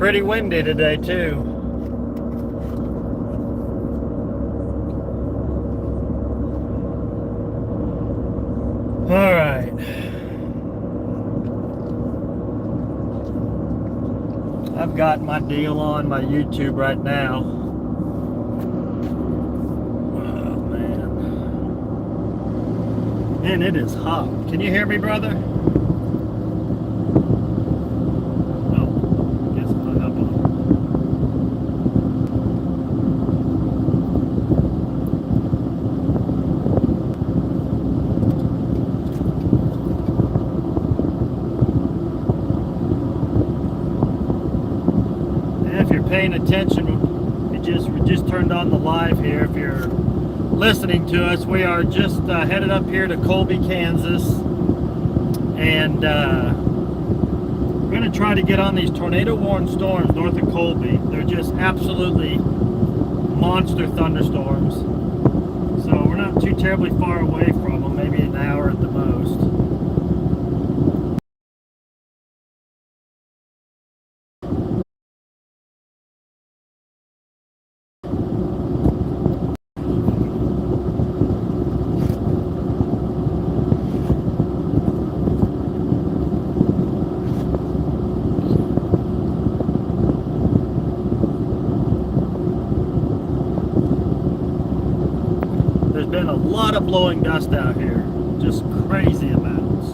pretty windy today too. All right. I've got my deal on my YouTube right now. Oh man. Man, it is hot. Can you hear me, brother? Oh, guess I hung up on. If you're paying attention, we just turned on the live here. If you're listening to us, we are just headed up here to Colby, Kansas, and we're going to try to get on these tornado-warned storms north of Colby. They're just absolutely monster thunderstorms. So we're not too terribly far away from them, maybe an hour at the most. There's been a lot of blowing dust out here, just crazy amounts.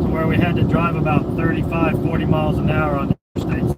To where we had to drive about 35, 40 miles an hour on the interstates.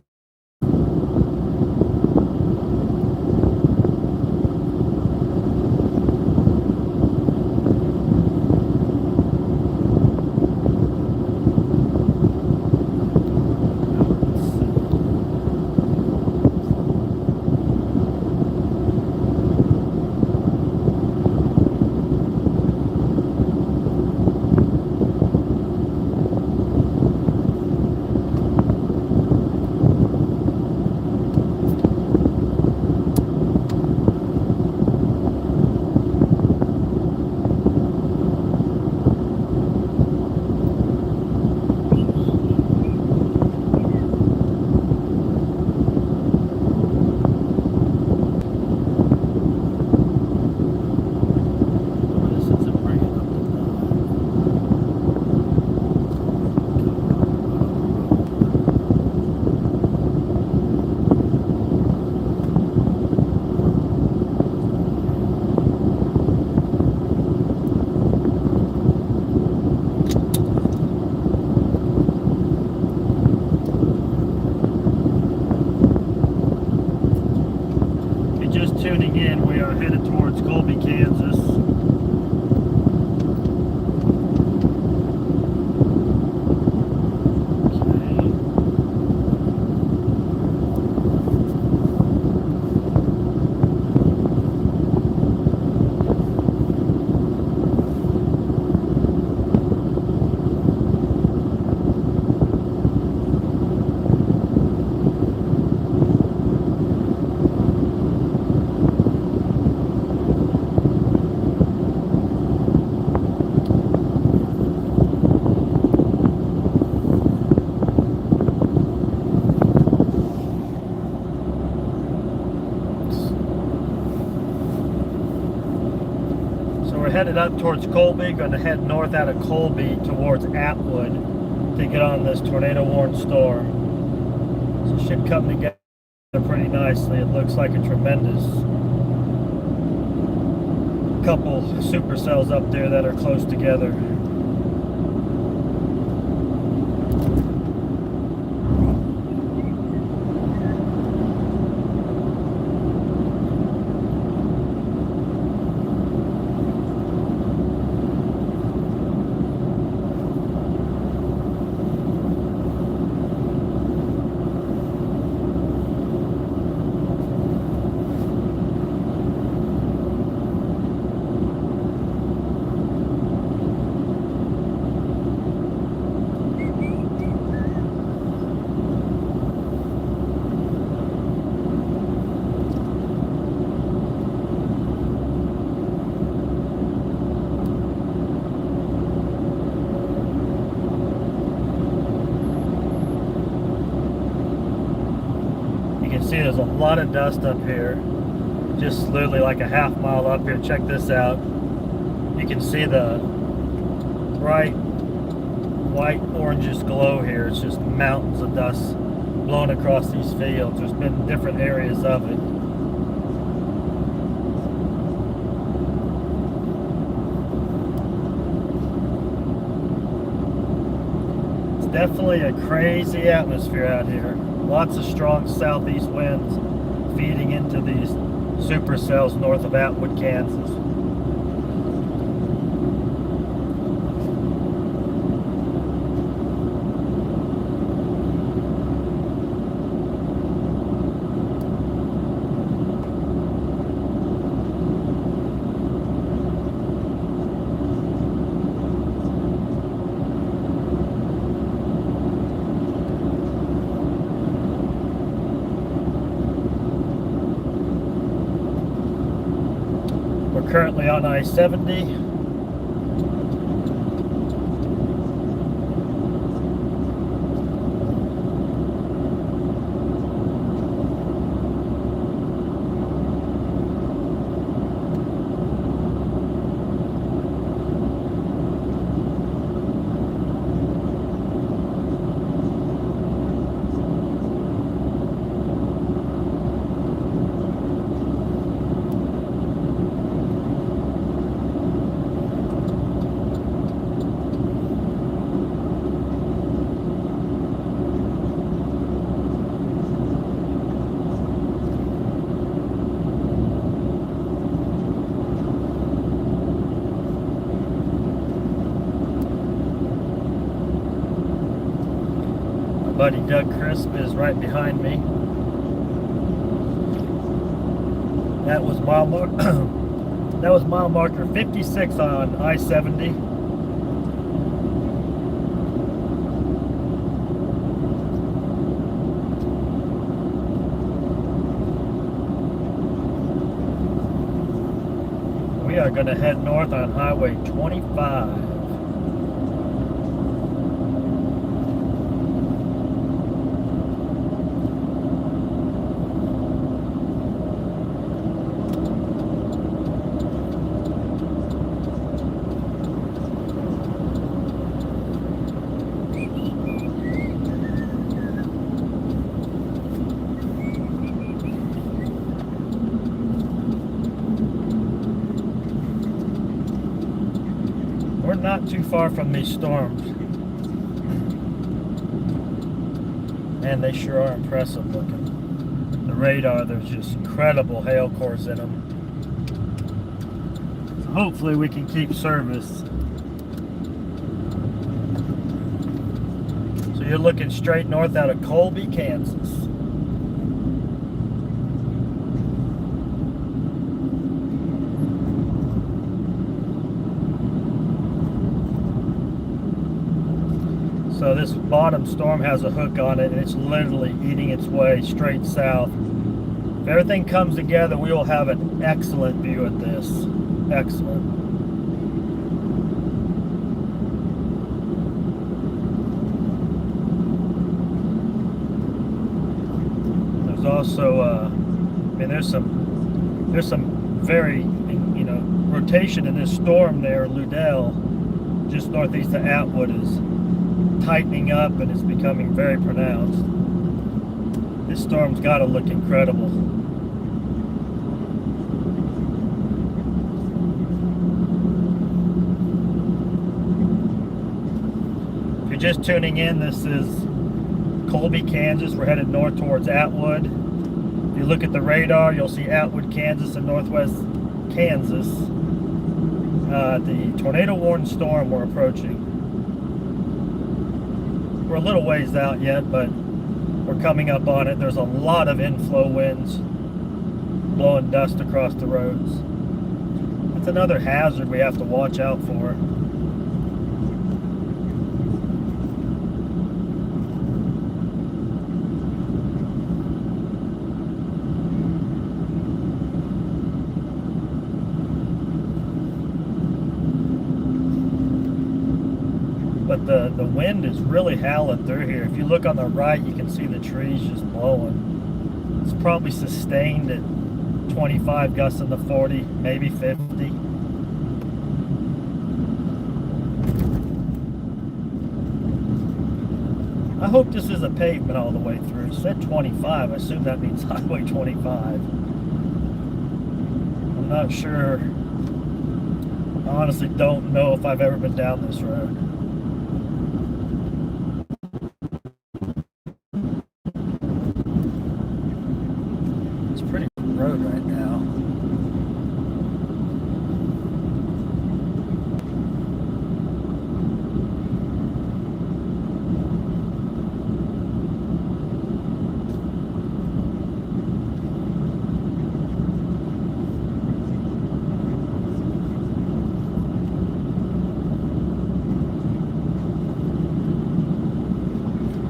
Tuning in, we are headed towards Colby, Kansas. Headed up towards Colby, going to head north out of Colby towards Atwood to get on this tornado-warned storm. So it should come together pretty nicely. It looks like a tremendous couple supercells up there that are close together. see there's a lot of dust up here. Just literally like a half mile up here. Check this out. You can see the bright white orangish glow here. It's just mountains of dust blowing across these fields. There's been different areas of it. It's definitely a crazy atmosphere out here. Lots of strong southeast winds feeding into these supercells north of Atwood, Kansas. We're currently on I-70. Buddy Doug Crisp is right behind me. That was mile marker 56 on I-70. We are going to head north on Highway 25. We're not too far from these storms. Man, they sure are impressive looking. The radar, there's just incredible hail cores in them. So hopefully we can keep service. So you're looking straight north out of Colby, Kansas. So this bottom storm has a hook on it, and it's literally eating its way straight south. If everything comes together, we will have an excellent view of this. Excellent. There's also, I mean, there's some very, rotation in this storm there. Ludell, just northeast of Atwood, is tightening up and it's becoming very pronounced. This storm's got to look incredible. If you're just tuning in, this is Colby, Kansas. We're headed north towards Atwood. If you look at the radar, you'll see Atwood, Kansas and northwest Kansas. The tornado-warned storm we're approaching. We're a little ways out yet, but we're coming up on it. There's a lot of inflow winds blowing dust across the roads. That's another hazard we have to watch out for. But the wind is really howling through here. If you look on the right, you can see the trees just blowing. It's probably sustained at 25, gusts in the 40, maybe 50. I hope this is a pavement all the way through. It said 25. I assume that means Highway 25. I'm not sure. I honestly don't know if I've ever been down this road. It's a pretty road right now.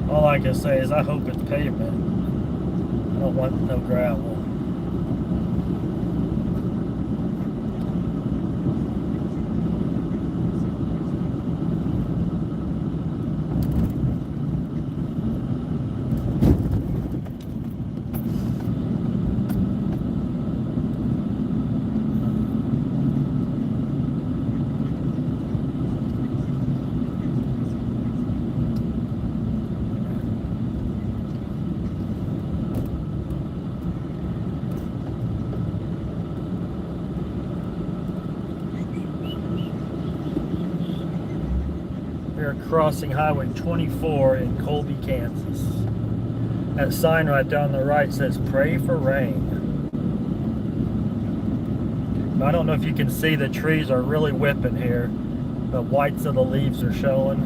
All I can say is I hope it's pavement. I don't want no gravel. We're crossing Highway 24 in Colby, Kansas. That sign right down on the right says, "Pray for rain." I don't know if you can see, the trees are really whipping here. The whites of the leaves are showing.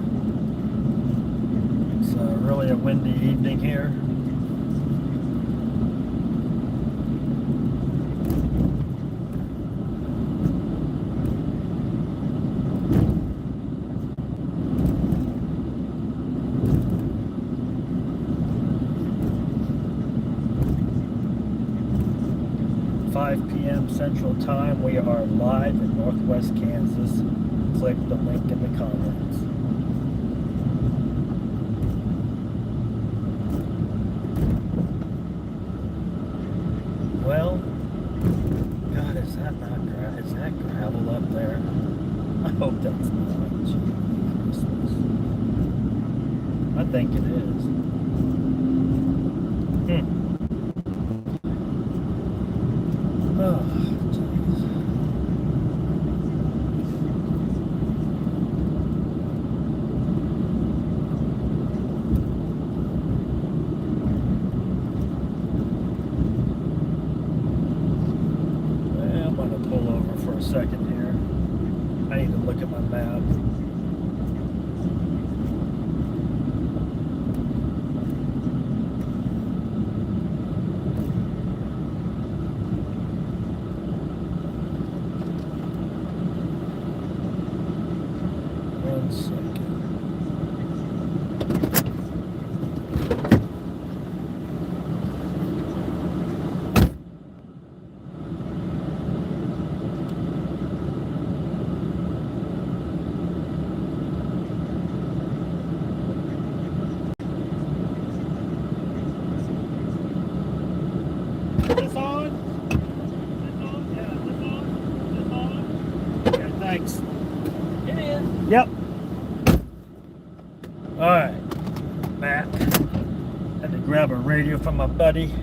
It's really a windy evening here. Central Time. We are live in Northwest Kansas. Click the link in the comments. Well, God, is that not gravel? Is that gravel up there? I hope that's not. Christmas. I think it is. Oh, jeez. Well, I'm going to pull over for a second here. I need to look at my map. This on? This on? Yeah, this on? This on? Okay, thanks. Get in. Yep. Alright. Back. Had to grab a radio from my buddy.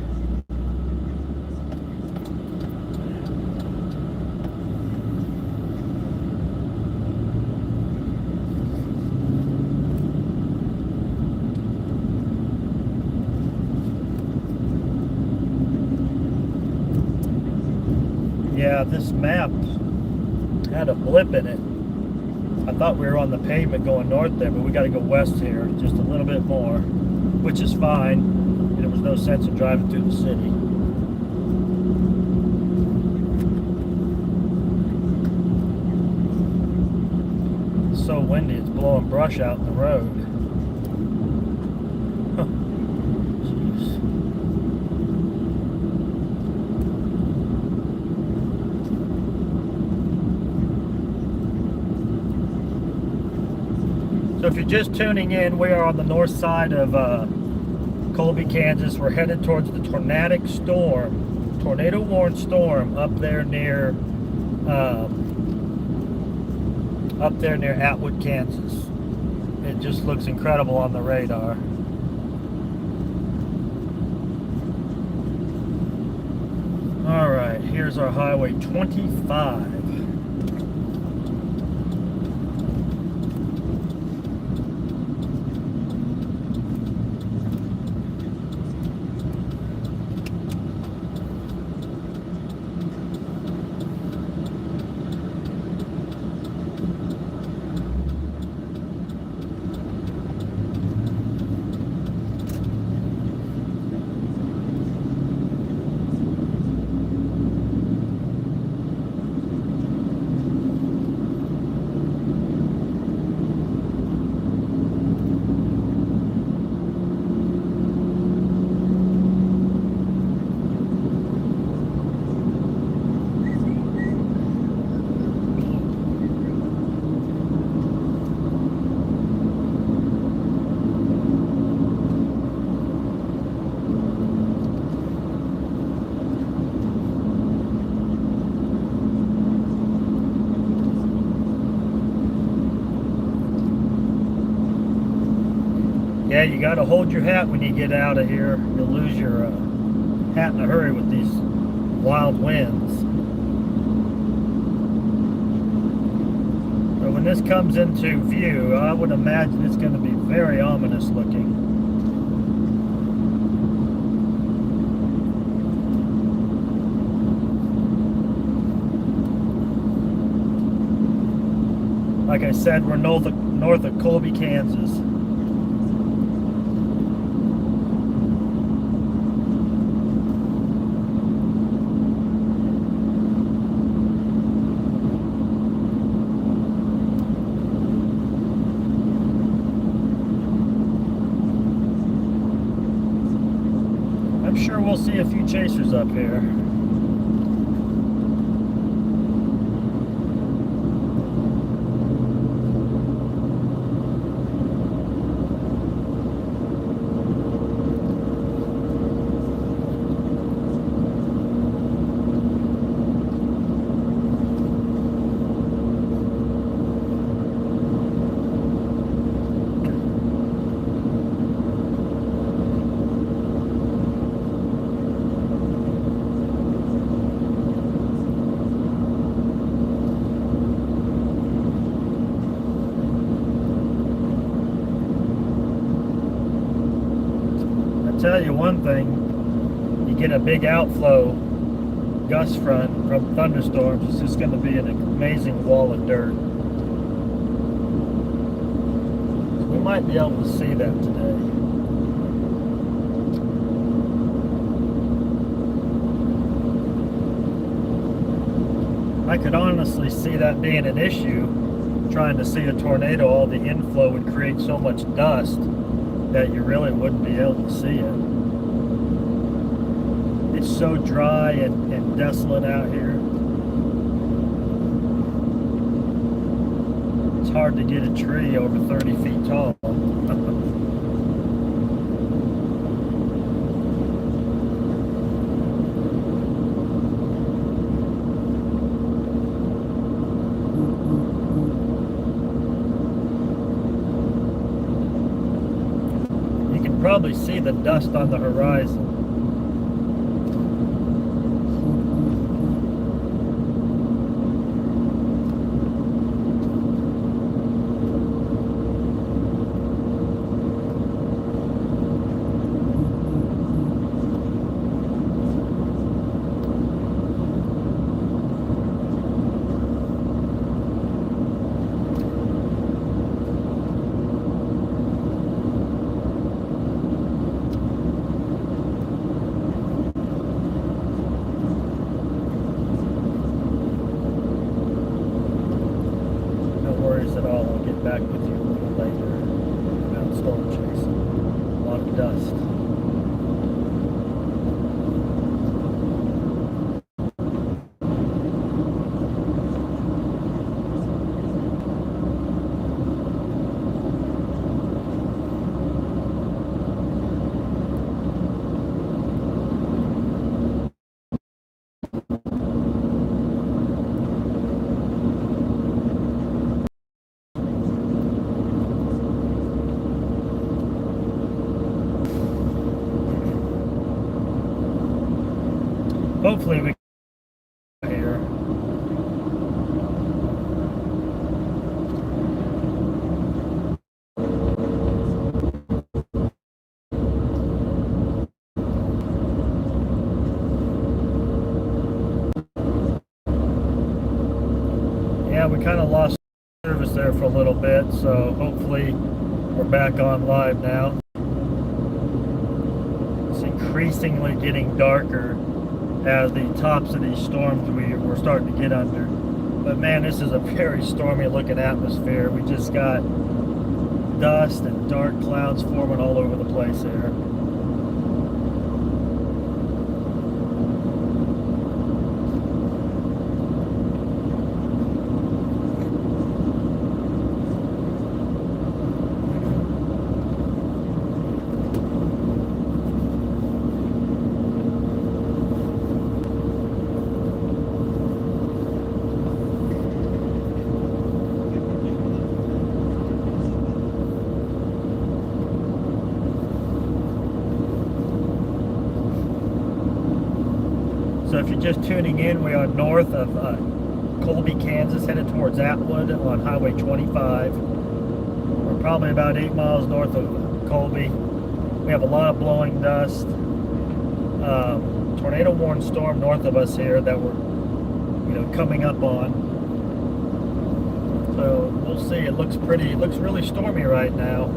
Yeah, this map had a blip in it. I thought we were on the pavement going north there, but we got to go west here just a little bit more, which is fine. There was no sense in driving through the city. It's so windy, it's blowing brush out in the road. So if you're just tuning in, we are on the north side of Colby, Kansas. We're headed towards the tornadic storm, tornado warned storm up there near Atwood, Kansas. It just looks incredible on the radar. All right, here's our Highway 25. Yeah, you got to hold your hat when you get out of here. You'll lose your hat in a hurry with these wild winds. So when this comes into view, I would imagine it's going to be very ominous looking. Like I said, we're north of Colby, Kansas. I'm sure we'll see a few chasers up here. Tell you one thing, you get a big outflow gust front from thunderstorms, it's just going to be an amazing wall of dirt. We might be able to see that today. I could honestly see that being an issue, trying to see a tornado. All the inflow would create so much dust that you really wouldn't be able to see it. It's so dry and desolate out here. It's hard to get a tree over 30 feet tall. Probably see the dust on the horizon. At all. I'll get back with you a little later about storm chasing. A lot of dust. Hopefully we can here. Yeah, we kind of lost service there for a little bit, so hopefully we're back on live now. It's increasingly getting darker as the tops of these storms we're starting to get under. But man, this is a very stormy looking atmosphere. We just got dust and dark clouds forming all over the place here. So if you're just tuning in, we are north of Colby, Kansas, headed towards Atwood on Highway 25. We're probably about 8 miles north of Colby. We have a lot of blowing dust. Tornado warning storm north of us here that we're, coming up on. So we'll see. It looks really stormy right now.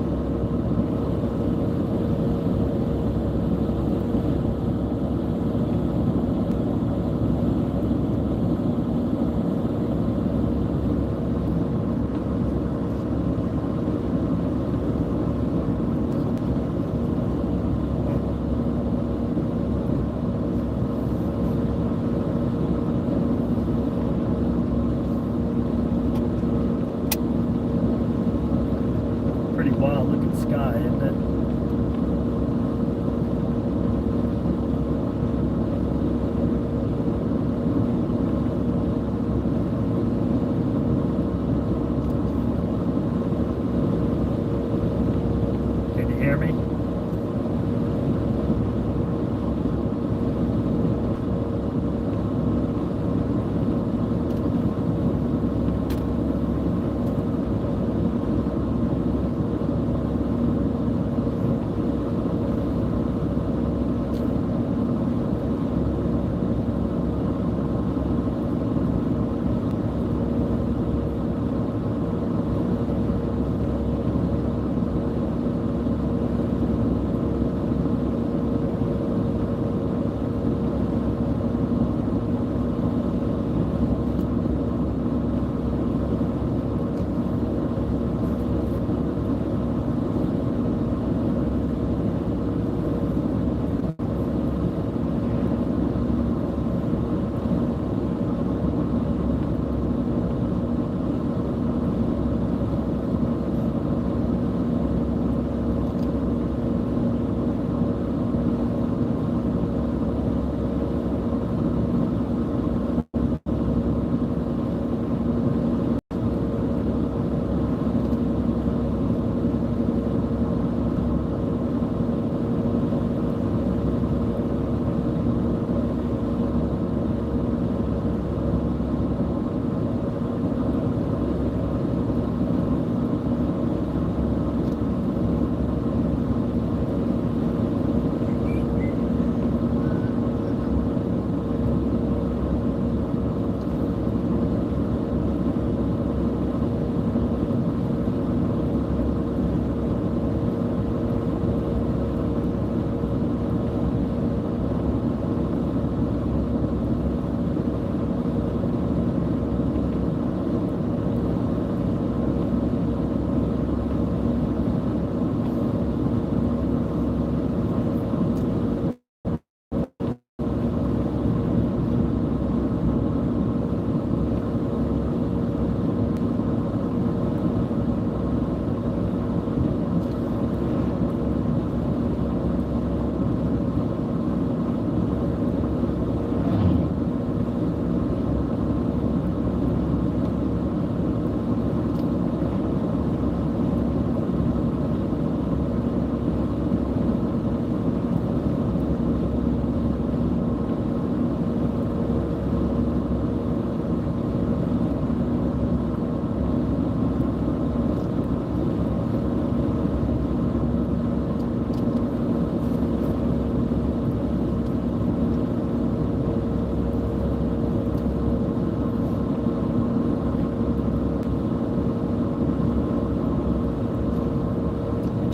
Pretty wild looking sky, isn't it? Can you hear me?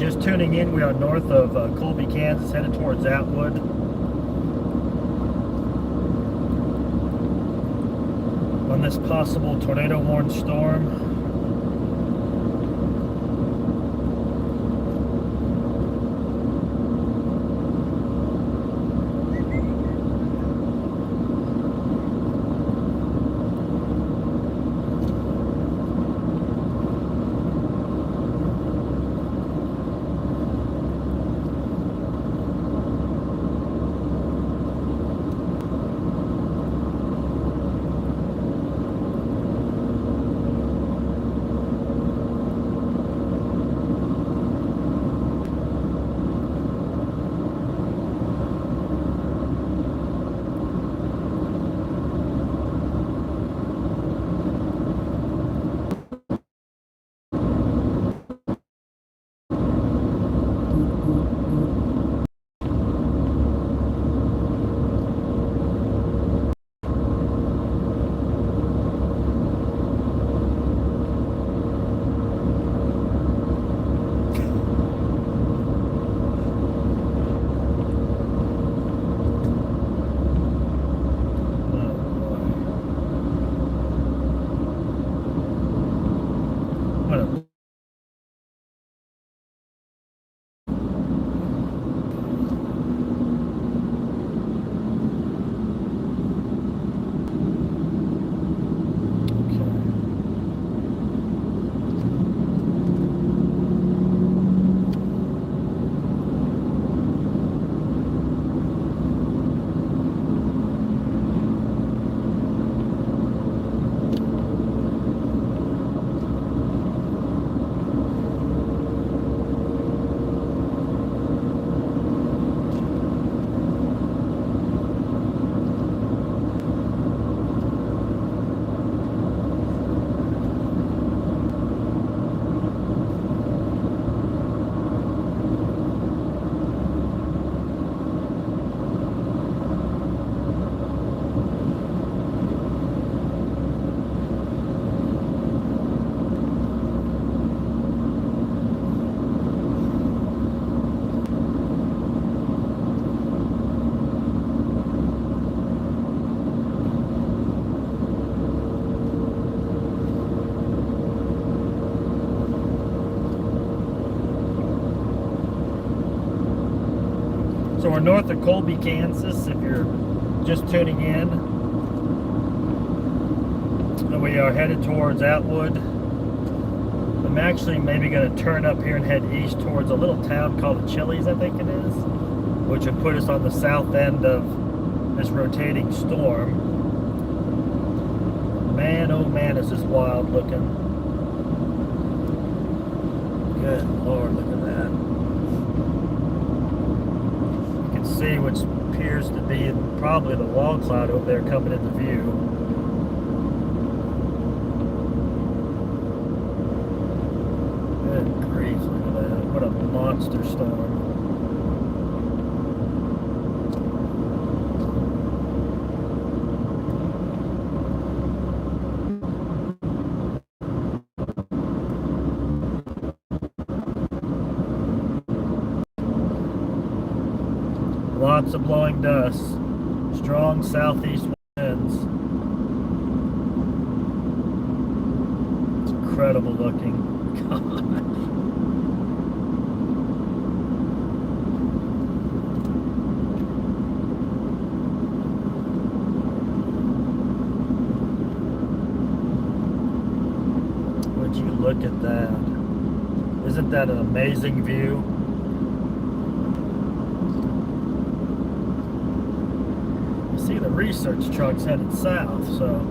just tuning in, we are north of Colby, Kansas, headed towards Atwood. On this possible tornado-warned storm. So we're north of Colby, Kansas, if you're just tuning in. And we are headed towards Atwood. I'm actually maybe going to turn up here and head east towards a little town called the Chili's, I think it is, which would put us on the south end of this rotating storm. Man, oh man, is this wild looking. Good Lord, look at that. See what appears to be probably the wall cloud over there coming into view. Good grief, look at that. What a monster storm. Lots of blowing dust, strong southeast winds. It's incredible looking. God. Would you look at that? Isn't that an amazing view? See the research truck's headed south, so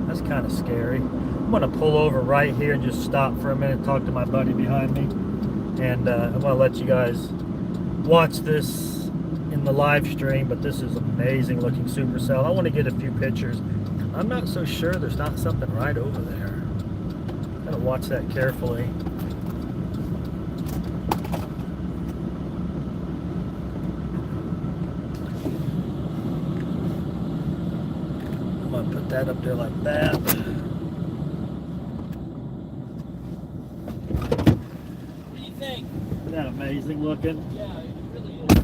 that's kind of scary. I'm going to pull over right here and just stop for a minute, talk to my buddy behind me, and I'm going to let you guys watch this in the live stream. But this is amazing looking supercell. I want to get a few pictures. I'm not so sure there's not something right over there. Gotta watch that carefully. Put that up there like that. What do you think? Isn't that amazing looking? Yeah, it really is.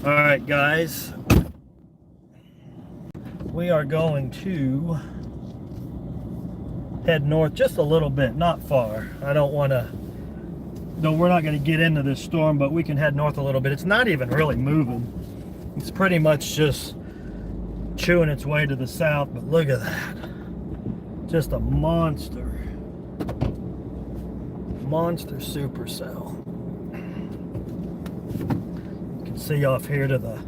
All right, guys, we are going to head north just a little bit, not far. I don't want to though we're not going to get into this storm, but we can head north a little bit. It's not even really moving. It's pretty much just chewing its way to the south, but look at that. Just a monster supercell. You can see off here to the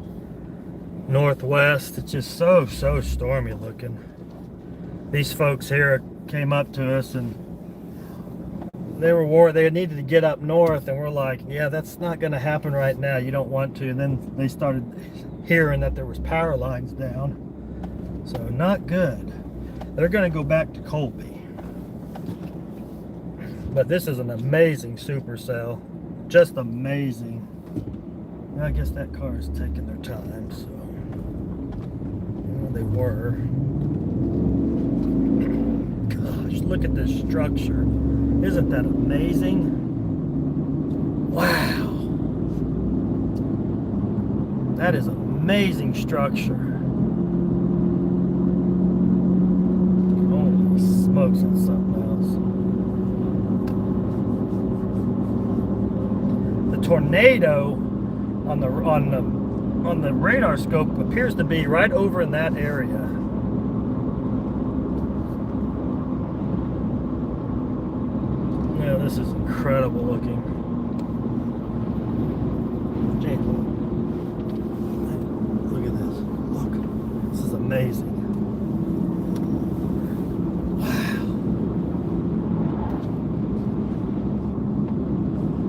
northwest, it's just so stormy looking. These folks here came up to us and they needed to get up north, and we're like, yeah, that's not going to happen right now. You don't want to. And then they started hearing that there was power lines down, so not good. They're going to go back to Colby. But this is an amazing supercell, just amazing. I guess that car is taking their time, so well, they were. Gosh, look at this structure. Isn't that amazing? Wow. That is amazing structure. Holy smokes, it's something else. The tornado on the radar scope appears to be right over in that area. Yeah, this is incredible looking. Jane, look at this. Look, this is amazing. Wow.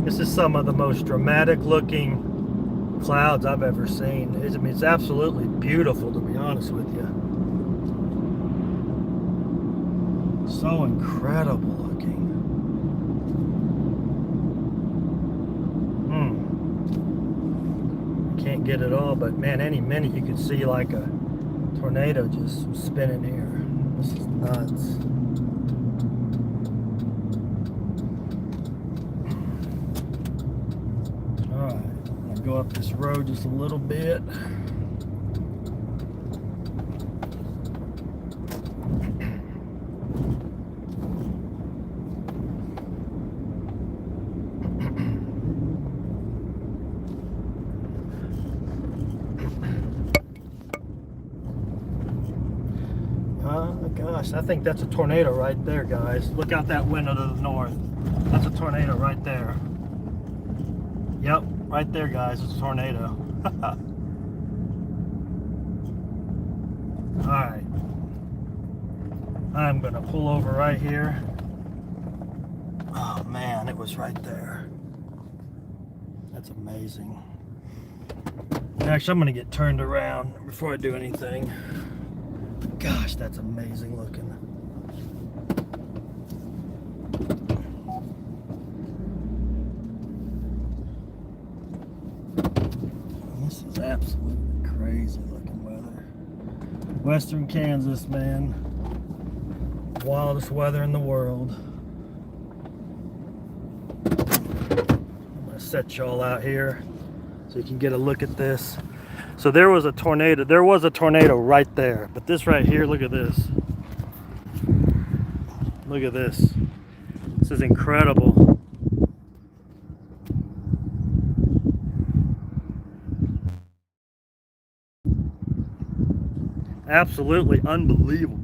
This is some of the most dramatic looking clouds I've ever seen. I mean, it's absolutely beautiful, to be honest with you. So incredible looking. Can't get it all, but man, any minute you could see like a tornado just spinning here. This is nuts. Alright, I'll go up this road just a little bit. Gosh, I think that's a tornado right there, guys. Look out that window to the north. That's a tornado right there. Yep, right there, guys. It's a tornado. Alright. I'm going to pull over right here. Oh, man, it was right there. That's amazing. Actually, I'm going to get turned around before I do anything. Gosh, that's amazing looking. This is absolutely crazy looking weather. Western Kansas, man. Wildest weather in the world. I'm going to set y'all out here so you can get a look at this. So there was a tornado right there, but this right here, look at this. Look at this. This is incredible. Absolutely unbelievable.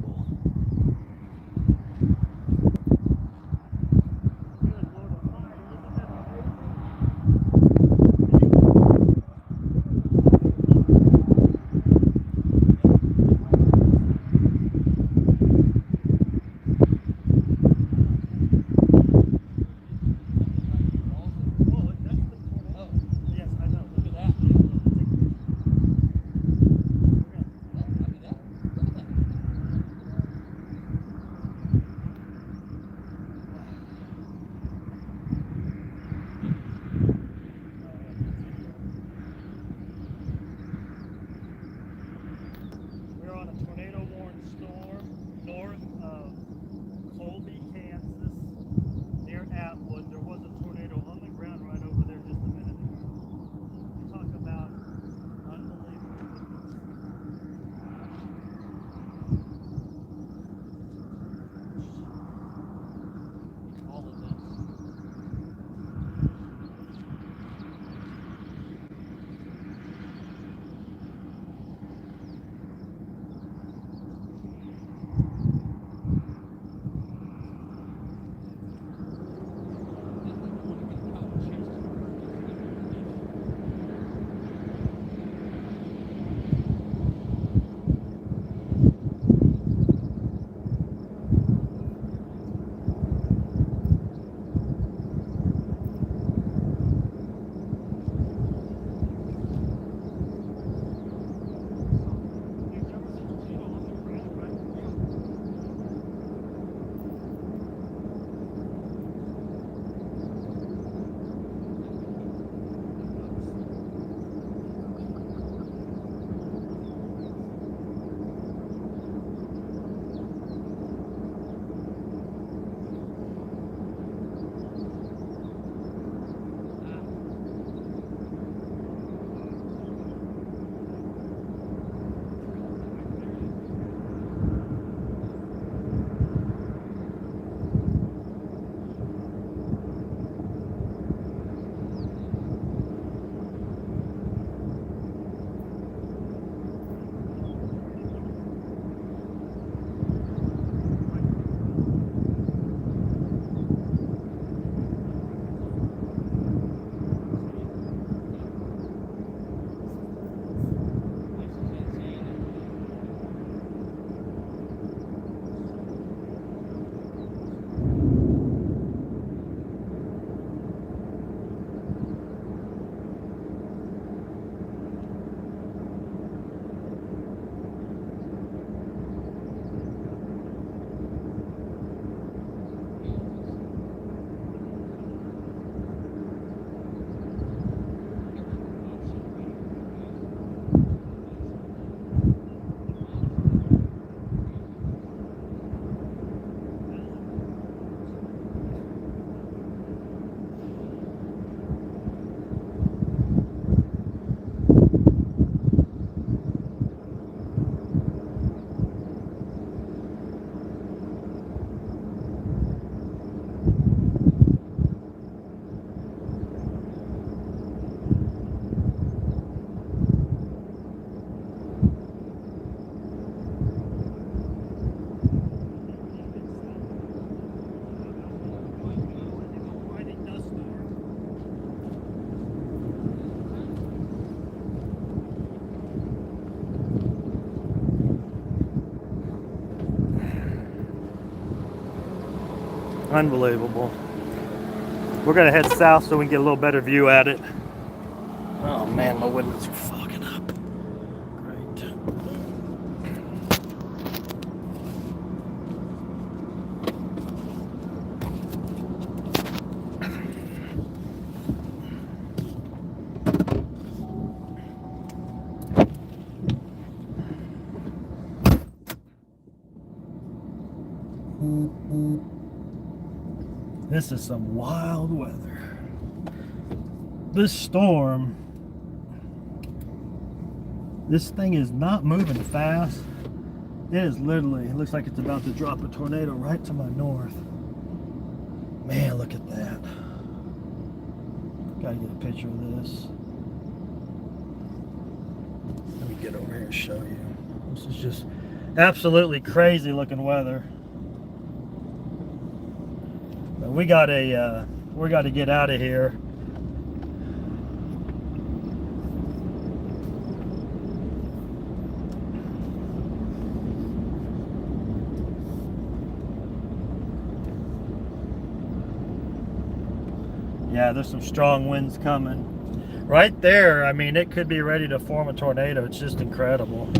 Unbelievable. We're gonna head south so we can get a little better view at it. Oh man, my windows are fogging up. Great. This is some wild weather. This storm, this thing is not moving fast. It is literally, it looks like it's about to drop a tornado right to my north. Man, look at that. Gotta get a picture of this. Let me get over here and show you. This is just absolutely crazy looking weather. But we got to get out of here. Yeah, there's some strong winds coming. Right there, I mean, it could be ready to form a tornado. It's just incredible.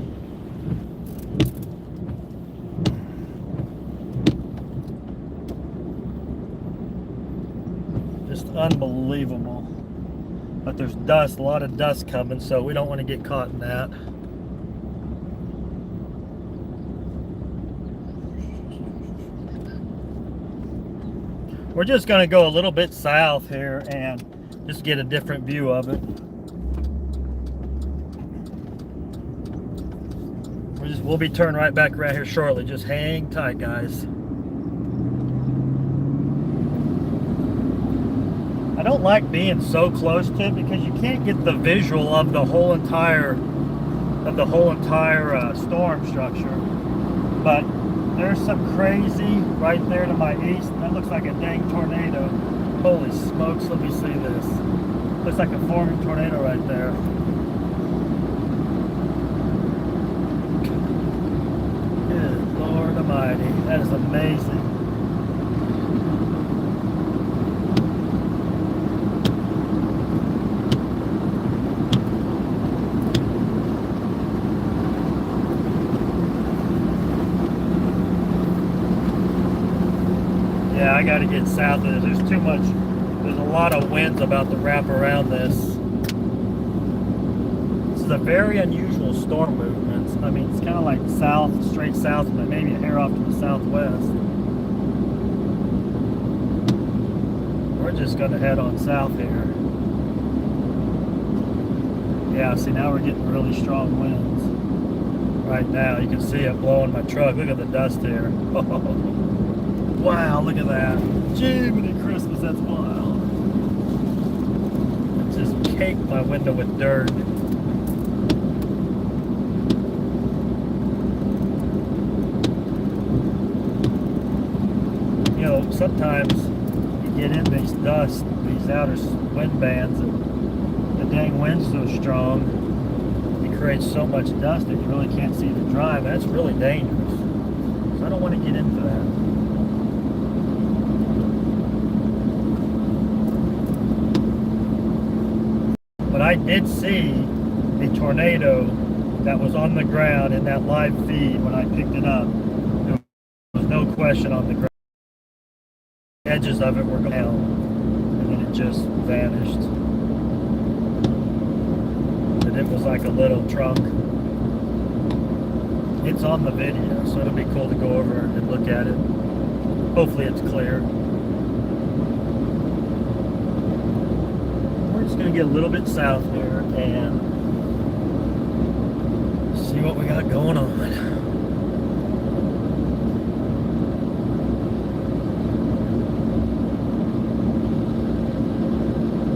Just unbelievable. But there's dust, a lot of dust coming, so we don't want to get caught in that. We're just going to go a little bit south here and just get a different view of it. We'll be turning right back around here shortly. Just hang tight, guys. I don't like being so close to it because you can't get the visual of the whole entire storm structure. But there's some crazy right there to my east. That looks like a dang tornado. Holy smokes, let me see this. Looks like a forming tornado right there. Good Lord Almighty. That is amazing. Yeah, I got to get south of this. There's too much. There's a lot of winds about to wrap around this. This is a very unusual storm movement. I mean, it's kind of like south, straight south, but maybe a hair off to the southwest. We're just going to head on south here. Yeah, see, now we're getting really strong winds. Right now, you can see it blowing my truck. Look at the dust here. Wow, look at that. Jiminy Christmas, that's wild. It just caked my window with dirt. You know, sometimes you get in these dust, these outer wind bands, and the dang wind's so strong, it creates so much dust that you really can't see the drive. That's really dangerous. So I don't want to get into that. I did see a tornado that was on the ground in that live feed when I picked it up. There was no question on the ground. The edges of it were down, and then it just vanished. And it was like a little trunk. It's on the video, so it'll be cool to go over and look at it. Hopefully it's clear. Just going to get a little bit south here and see what we got going on.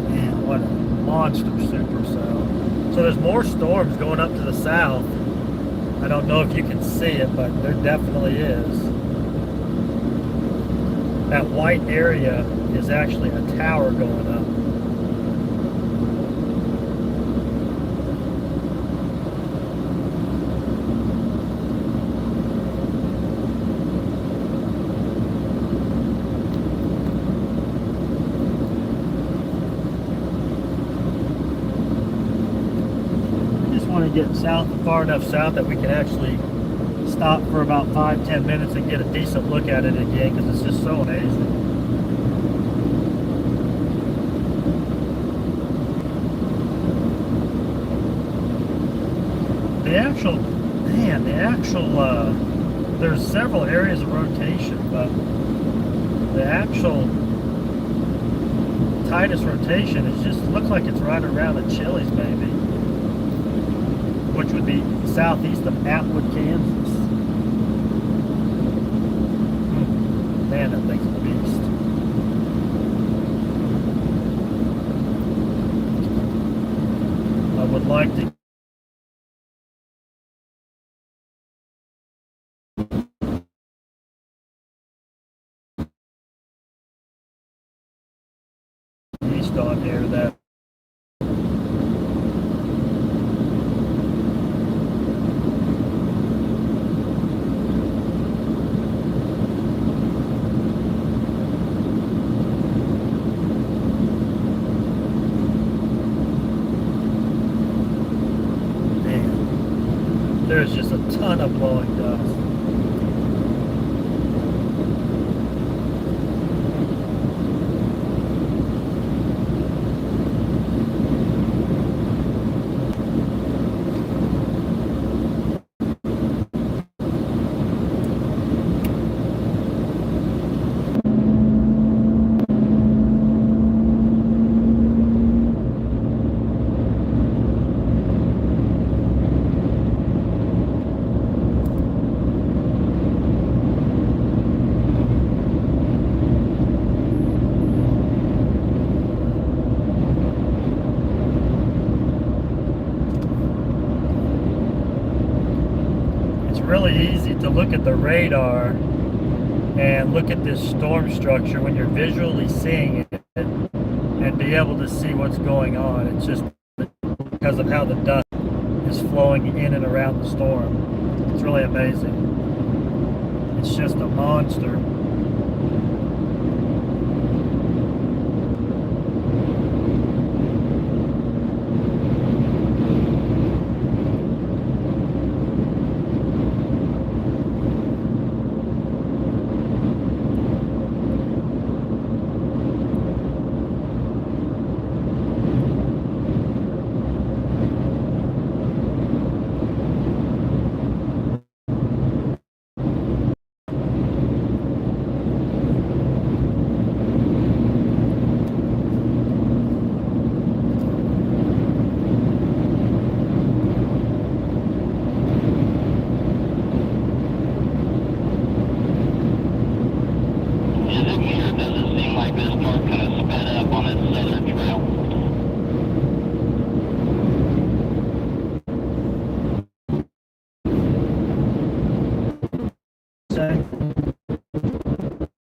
Man, what a monster supercell. So there's more storms going up to the south. I don't know if you can see it, but there definitely is. That white area is actually a tower going up. want to get south, far enough south that we can actually stop for about 5-10 minutes and get a decent look at it again, because it's just so amazing. There's several areas of rotation, but the actual tightest rotation is just looks like it's right around the Chili's, maybe, which would be southeast of Atwood, Kansas. Man, that thing's a beast. I would like to east on here that there's just a ton of blowing dust. Really easy to look at the radar and look at this storm structure when you're visually seeing it and be able to see what's going on. It's just because of how the dust is flowing in and around the storm. It's really amazing. It's just a monster.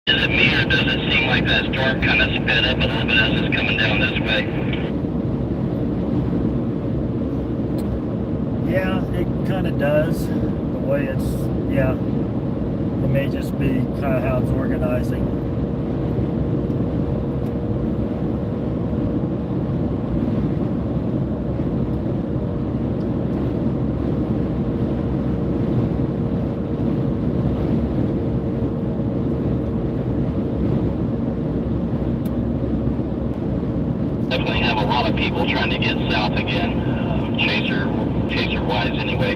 Is it me, or does it seem like that storm kind of sped up a little bit as it's coming down this way? Yeah, it kind of does. The way it's, yeah, it may just be kind of how it's organizing. Definitely have a lot of people trying to get south again, chaser wise anyway.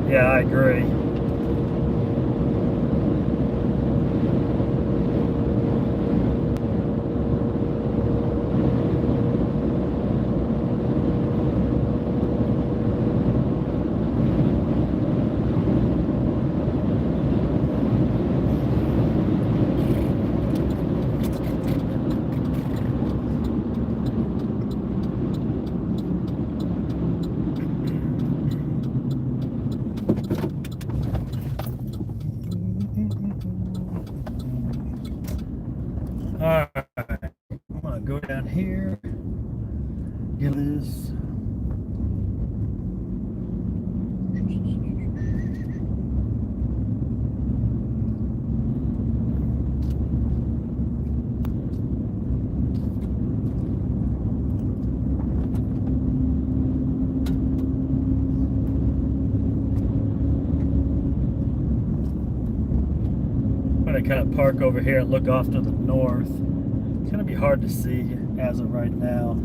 Yeah, I agree. Alright, I'm gonna go down here, get this. going to kind of park over here and look off to the north. It's going to be hard to see as of right now.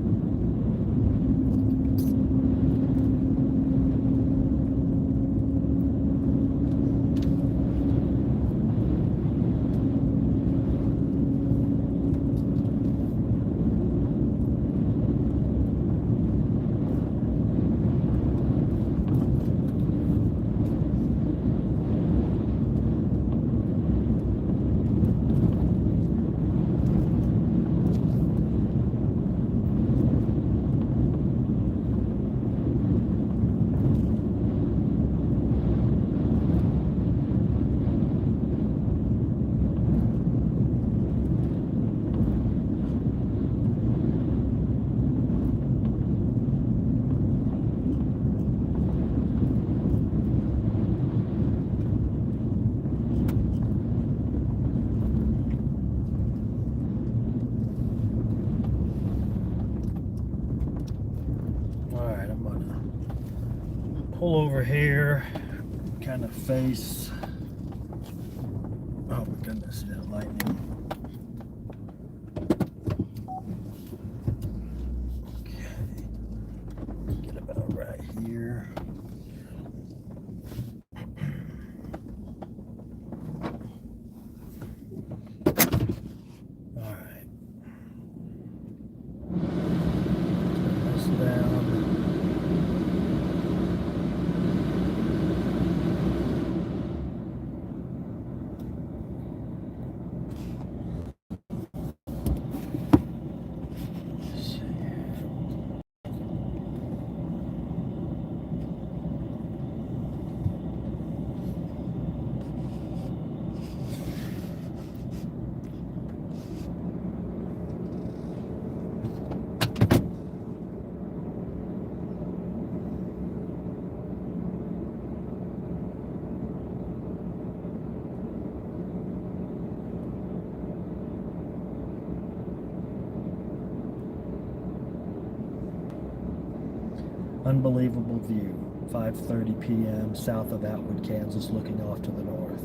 Alright, I'm gonna pull over here, kind of face. Oh my goodness, see that lightning. Okay, get about right here. Alright. Turn this down. Unbelievable view. 5:30 p.m. south of Atwood, Kansas, looking off to the north.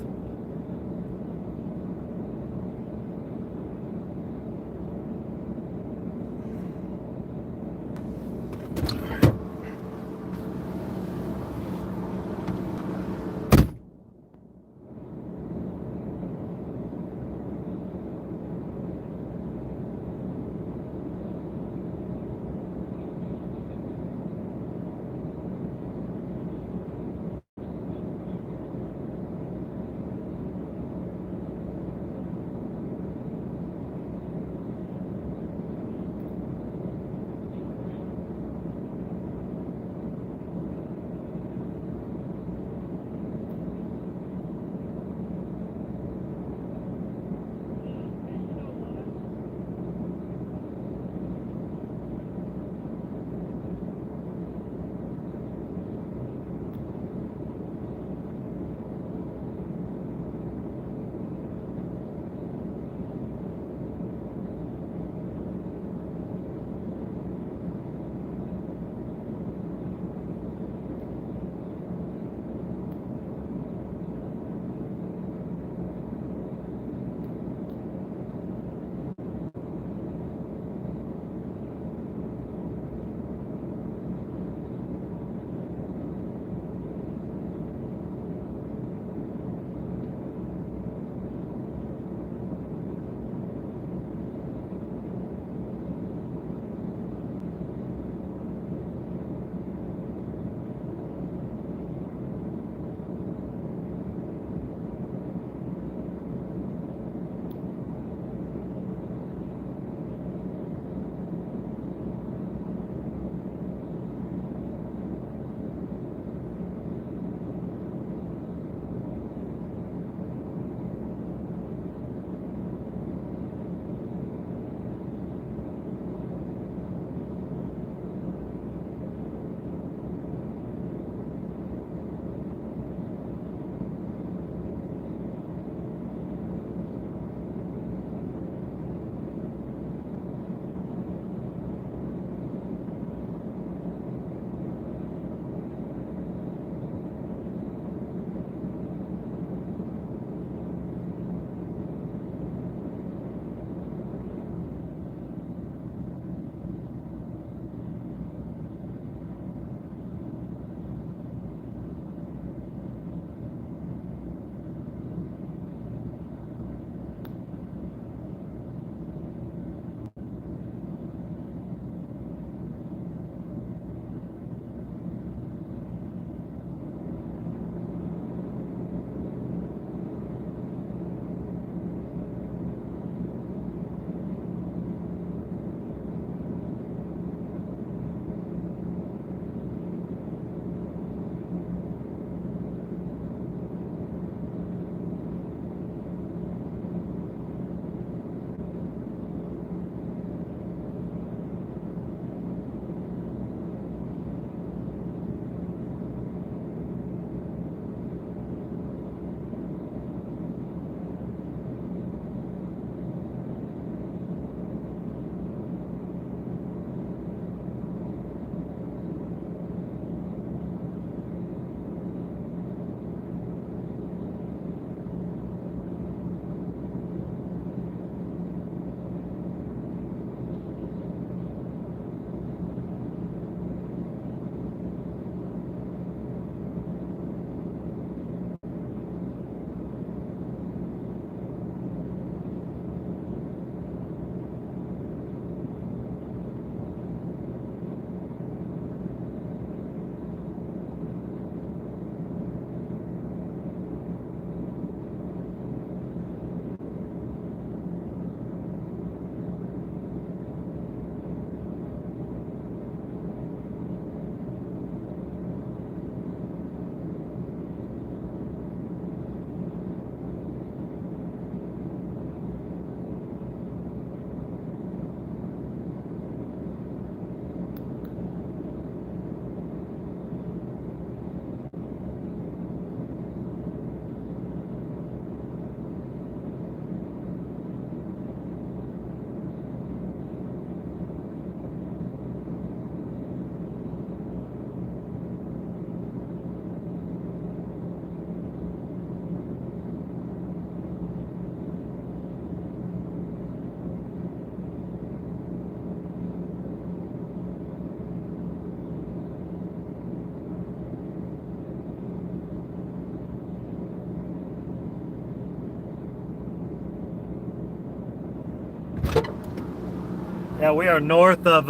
Yeah, we are north of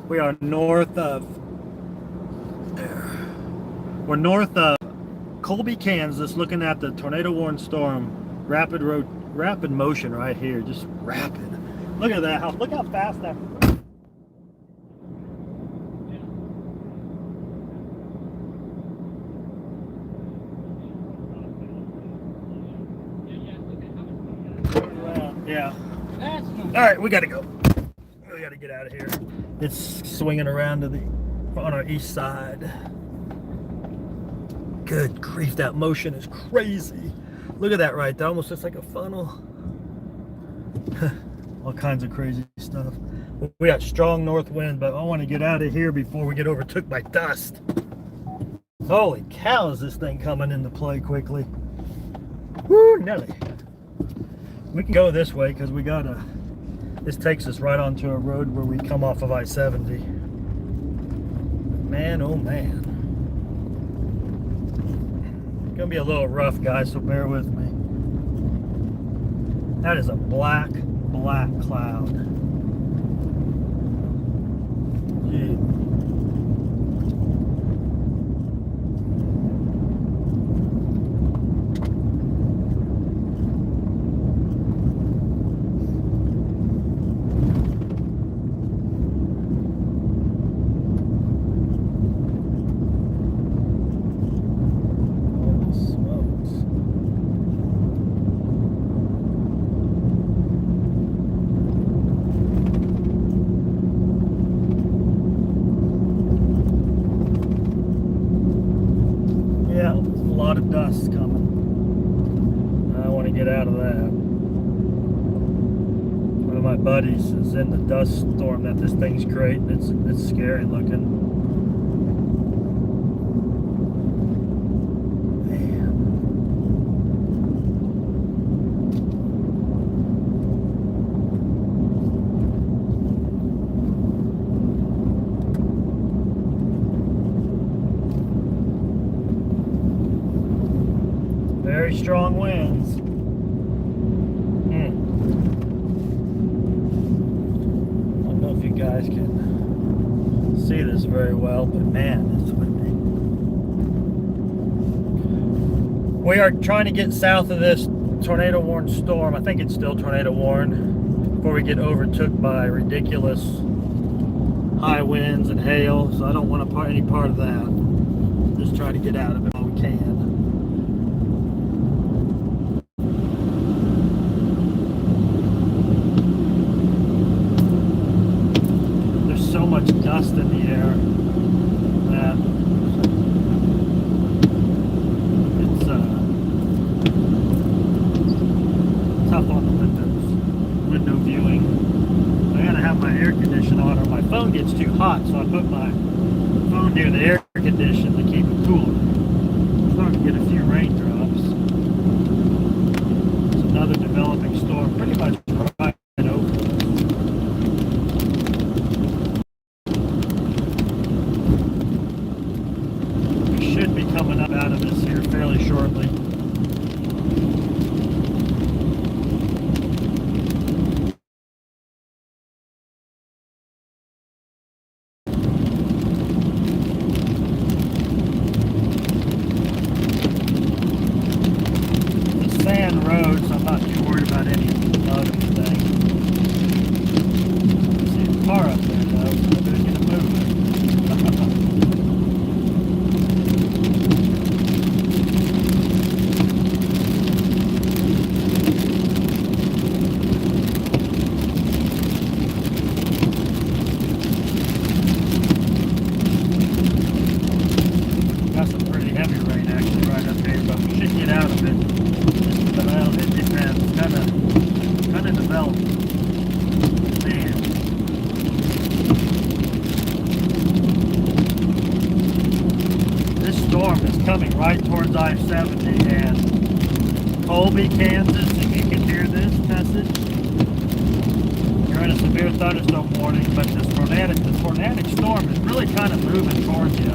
we're north of Colby, Kansas, looking at the tornado warning storm. Rapid motion right here, just rapid. Look at that. Look how fast that. Yeah. All right, we gotta go. We gotta get out of here. It's swinging around to the on our east side. Good grief, that motion is crazy. Look at that right there, almost looks like a funnel. All kinds of crazy stuff. We got strong north wind, but I want to get out of here before we get overtook by dust. Holy cow, is this thing coming into play quickly. Woo, Nelly. We can go this way because this takes us right onto a road where we come off of I-70. Man, oh man. It's gonna be a little rough, guys, so bear with me. That is a black cloud. Gee. Lot of dust coming. I want to get out of that. One of my buddies is in the dust storm that this thing's creating. It's scary looking. Very strong winds. I don't know if you guys can see this very well, but man, it's windy. We are trying to get south of this tornado warned storm. I think it's still tornado warned before we get overtook by ridiculous high winds and hail. So I don't want any part of that. Just try to get out of it while we can. So much dust in the air that it's tough on the window viewing. I gotta have my air conditioner on or my phone gets too hot, so I put my phone near the air conditioner to keep it cooler. I'm starting to get a few raindrops. It's another developing storm, pretty much right over. Should be coming up out of this here fairly shortly. It's a sand road, so I'm not too worried about any other thing. I see a car up there though, so I better get it moving. Got some pretty heavy rain actually right up here, but we should get out of it. Well, it depends. Kind of developed. Man. This storm is coming right towards I-70 and Colby, Kansas. If you can hear this message, you're in a severe thunderstorm warning, but the tornadic storm is really kind of moving towards you.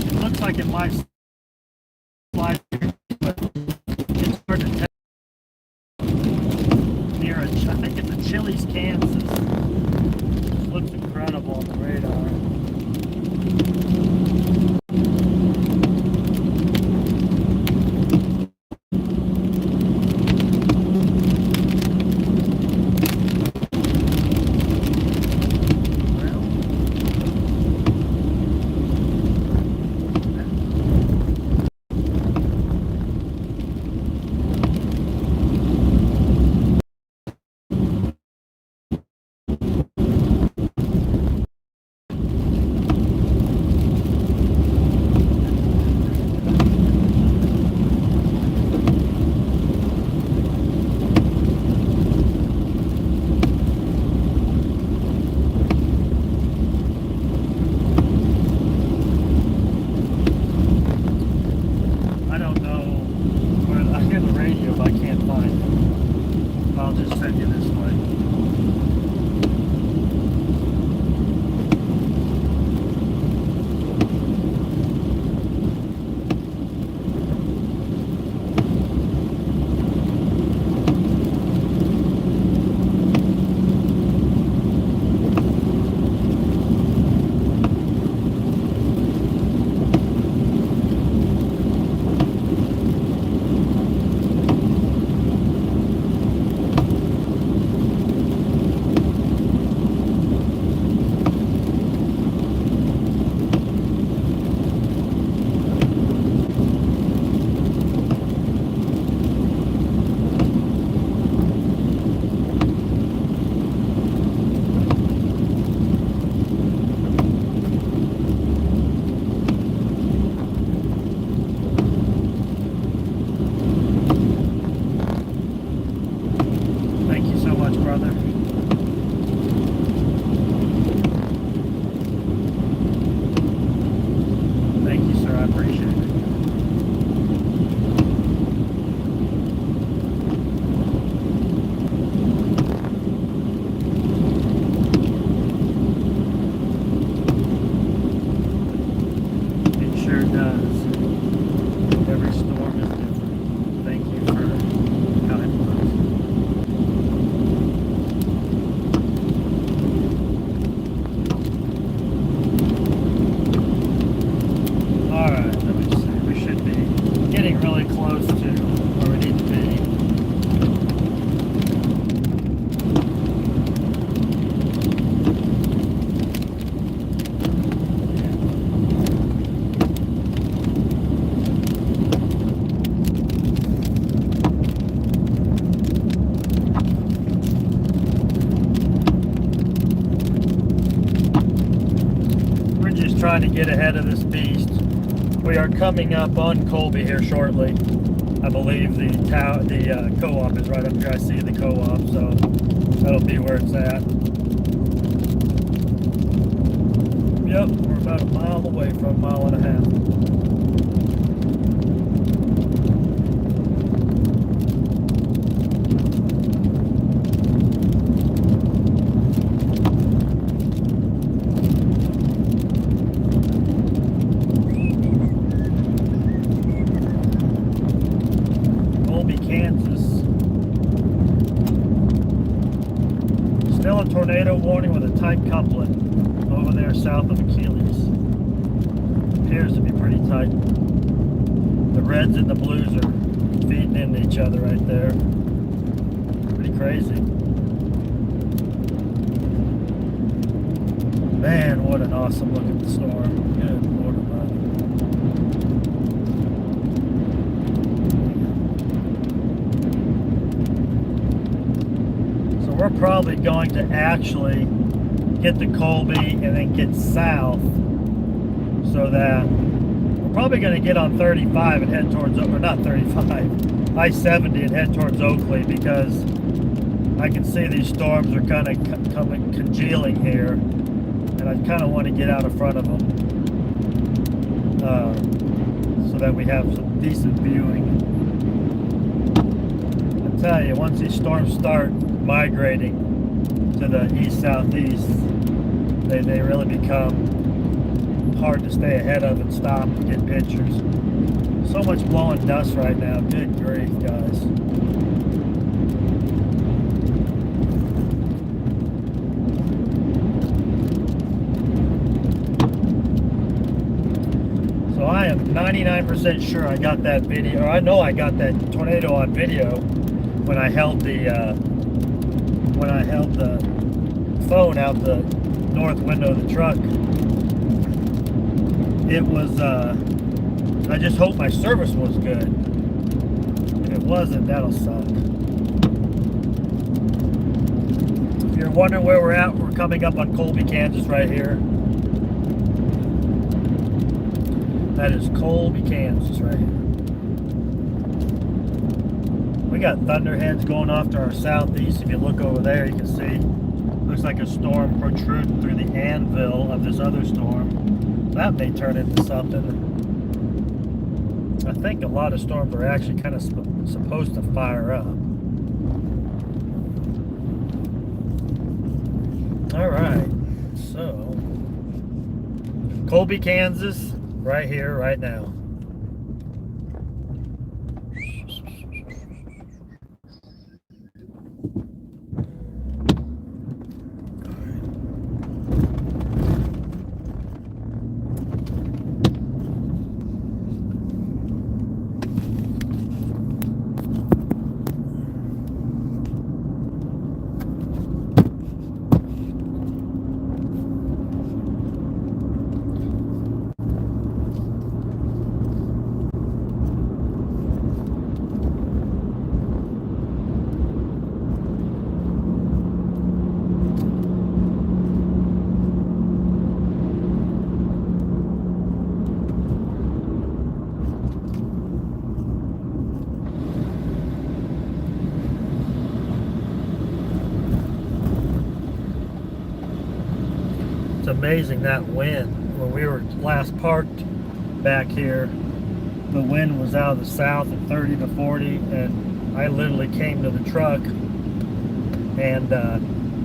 It looks like it might slide, but it's hard to tell. Near I think it's a Achilles, Kansas. This looks incredible on the radar. Trying to get ahead of this beast. We are coming up on Colby here shortly. I believe the co-op is right up here. I see the co-op, so that'll be where it's at. Yep, we're about a mile away from a mile and a half. Still a tornado warning with a tight coupling over there south of Achilles. Appears to be pretty tight. The reds and the blues are feeding into each other right there. Pretty crazy. Man, what an awesome looking storm. Good Lord Almighty. We're probably going to actually get to Colby and then get south, so that we're probably going to get on 35 and head towards, or not 35, I-70 and head towards Oakley, because I can see these storms are kind of congealing here, and I kind of want to get out in front of them so that we have some decent viewing. I tell you, once these storms start migrating to the east-southeast, they really become hard to stay ahead of and stop and get pictures. So much blowing dust right now. Good grief, guys. 99% sure I got that video, or I know I got that tornado on video when I held the phone out the north window of the truck. It was, I just hope my service was good. If it wasn't, that'll suck. If you're wondering where we're at, we're coming up on Colby, Kansas right here. That is Colby, Kansas right here. We got thunderheads going off to our southeast. If you look over there, you can see looks like a storm protruding through the anvil of this other storm. That may turn into something. I think a lot of storms are actually kind of supposed to fire up. All right, so Colby, Kansas, right here, right now. It's amazing that wind. When we were last parked back here, the wind was out of the south at 30 to 40, and I literally came to the truck and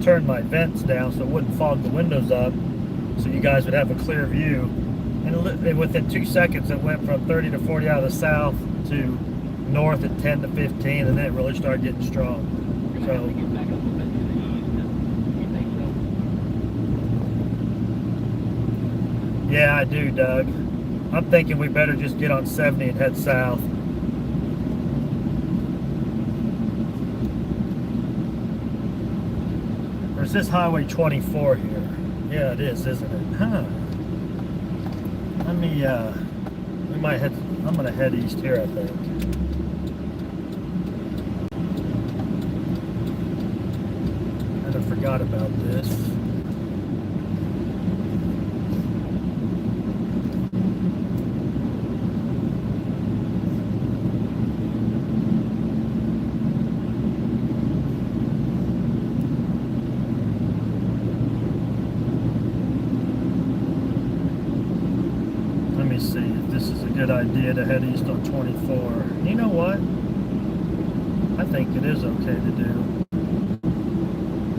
turned my vents down so it wouldn't fog the windows up, so you guys would have a clear view. And within 2 seconds, it went from 30 to 40 out of the south to north at 10 to 15, and then it really started getting strong. So. Yeah, I do, Doug. I'm thinking we better just get on 70 and head south. There's this Highway 24 here. Yeah, it is, isn't it? Huh. Let me, we might head, I'm gonna head east here, I think. I forgot about this. See if this is a good idea to head east on 24. You know what? I think it is okay to do.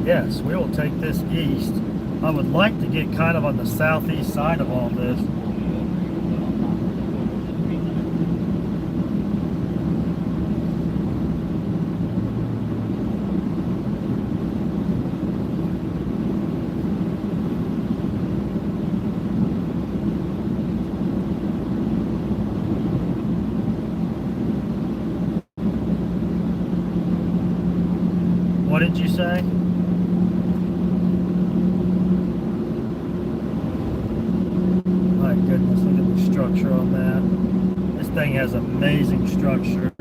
Yes, we will take this east. I would like to get kind of on the southeast side of all this. What did you say? My goodness, look at the structure on that. This thing has amazing structure.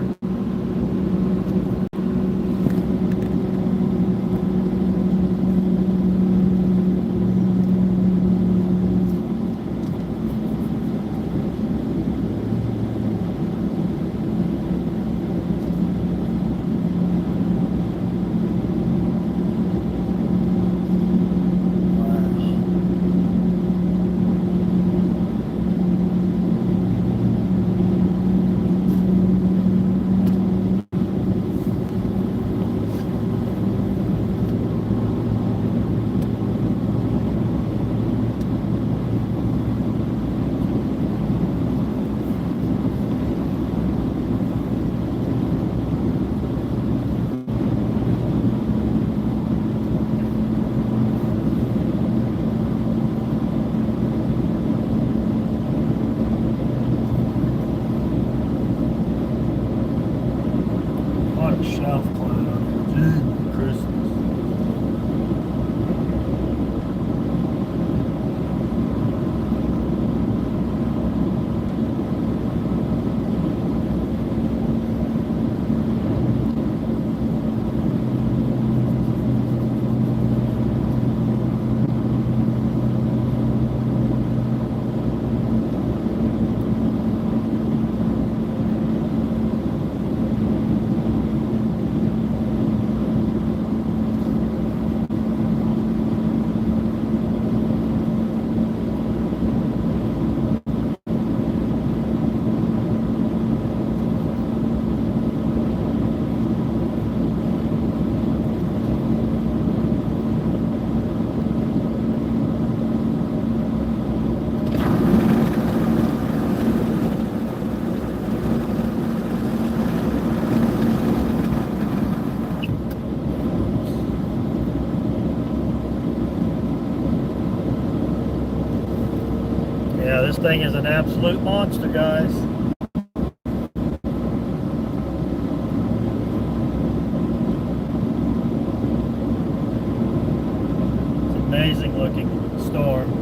This thing is an absolute monster, guys. It's an amazing looking storm.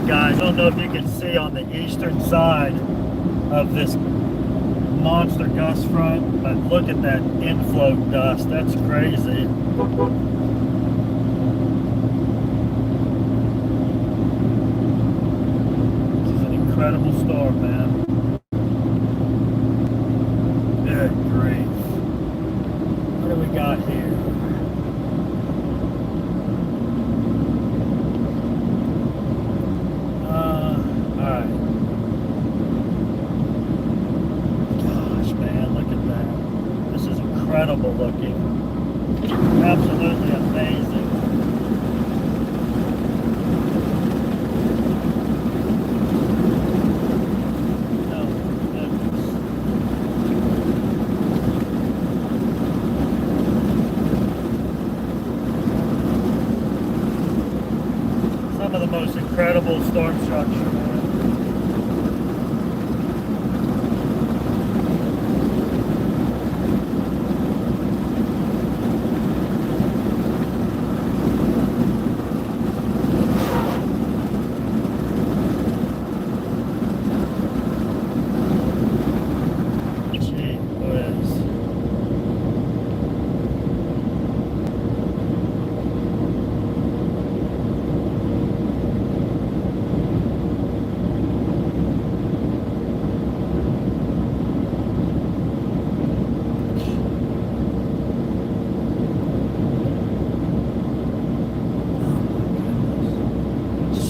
Guys, I don't know if you can see on the eastern side of this monster gust front, but look at that inflow dust. That's crazy. This is an incredible storm, man. Good grief. What do we got looking. Absolutely amazing. Oh, goodness. Some of the most incredible storm structure, man.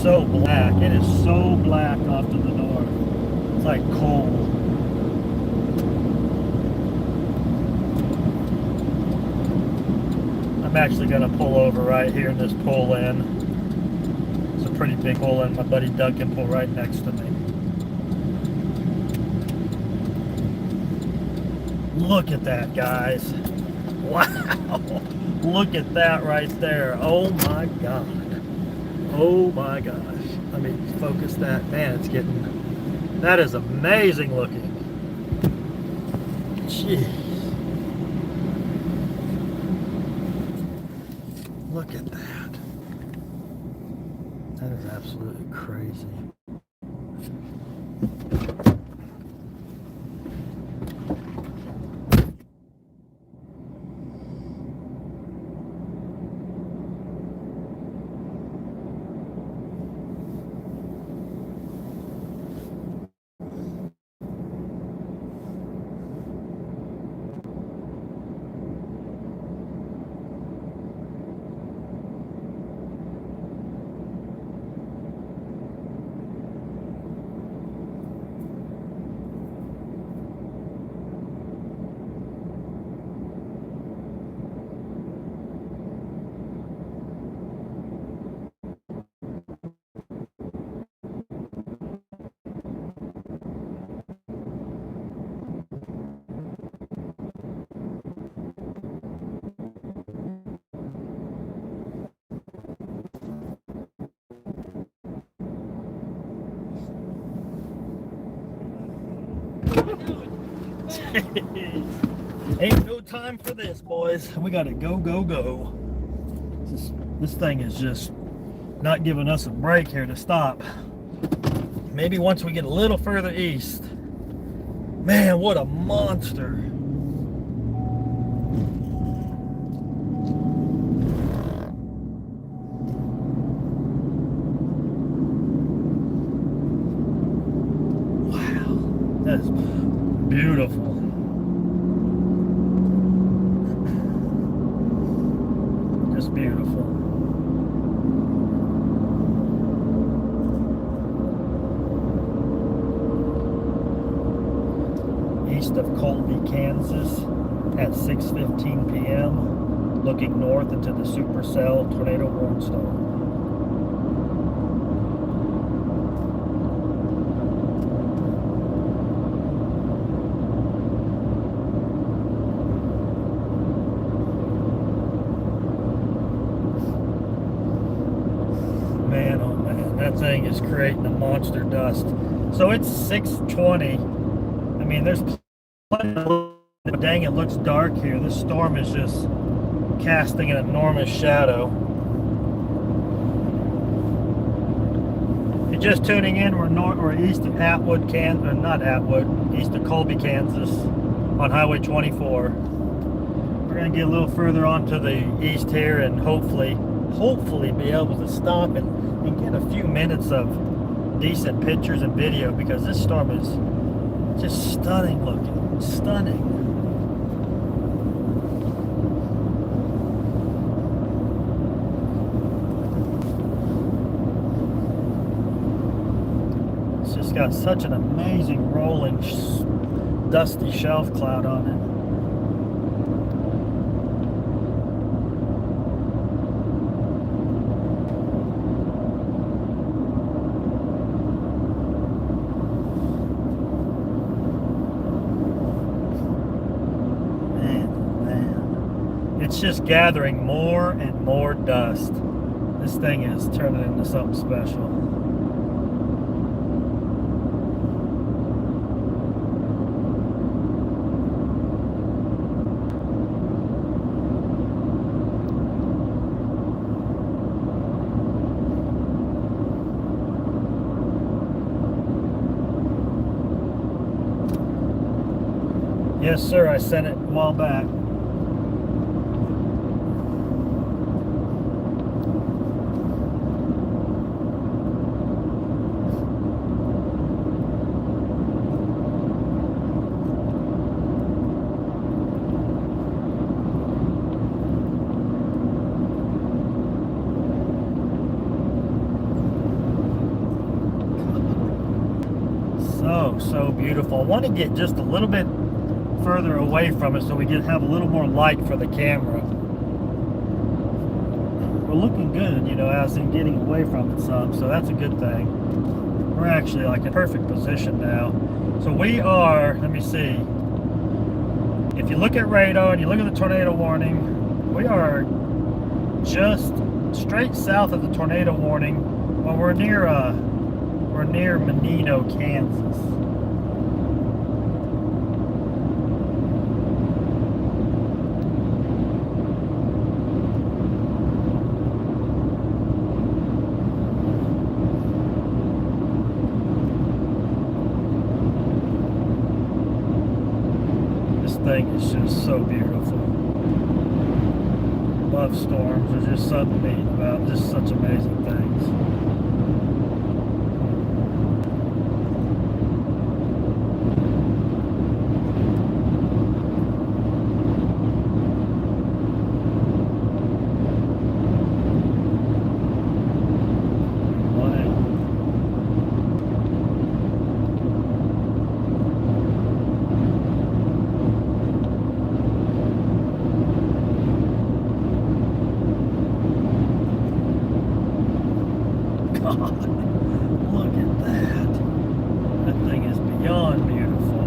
So black. It is so black off to the north. It's like coal. I'm actually going to pull over right here in this pull in. It's a pretty big pull in. My buddy Doug can pull right next to me. Look at that, guys. Wow. Look at that right there. Oh my God. Oh my gosh. Let me focus that. Man, it's getting... That is amazing looking. Jeez. Look at that. That is absolutely crazy. Ain't no time for this, boys. We gotta go, go, go. This thing is just not giving us a break here to stop. Maybe once we get a little further east. Man, what a monster. Wow, that is beautiful. Just beautiful. East of Colby, Kansas at 6:15 p.m. looking north into the supercell tornado warning storm. Man, oh man, that thing is creating a monster dust. So it's 6:20. I mean, there's plenty of... Dang, it looks dark here. This storm is just casting an enormous shadow. If you're just tuning in, we're north or east of Atwood, Kansas, or not Atwood, east of Colby, Kansas, on Highway 24. We're gonna get a little further onto the east here, and hopefully be able to stop and get a few minutes of decent pictures and video, because this storm is just stunning looking, stunning. It's just got such an amazing rolling, dusty shelf cloud on it's just gathering more and more dust. This thing is turning into something special. Yes, sir, I sent it a while back. So beautiful. I want to get just a little bit further away from it so we can have a little more light for the camera. We're looking good, you know, as in getting away from it some, so that's a good thing. We're actually like in perfect position now. So we are, let me see, if you look at radar and you look at the tornado warning, we are just straight south of the tornado warning. Well, we're near Menino, Kansas. Thing is just so beautiful. Love storms. There's just something neat about just such amazing things. Look at that. That thing is beyond beautiful.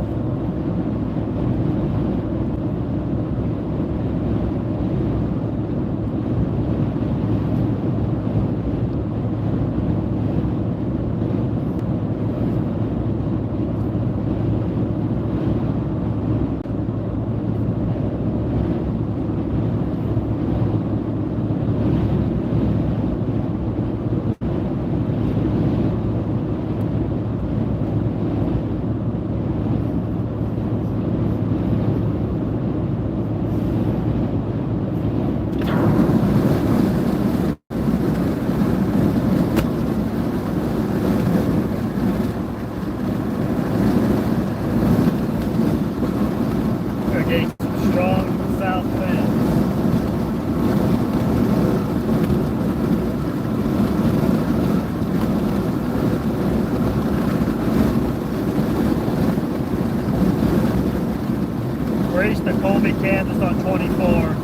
Race to Colby, Kansas on 24.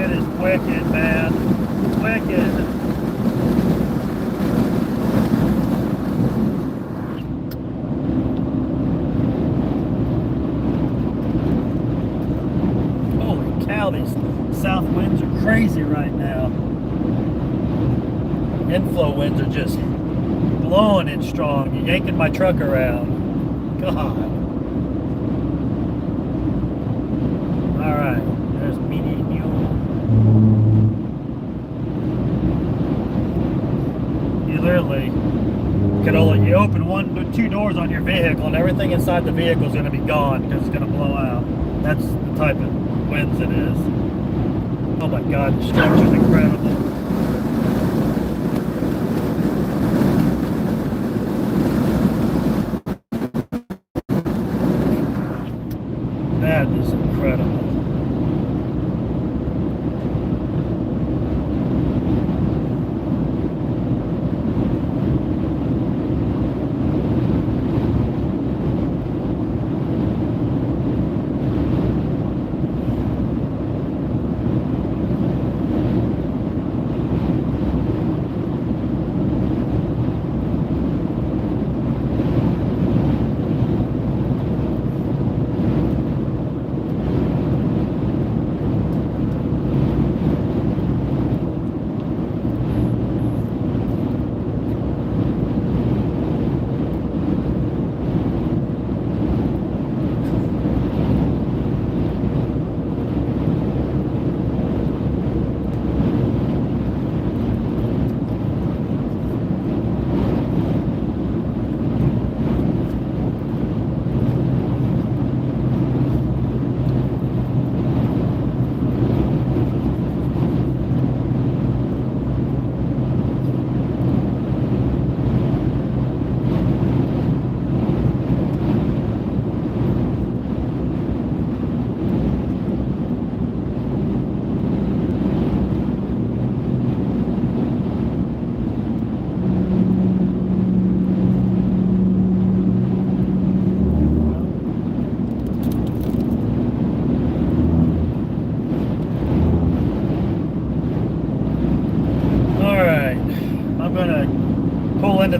It is wicked, man. Wicked. Holy cow, these south winds are crazy right now. Inflow winds are just blowing in strong. You're yanking my truck around. God. Alright, there's Menino. You literally can only, you open two doors on your vehicle and everything inside the vehicle is going to be gone because it's going to blow out. That's the type of winds it is. Oh my God, the structure's incredible. That is incredible.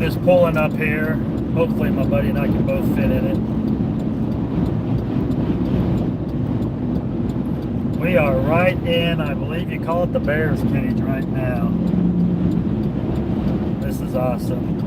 is pulling up here. Hopefully my buddy and I can both fit in it. We are right in, I believe you call it the bear's cage right now. This is awesome.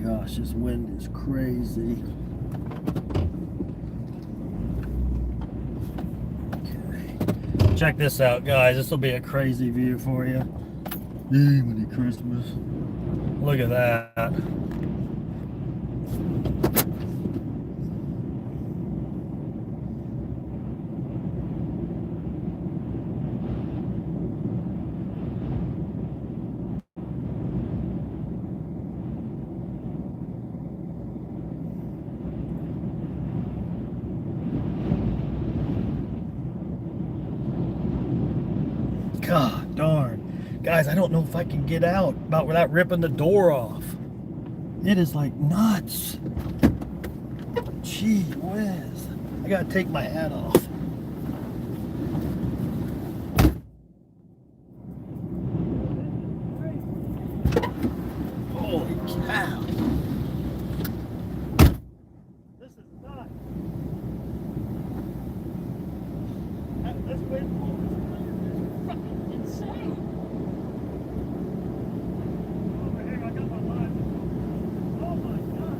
Gosh, this wind is crazy. Okay. Check this out, guys. This will be a crazy view for you. Merry Christmas. Look at that. God darn. Guys, I don't know if I can get out about without ripping the door off. It is like nuts. Gee whiz. I gotta take my hat off. Holy cow. This is nuts. This wind blows. Insane. Over here, I got my line. Oh my God.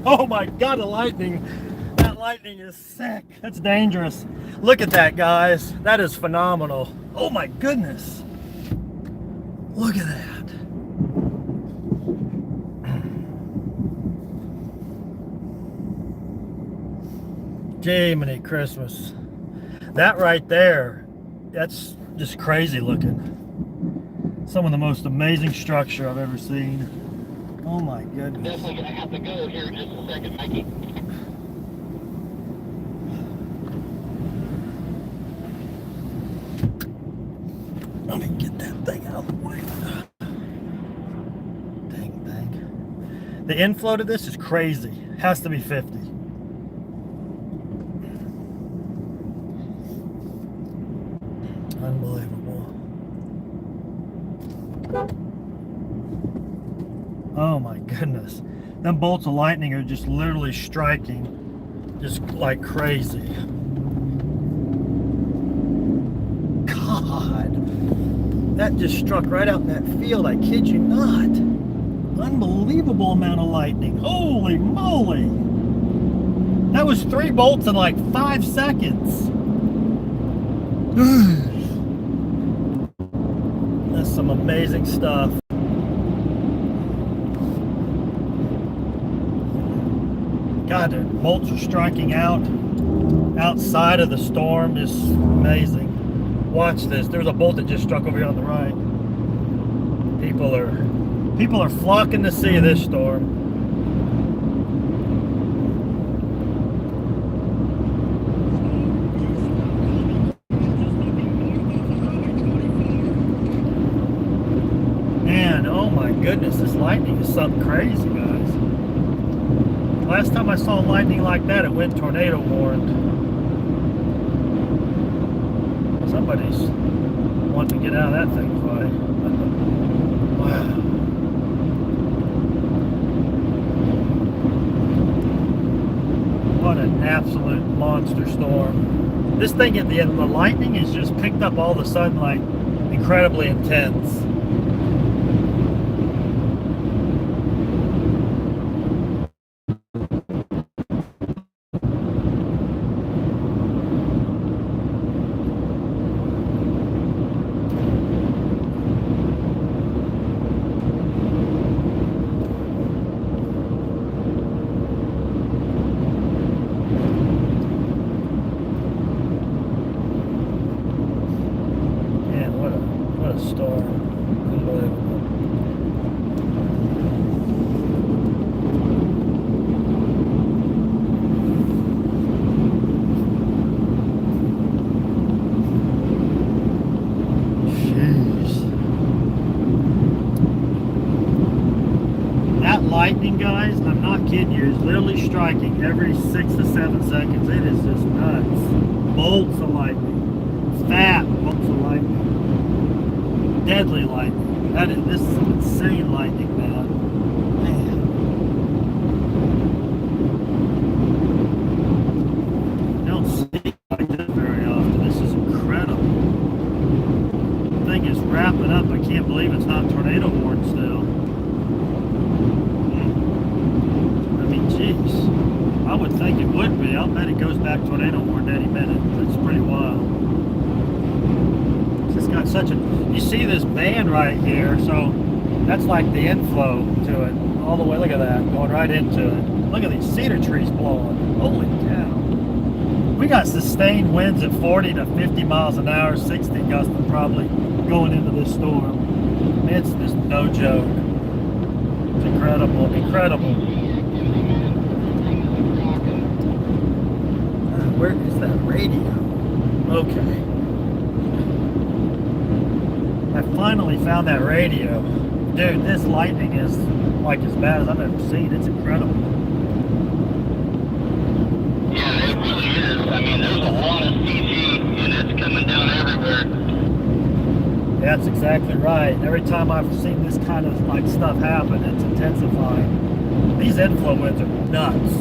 Oh my God, the lightning. That lightning is sick. That's dangerous. Look at that, guys. That is phenomenal. Oh my goodness. Look at that. Jiminy Christmas. That right there, that's just crazy looking. Some of the most amazing structure I've ever seen. Oh my goodness. Definitely gonna have to go here in just a second, Mikey. Let me get that thing out of the way. Dang thing. The inflow to this is crazy. Has to be 50. Unbelievable. Oh my goodness. Them bolts of lightning are just literally striking just like crazy. God. That just struck right out in that field. I kid you not. Unbelievable amount of lightning. Holy moly. That was 3 bolts in like 5 seconds. That's some amazing stuff. God, the bolts are striking out outside of the storm. Just amazing. Watch this. There's a bolt that just struck over here on the right. People are flocking to see this storm. Man, oh my is something crazy, guys. Last time I saw lightning like that, it went tornado warned. Somebody's wanting to get out of that thing fight. Wow. What an absolute monster storm. This thing at the end, the lightning has just picked up all the sunlight, incredibly intense. What a storm. Unbelievable. Jeez. That lightning, guys, I'm not kidding you, is literally striking every 6 to 7 seconds. It is just nuts. Bolts of lightning. Fat bolts of lightning. Deadly lightning. This is some insane lightning, man. You don't see it like this very often. This is incredible. The thing is wrapping up. I can't believe it's not tornado warned still. I mean, jeez. I would think it would be. I'll bet it goes back tornado warned any minute. That's pretty wild. It's got such a, you see this band right here, so that's like the inflow to it all the way. Look at that, going right into it. Look at these cedar trees blowing. Holy cow. We got sustained winds at 40 to 50 miles an hour, 60 gusting probably going into this storm. It's just no joke. It's incredible, incredible. Where is that radio? Okay. I finally found that radio. Dude, this lightning is like as bad as I've ever seen. It's incredible. Yeah, it really is. I mean, there's a lot of CG, and it's coming down everywhere. Yeah, that's exactly right. Every time I've seen this kind of like stuff happen, it's intensifying. These inflow winds are nuts.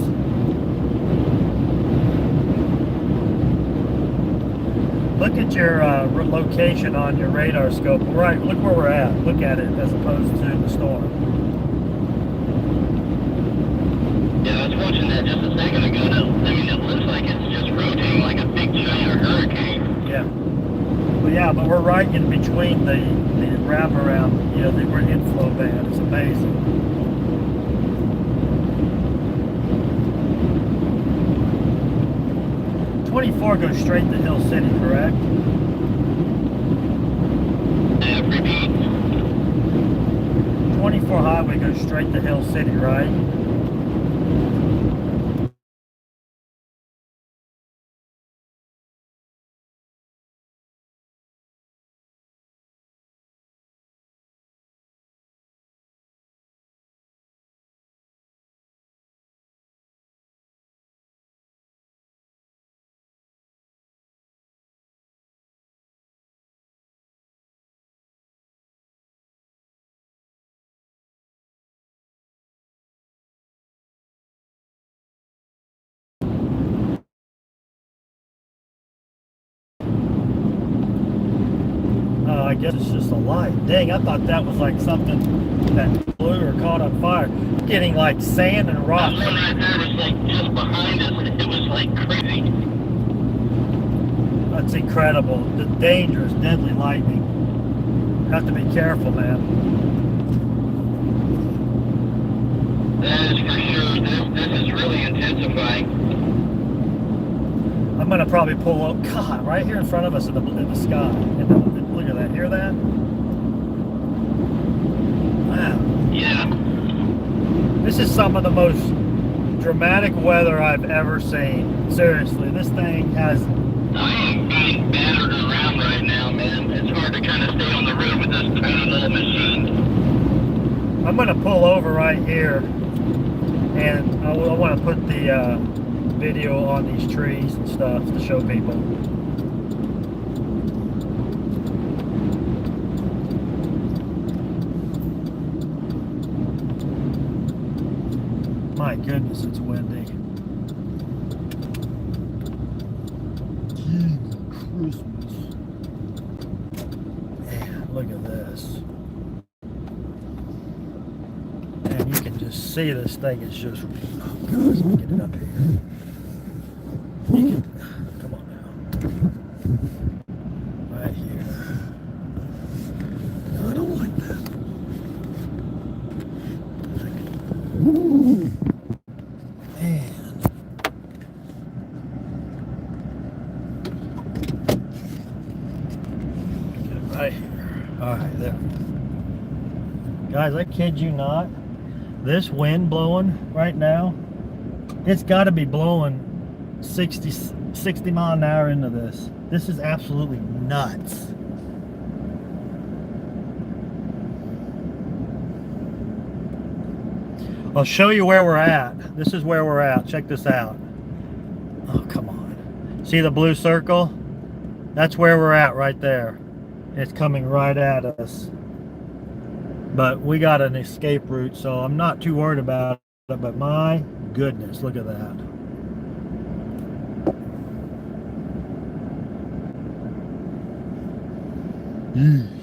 Look at your location on your radar scope. Right, look where we're at. Look at it as opposed to the storm. Yeah, I was watching that just a second ago. I mean, it looks like it's just rotating like a big giant hurricane. Yeah. Well, yeah, but we're right in between the wraparound, you know, the inflow band. It's amazing. .24 goes straight to Hill City, correct? Repeat. 24 highway goes straight to Hill City, right? I guess it's just a light. Dang, I thought that was like something that blew or caught on fire. Getting like sand and rock. That one right there was like just behind us. It was like crazy. That's incredible. The dangerous, deadly lightning. Have to be careful, man. That is for sure. This is really intensifying. I'm gonna probably pull up. God, right here in front of us in the sky. Look at that. Hear that? Wow. Yeah. This is some of the most dramatic weather I've ever seen. Seriously, this thing has. I am being battered around right now, man. It's hard to kind of stay on the road with this tiny little machine. I'm going to pull over right here, and I want to put the video on these trees and stuff to show people. My goodness, it's windy. Christmas. Man, look at this. And you can just see this thing is just, oh gosh, let me get it up here. You can, come on now. Right here. No, I don't like that. Man. Get it right here. Alright, there. Guys, I kid you not. This wind blowing right now, it's got to be blowing 60 mile an hour into this. This is absolutely nuts. I'll show you where we're at. This is where we're at. Check this out. Oh, come on. See the blue circle? That's where we're at right there. It's coming right at us. But we got an escape route, so I'm not too worried about it. But my goodness, look at that. Jeez.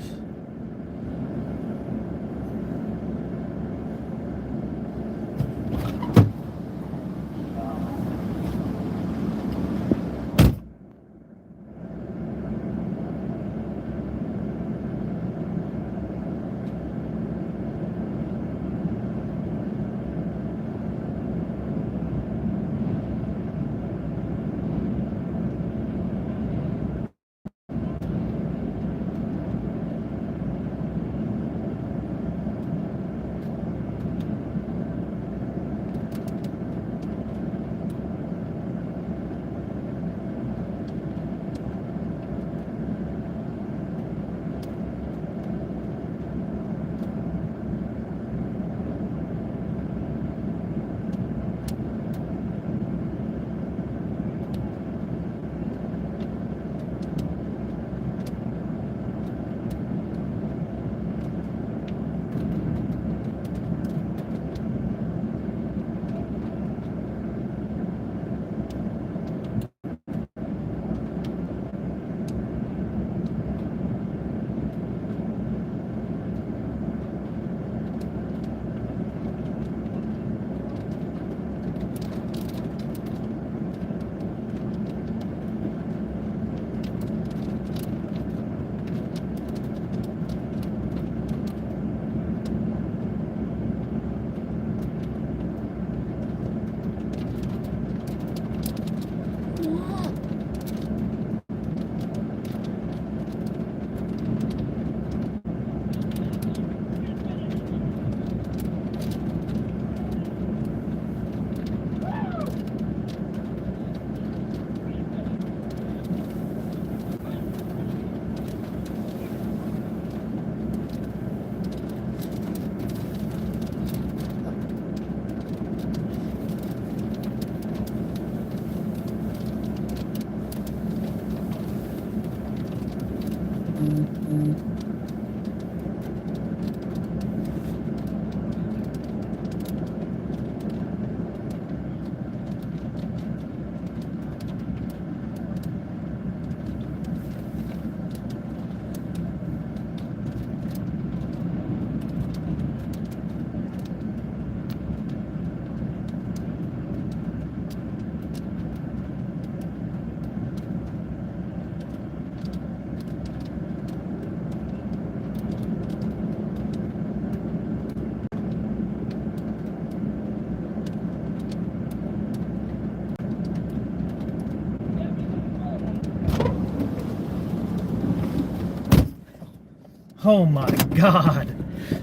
Oh my God,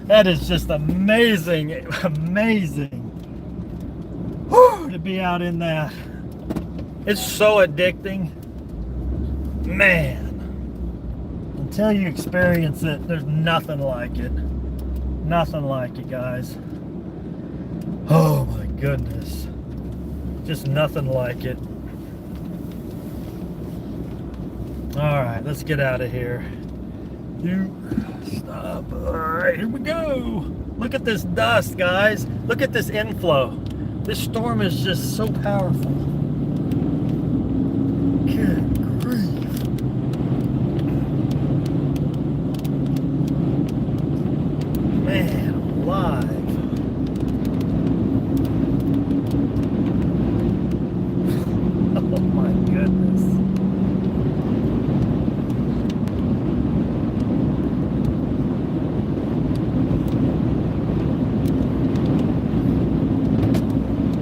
that is just amazing, amazing. Whew, to be out in that. It's so addicting. Man, until you experience it, there's nothing like it. Nothing like it, guys. Oh my goodness. Just nothing like it. Alright, let's get out of here. You stop. Alright, here we go. Look at this dust, guys. Look at this inflow. This storm is just so powerful. Good grief. Man alive. Oh my goodness.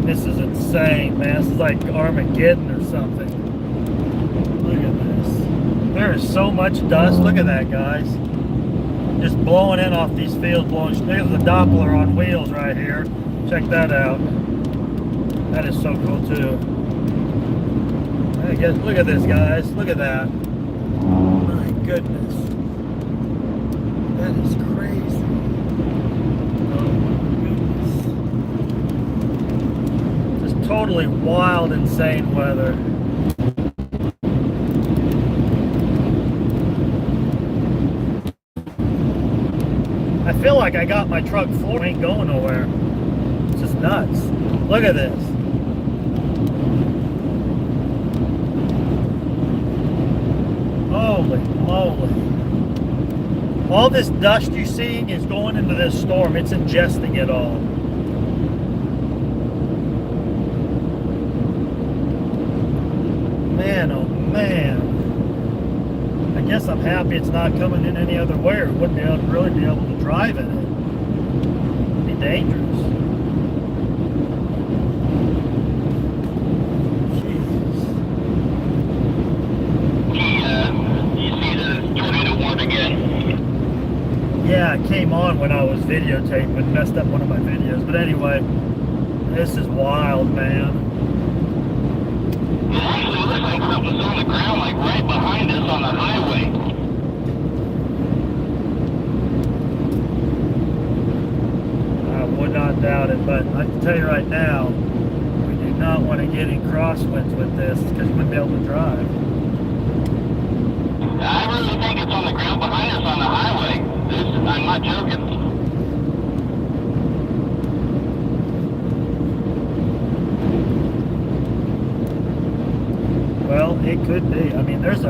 This is insane, man. This is like Armageddon or something. Look at this. There is so much dust. Look at that, guys. Just blowing in off these fields. There's the Doppler on wheels right here. Check that out. That is so cool too. I guess, look at this, guys. Look at that. My goodness. That is crazy. Oh my goodness. Just totally wild, insane weather. I feel like I got my truck floor, ain't going nowhere. It's just nuts. Look at this. Holy moly. All this dust you see is going into this storm. It's ingesting it all. Man, oh man. I guess I'm happy it's not coming in any other way, or wouldn't be able to really be able to drive in it. It'd be dangerous. Yeah, it came on when I was videotaping and messed up one of my videos. But anyway, this is wild, man. It actually looks like something's on the ground, like right behind us on the highway. I would not doubt it, but I can tell you right now, we do not want to get in crosswinds with this because we wouldn't be able to drive. I really think it's on the ground behind us on the highway. I'm not joking. Well, it could be. I mean, this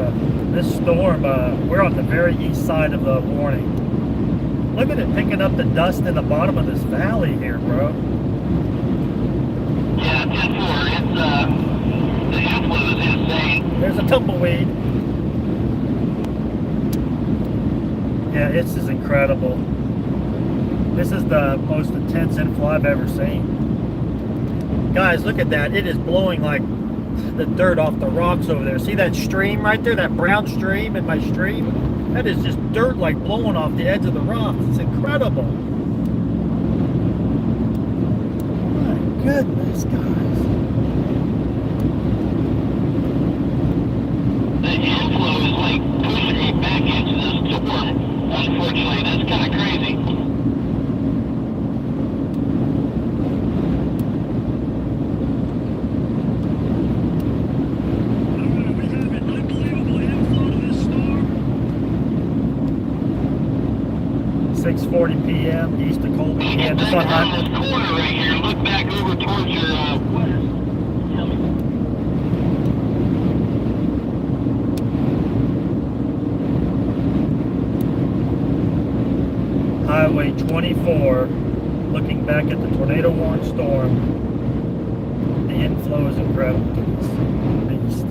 storm, we're on the very east side of the warning. Look at it picking up the dust in the bottom of this valley here, bro. Yeah, 10-4. It's, the inflow is insane. There's a tumbleweed. Yeah, this is incredible. This is the most intense inflow I've ever seen. Guys, look at that. It is blowing like the dirt off the rocks over there. See that stream right there? That brown stream in my stream? That is just dirt like blowing off the edge of the rocks. It's incredible. My goodness, guys. The inflow is like pushing me back into this storm. Unfortunately, that's kind of crazy. We have an unbelievable inflow to this storm. 6:40 p.m. east of Colby, Kansas. Back around this corner right here and look back over towards your west. Highway 24, looking back at the tornado-warned storm. The inflow is incredible to this beast.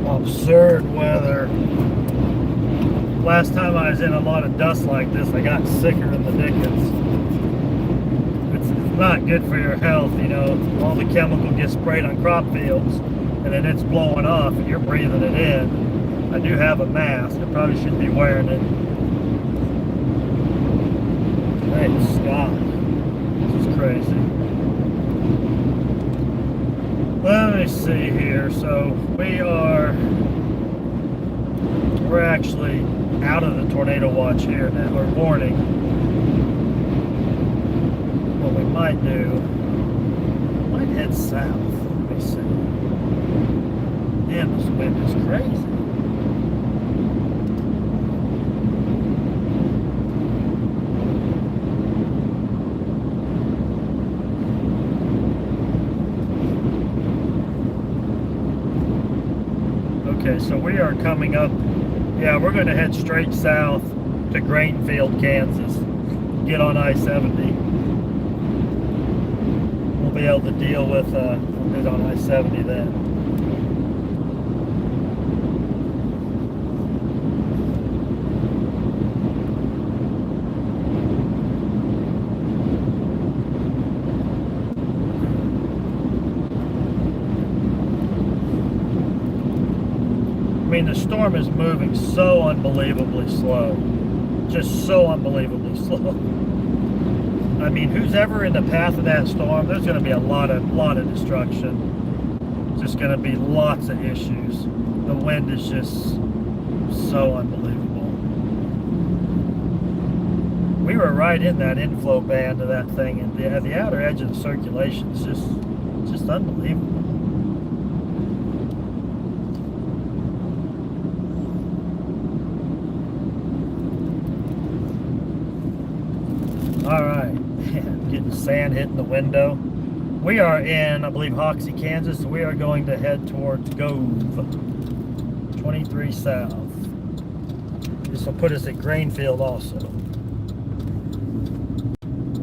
Absurd weather. Last time I was in a lot of dust like this, I got sicker than the dickens. It's not good for your health, you know. All the chemical gets sprayed on crop fields, and then it's blowing off, and you're breathing it in. I do have a mask. I probably shouldn't be wearing it. Great Scott. This is crazy. Let me see here. So we're actually out of the tornado watch here now, or warning. What we might do, might head south. Let me see. Man, this wind is crazy. Okay, so we are coming up. Yeah, we're going to head straight south to Grainfield, Kansas. Get on I-70. We'll be able to deal with it on I-70 then. I mean, the storm is moving so unbelievably slow. Just so unbelievably slow. I mean, who's ever in the path of that storm, there's going to be a lot of destruction. Just going to be lots of issues. The wind is just so unbelievable. We were right in that inflow band of that thing, and the outer edge of the circulation is just unbelievable. All right, getting sand hitting the window. We are in, I believe, Hoxie, Kansas. So we are going to head towards Gove, 23 south. This will put us at Grainfield also.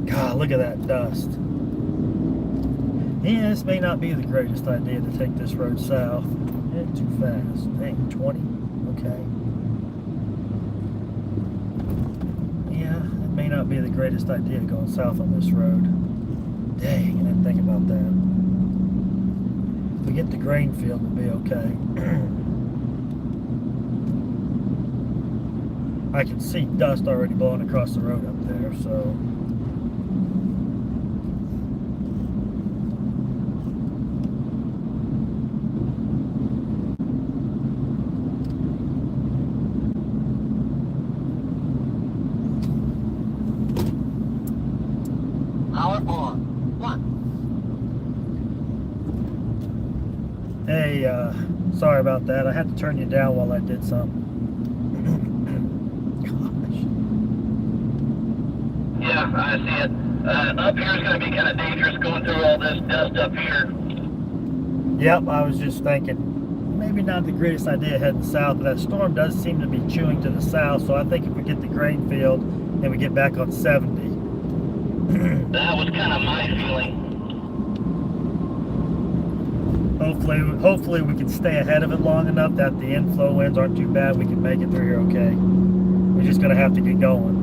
God, look at that dust. Yeah, this may not be the greatest idea to take this road south. It's too fast. Dang, 20. Okay. Yeah, it may not be the greatest idea going south on this road. Dang, I didn't think about that. If we get to Grainfield, we'll be okay. I can see dust already blowing across the road up there, so... Hey, sorry about that. I had to turn you down while I did something. Gosh. Yeah, I see it. Up here is going to be kind of dangerous going through all this dust up here. Yep, I was just thinking, maybe not the greatest idea heading south, but that storm does seem to be chewing to the south, so I think if we get to Grainfield and we get back on 70. That was kind of my feeling. Hopefully we can stay ahead of it long enough that the inflow winds aren't too bad. We can make it through here okay. We're just gonna have to get going.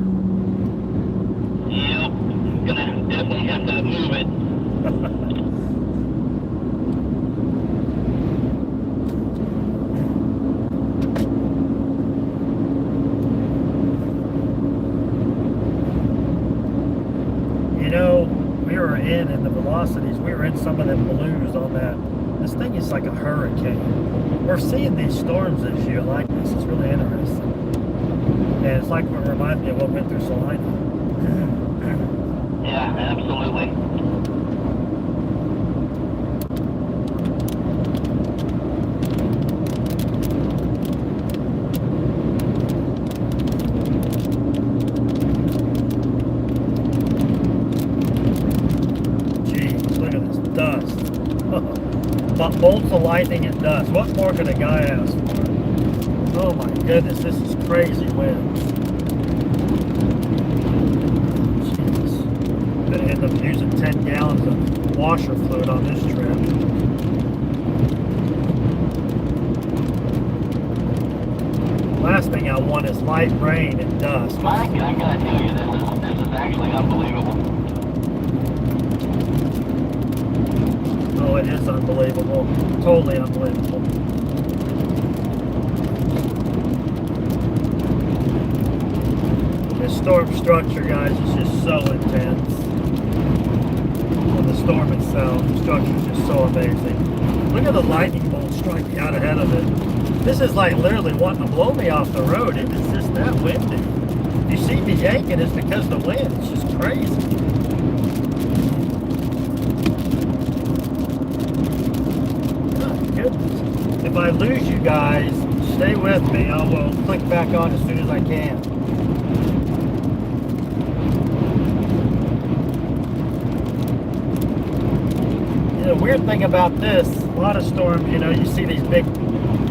Yep, gonna definitely have to move it. You know, we were in the velocities, we were in some of them blues on that. This thing is like a hurricane. We're seeing these storms this year like this. It's really interesting. And it's like what reminds me of what went through Salina. Yeah, absolutely. Jeez, look at this dust. Bolts of lightning and dust. What more could a guy ask for? Oh my goodness, this is crazy wind. Jeez. Gonna end up using 10 gallons of washer fluid on this trip. Last thing I want is light rain and dust. Mike, I gotta tell you, this is actually unbelievable. Oh, it is unbelievable. Totally unbelievable. storm structure, guys, is just so intense. And the storm itself, the structure is just so amazing. Look at the lightning bolt striking out ahead of it. This is like literally wanting to blow me off the road. It is just that windy. If you see me yanking, it's because of the wind. It's just crazy. Goodness. If I lose you guys, stay with me. I will click back on as soon as I can. The weird thing about this, a lot of storms, you know, you see these big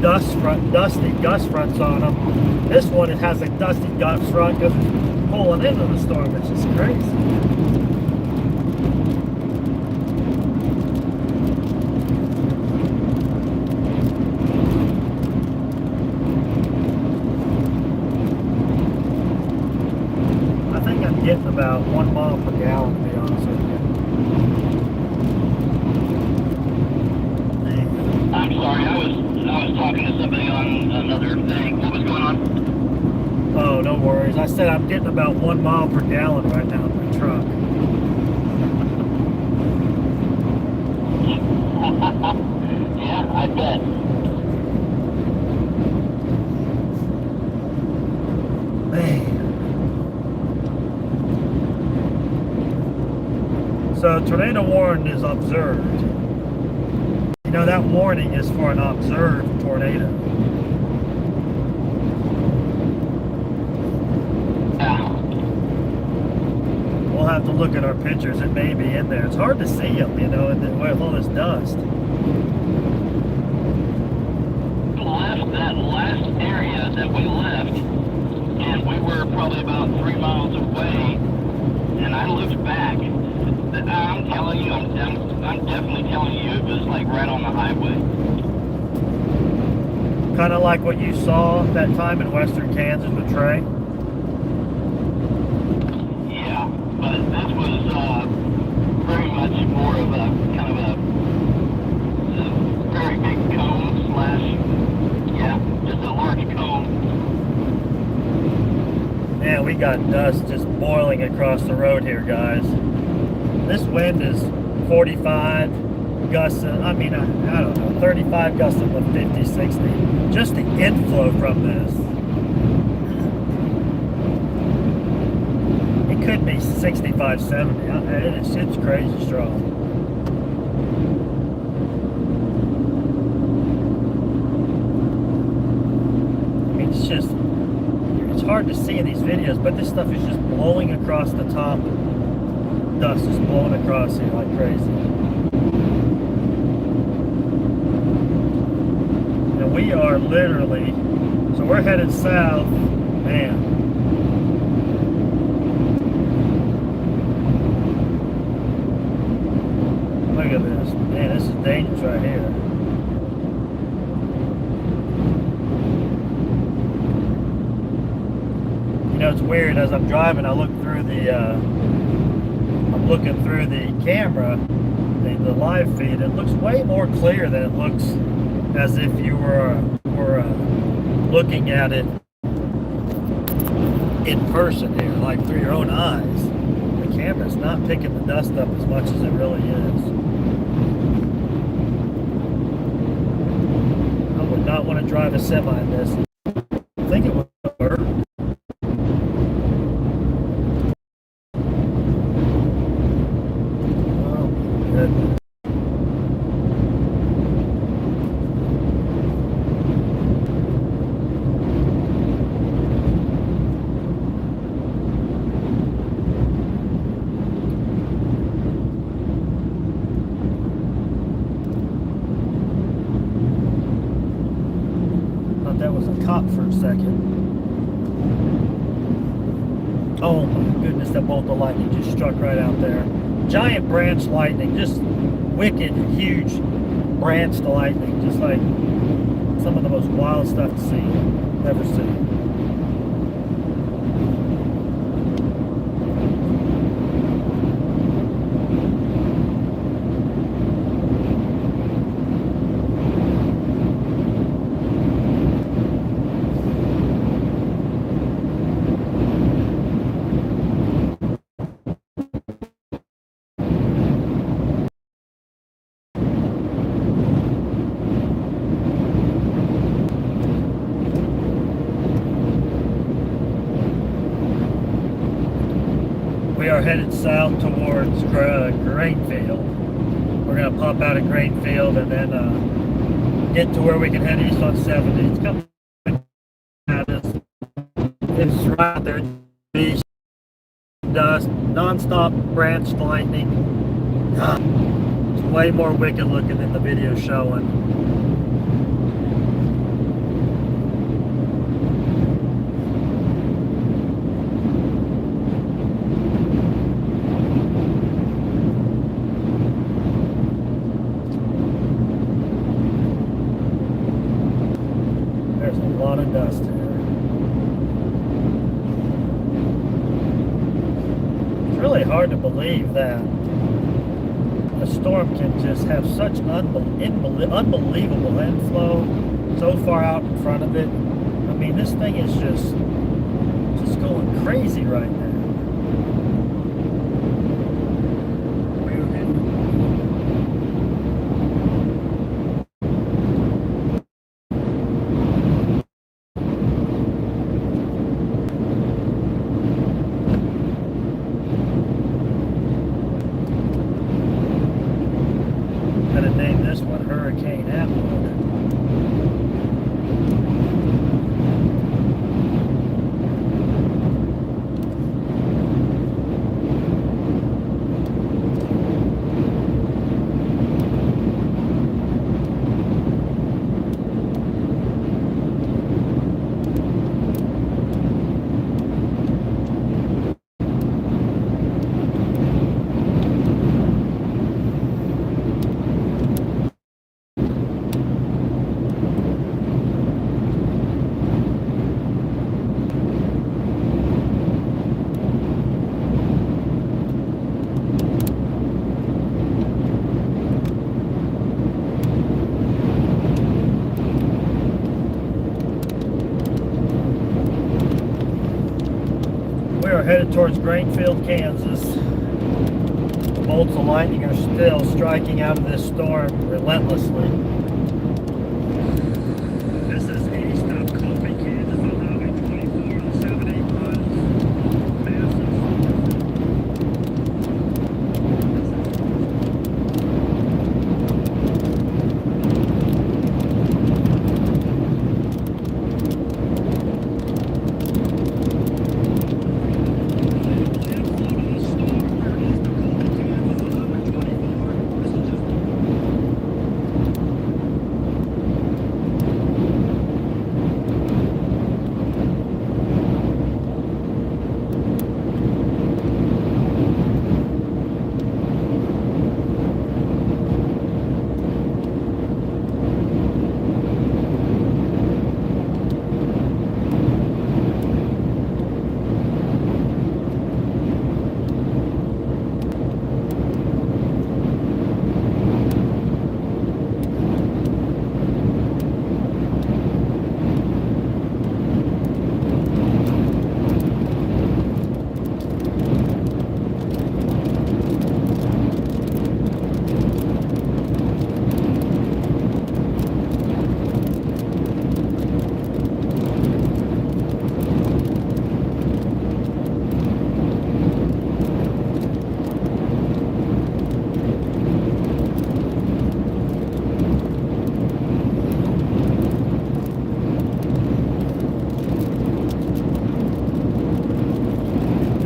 dusty gust fronts on them. This one, it has a dusty gust front because it's pulling into the storm. It's just crazy. Getting about 1 mile per gallon, to be honest with you. Man. I'm sorry, I was talking to somebody on another thing. What was going on? Oh, no worries. I said I'm getting about 1 mile per gallon right now in my truck. Yeah, I bet. Man. So tornado warning is observed. You know, that warning is for an observed tornado. Yeah. We'll have to look at our pictures. It may be in there. It's hard to see them, you know, with all this dust. Left that last area that we left, and we were probably about 3 miles away, and I looked back. I'm telling you, I'm definitely telling you, it was like right on the highway. Kind of like what you saw that time in western Kansas with Trey. Yeah, but this was very much more of a kind of a very big cone slash, yeah, just a large cone. Man, we got dust just boiling across the road here, guys. This wind is 45 gusts, I mean, I don't know, 35 gusts to 50, 60. Just the inflow from this. It could be 65, 70. It's crazy strong. I mean, it's hard to see in these videos, but this stuff is just blowing across the top. Dust is blowing across here like crazy. And we are literally, so we're headed south, man. Look at this, man, this is dangerous right here. You know, it's weird, as I'm driving, I look through looking through the camera, the live feed, it looks way more clear than it looks as if you were looking at it in person here, like through your own eyes. The camera's not picking the dust up as much as it really is. I would not want to drive a semi in this. I think it would hurt. That was a cop for a second. Oh my goodness, that bolt of lightning just struck right out there. Giant branch lightning, just wicked, huge branch lightning, just like some of the most wild stuff to see, ever seen. We are headed south towards Grainfield. We're going to pop out of Grainfield and then get to where we can head east on 70. It's coming at us. It's right there. East dust, non-stop branched lightning. It's way more wicked looking than the video showing. There's a lot of dust here. It's really hard to believe that a storm can just have such unbelievable inflow so far out in front of it. I mean, this thing is just going crazy right now. Gonna name this one Hurricane Atwood. We are headed towards Grainfield, Kansas. The bolts of lightning are still striking out of this storm relentlessly. This is east of Colby, Kansas, on Highway 24, the 70 miles. Massive.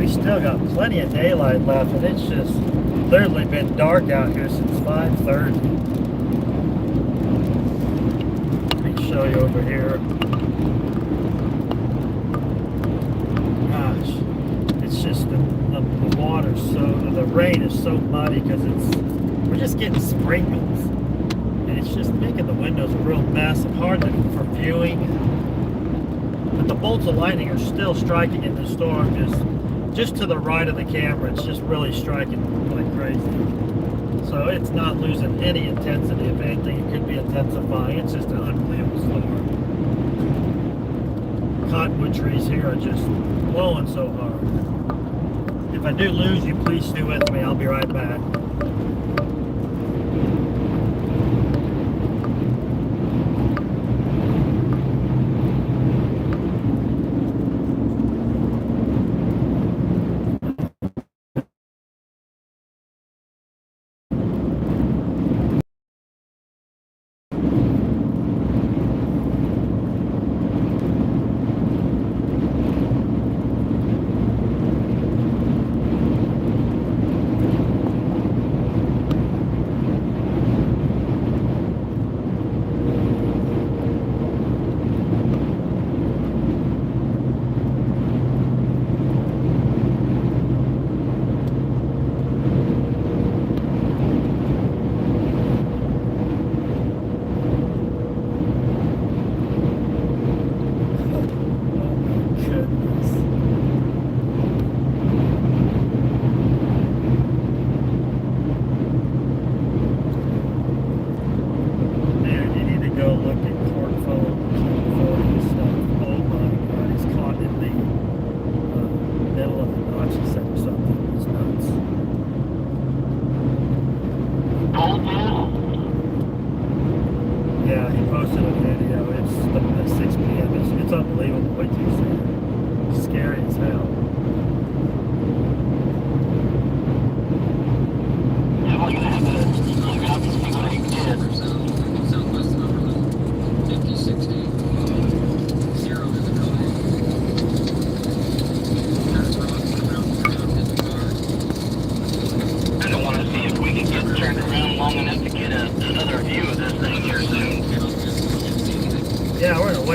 Still got plenty of daylight left, and it's just literally been dark out here since 5:30. Let me show you over here. Gosh, it's just the water's the rain is so muddy because we're just getting sprinkles, and it's just making the windows a real mess. Hard for viewing, but the bolts of lightning are still striking in the storm. Just to the right of the camera, it's just really striking like crazy. So it's not losing any intensity. If anything, it could be intensifying. It's just an unbelievable storm. Cottonwood trees here are just blowing so hard. If I do lose you, please stay with me. I'll be right back.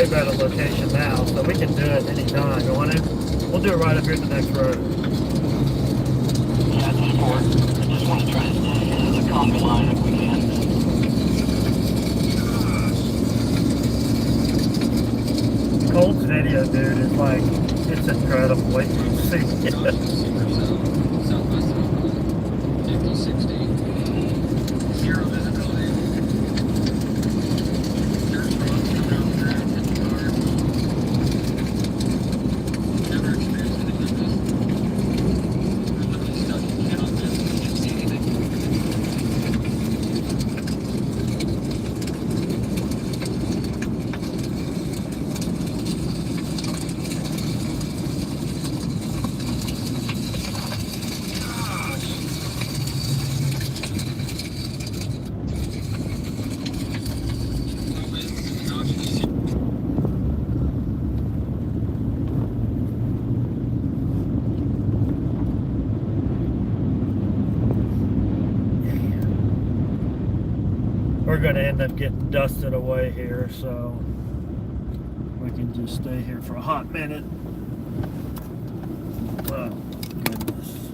way better location now, so we can do it anytime. You want to? We'll do it right up here at the next road. Yeah, just for it. I just want to try to stay ahead of the combi line if we can. Colt's video, dude, is like, it's incredible. Wait till you see it. Southwest 5060. Zero visibility. There's roads coming out there and hitting cars. Never experienced anything like this. We're literally stuck. You cannot miss. You can't see anything. We're going to end up getting dusted away here, so we can just stay here for a hot minute. Oh, goodness.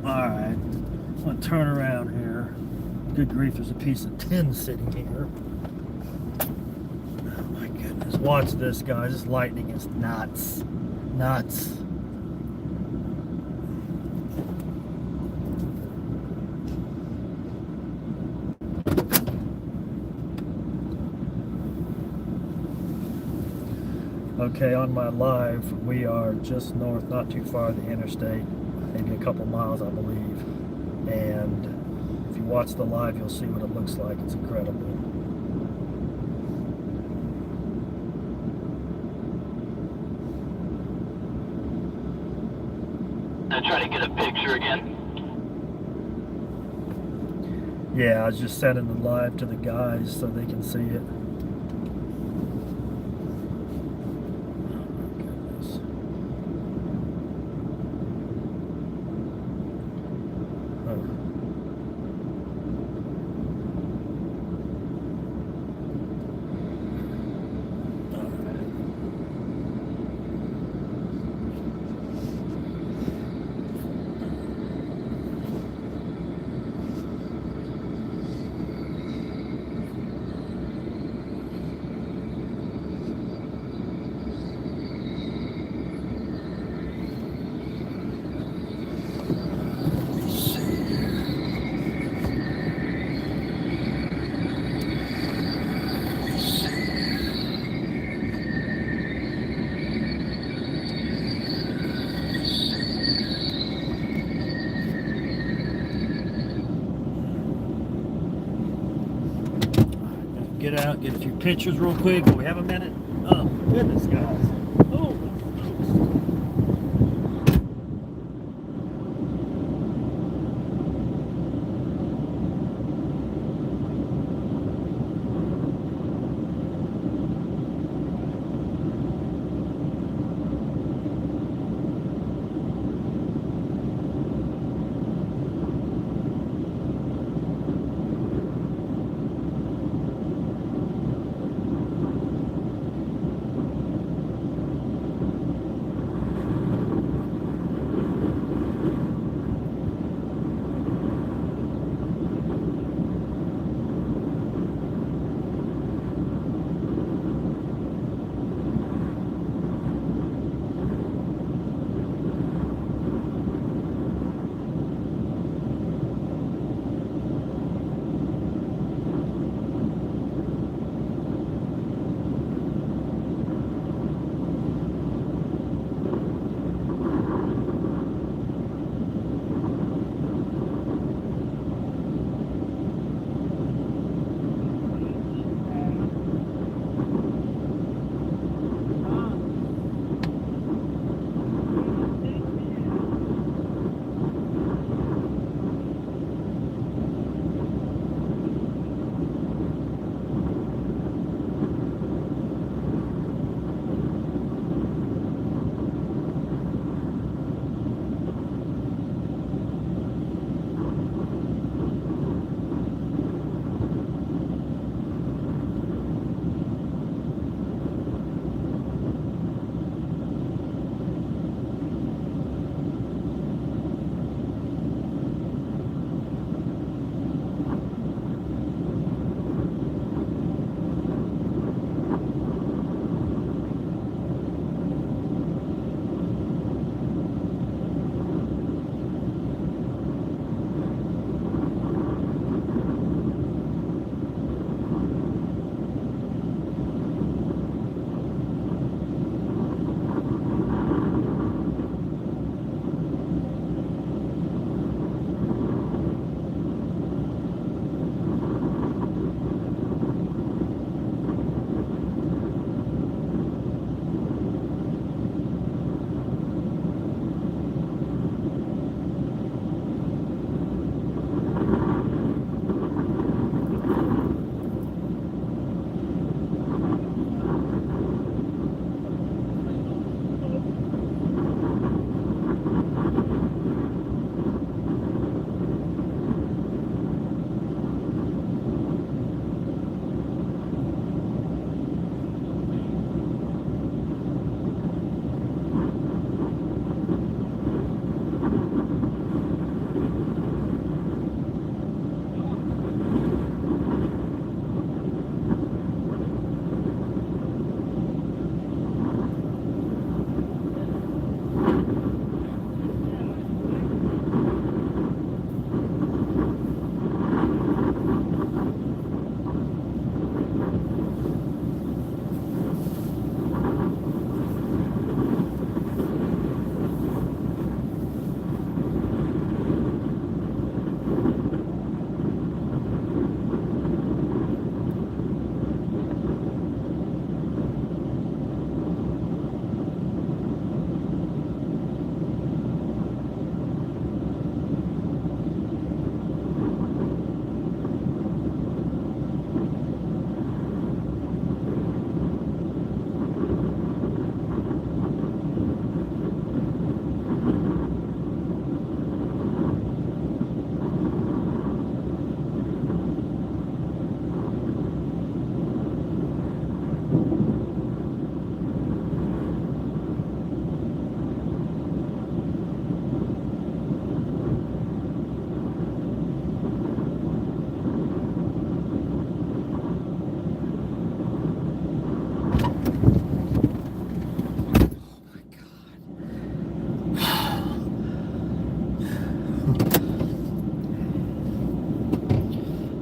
Alright, I'm going to turn around here. Good grief, there's a piece of tin sitting here. Oh my goodness. Watch this, guys. This lightning is nuts. Nuts. Okay, on my live, we are just north, not too far of the interstate, maybe a couple miles, I believe. And if you watch the live, you'll see what it looks like. It's incredible. I try to get a picture again. Yeah, I was just sending the live to the guys so they can see it. Get out, get a few pictures real quick. Do we have a minute? Oh, goodness, guys. Oh,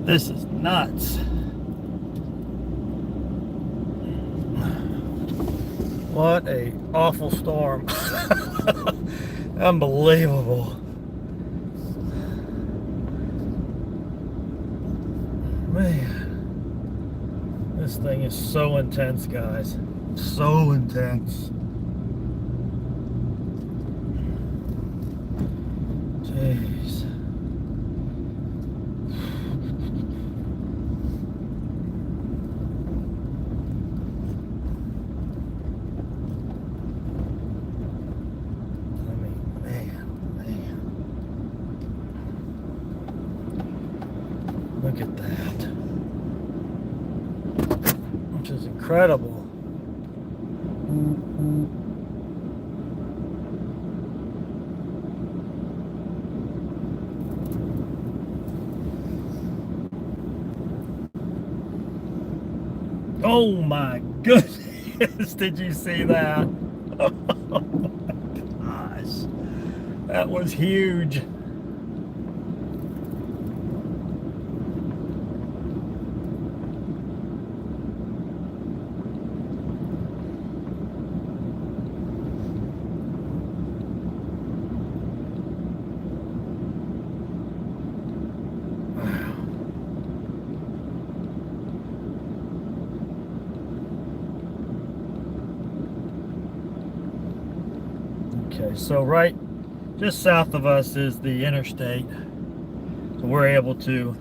This is nuts. What a awful storm. Unbelievable. Man, this thing is so intense, guys. So intense. Jeez. Look at that. Which is incredible. Oh my goodness. Did you see that? Oh my gosh. That was huge. Okay, so right just south of us is the interstate. So we're able to,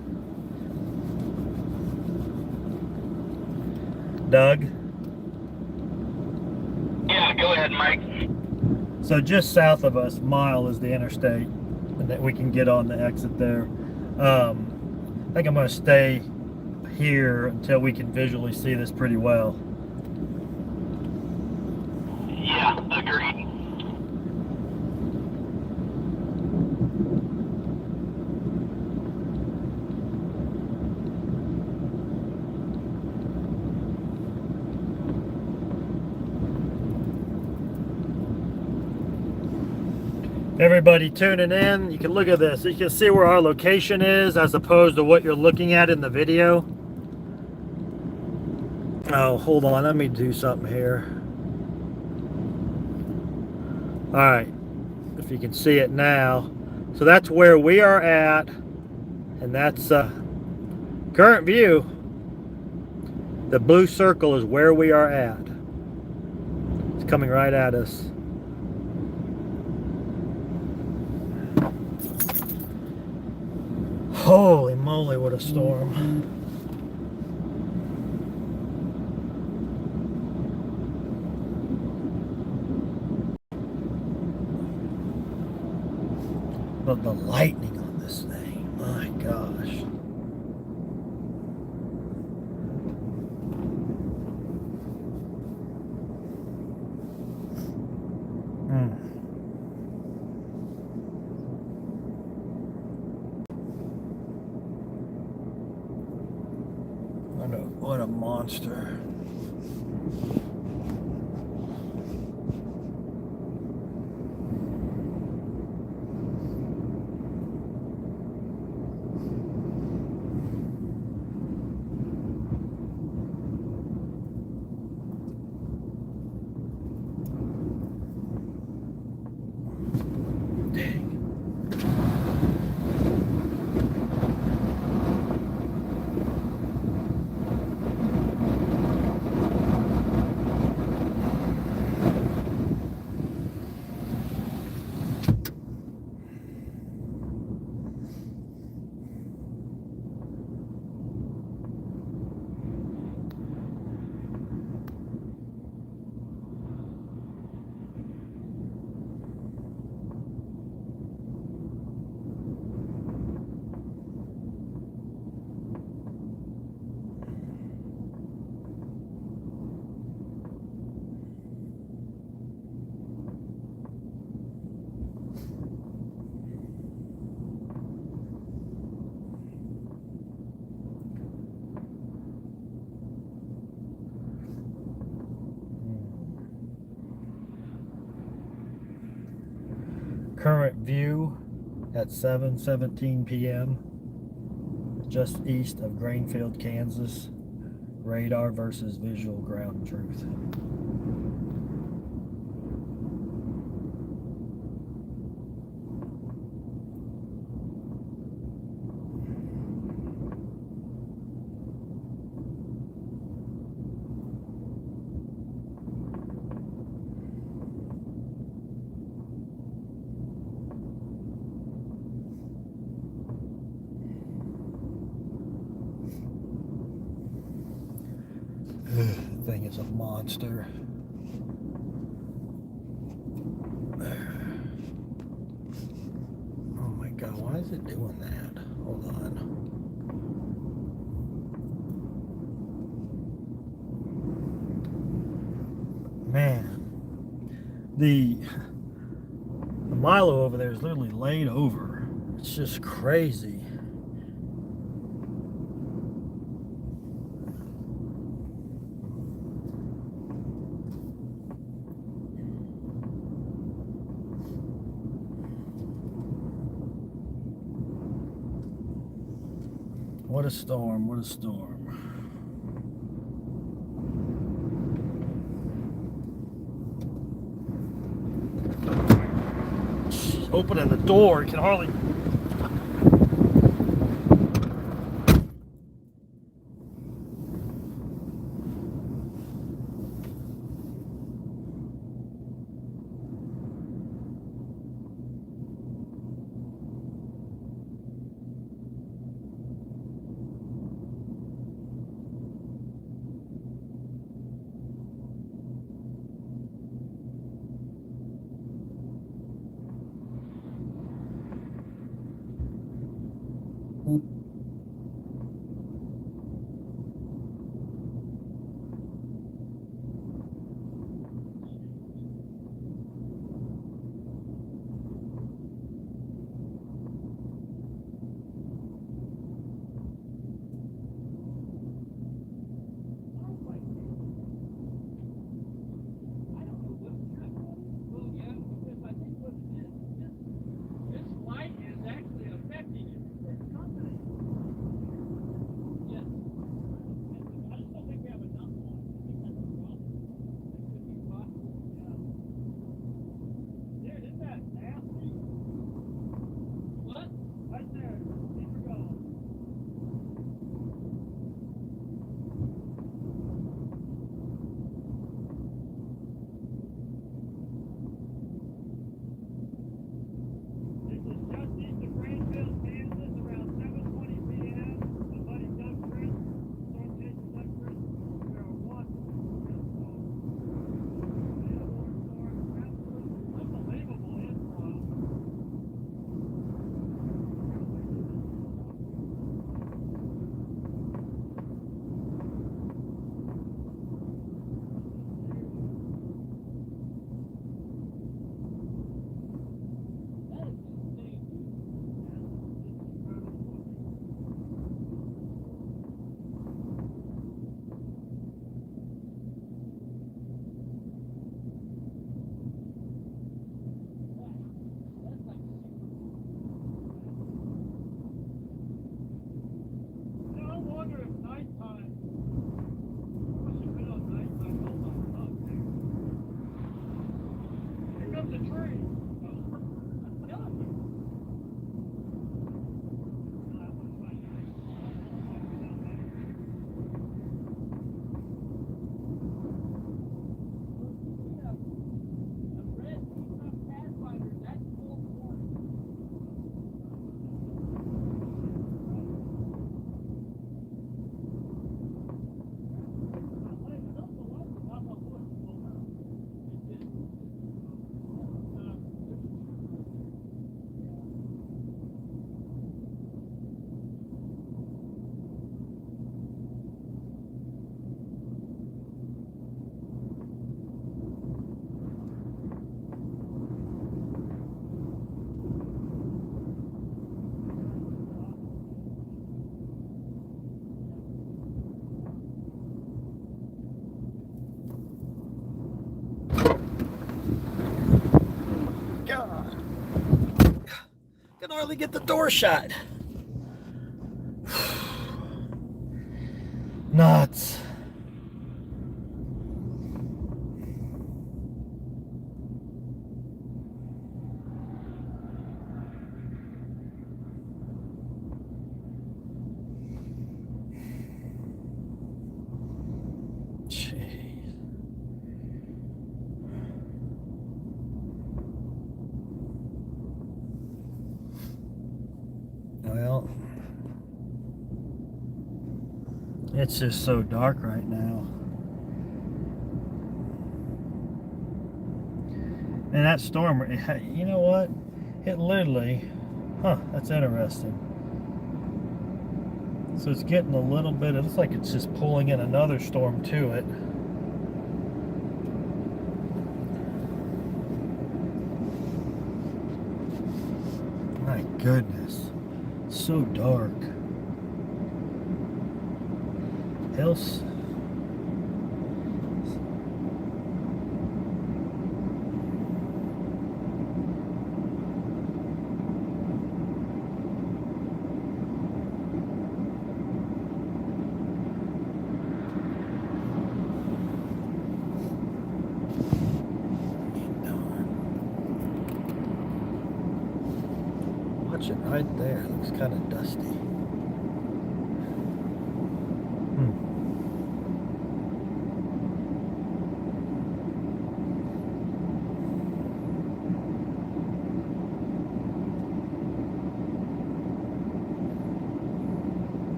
Doug? Yeah, go ahead, Mike. So just south of us, mile is the interstate, and that we can get on the exit there. I think I'm going to stay here until we can visually see this pretty well. Yeah, agreed. Everybody tuning in, you can look at this. You can see where our location is as opposed to what you're looking at in the video. Oh, hold on, let me do something here. All right, if you can see it now. So that's where we are at, and that's current view. The blue circle is where we are at. It's coming right at us. Holy moly, what a storm. But the lightning on this thing, my gosh. What a monster. Current view at 7:17 p.m. just east of Grainfield, Kansas. Radar versus visual ground truth. The thing is a monster. Oh my god, why is it doing that? Hold on. Man, the Milo over there is literally laid over. It's just crazy. What a storm, what a storm. Opening the door, you can hardly. Can hardly get the door shut. Nuts. Jeez. Well, it's just so dark right now. And that storm, you know what? It literally, that's interesting. So it's getting a little bit, it looks like it's just pulling in another storm to it. My goodness, so dark. Else. Watch it right there. It looks kind of dusty.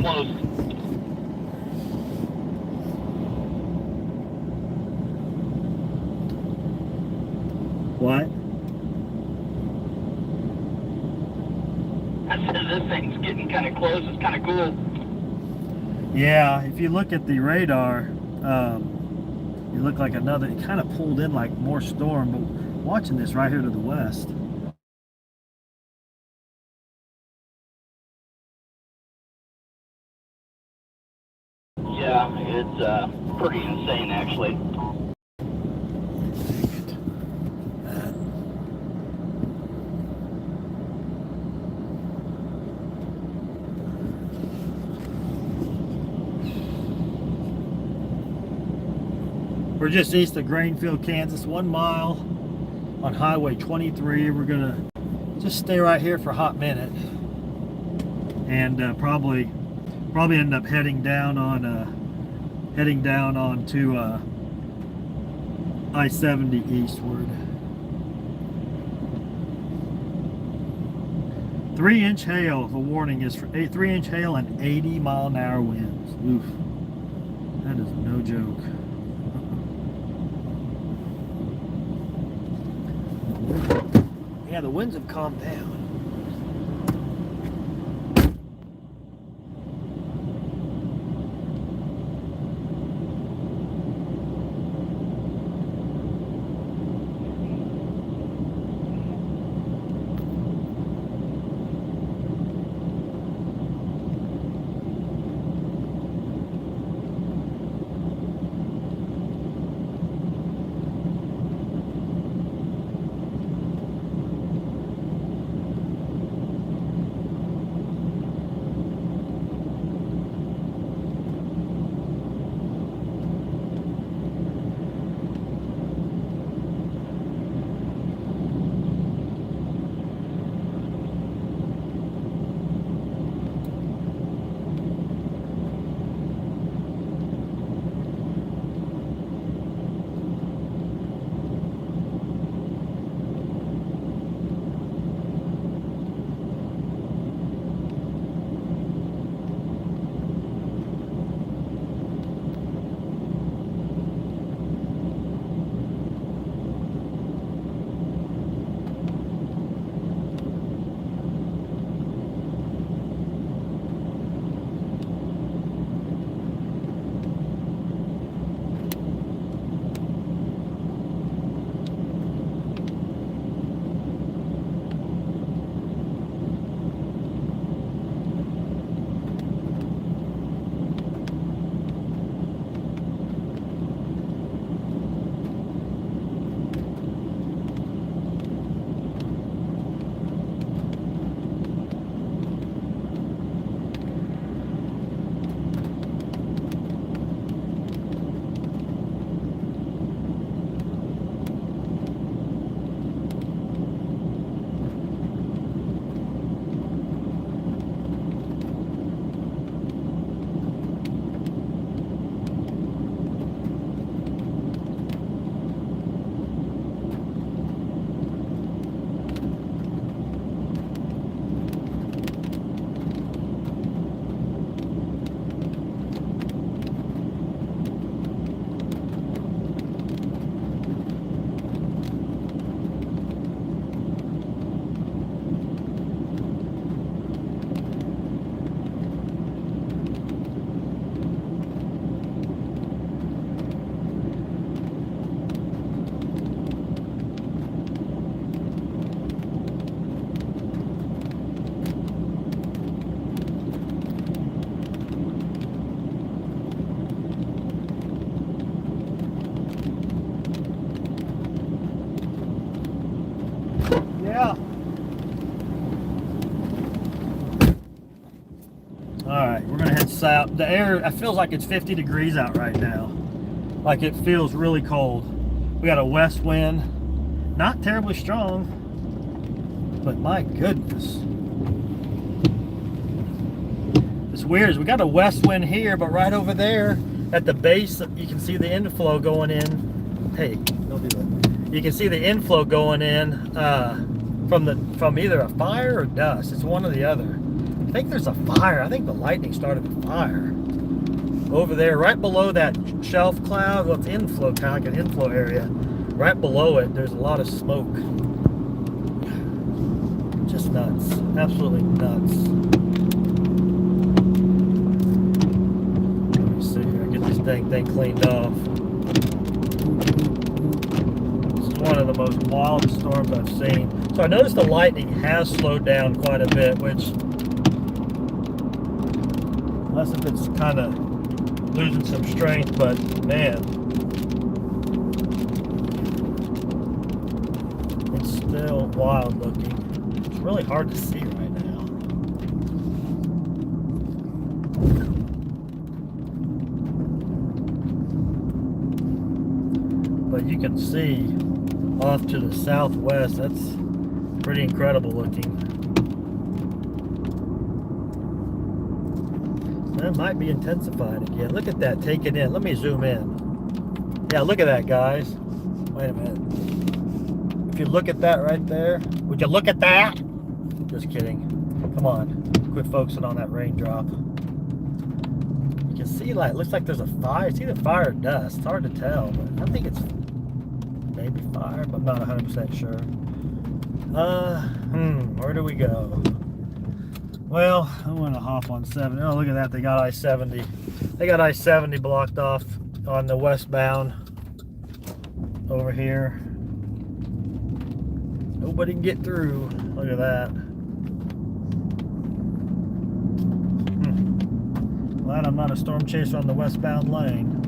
Close. What? I said this thing's getting kind of close. It's kind of cool. Yeah, if you look at the radar, you look like another, it kind of pulled in like more storm, but watching this right here to the west. Yeah, it's pretty insane, actually. We're just east of Grainfield, Kansas, 1 mile on Highway 23. We're gonna just stay right here for a hot minute, and probably end up heading down onto I-70 eastward. 3-inch hail. The warning is for 3-inch hail and 80-mile-an-hour winds. Oof, that is no joke. Yeah, the winds have calmed down. us out. The air, it feels like it's 50 degrees out right now. Like it feels really cold. We got a west wind, not terribly strong, but my goodness. It's weird, is we got a west wind here, but right over there at the base, you can see the inflow going in. Hey, don't do that. You can see the inflow going in from either a fire or dust. It's one or the other. I think there's a fire. I think the lightning started a fire over there, right below that shelf cloud. Well, it's inflow, kind of like an inflow area. Right below it, there's a lot of smoke. Just nuts. Absolutely nuts. Let me see here. Get this dang thing cleaned off. This is one of the most wild storms I've seen. So I noticed the lightning has slowed down quite a bit, which, unless if it's kind of losing some strength, but man, it's still wild looking. It's really hard to see right now. But you can see off to the southwest, that's pretty incredible looking. That might be intensifying again. Look at that, take it in. Let me zoom in. Yeah, look at that, guys. Wait a minute. If you look at that right there, would you look at that? Just kidding. Come on, quit focusing on that raindrop. You can see, like, looks like there's a fire. It's either fire or dust. It's hard to tell, but I think it's maybe fire, but I'm not 100% sure. Where do we go? Well, I'm gonna hop on 70. Oh, look at that, they got I-70. They got I-70 blocked off on the westbound over here. Nobody can get through. Look at that. Glad I'm not a storm chaser on the westbound lane.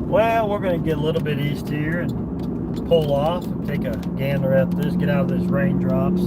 Well, we're going to get a little bit east here and pull off and take a gander at this, get out of those raindrops.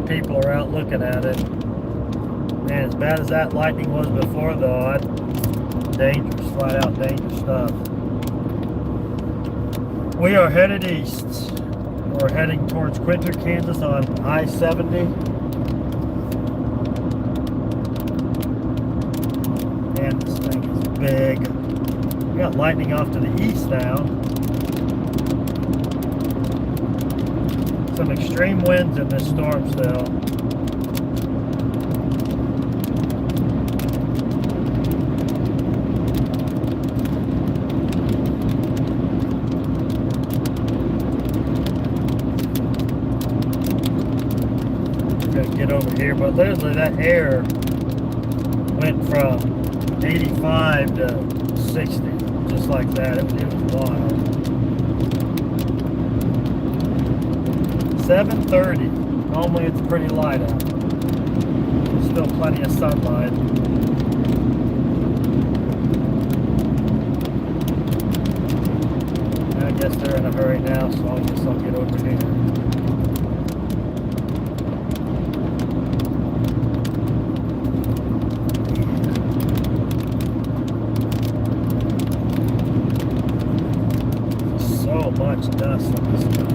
People are out looking at it. Man, as bad as that lightning was before, though, dangerous, flat out dangerous stuff. We are headed east. We're heading towards Quinter, Kansas on I-70. Man, this thing is big. We got lightning off to the east now. Some extreme winds in this storm still. Gotta get over here, but literally that air went from 85 to 60, just like that. It was wild. 7:30. Normally it's pretty light out. There's still plenty of sunlight. I guess they're in a hurry now, so I guess I'll get over here. So much dust on this thing.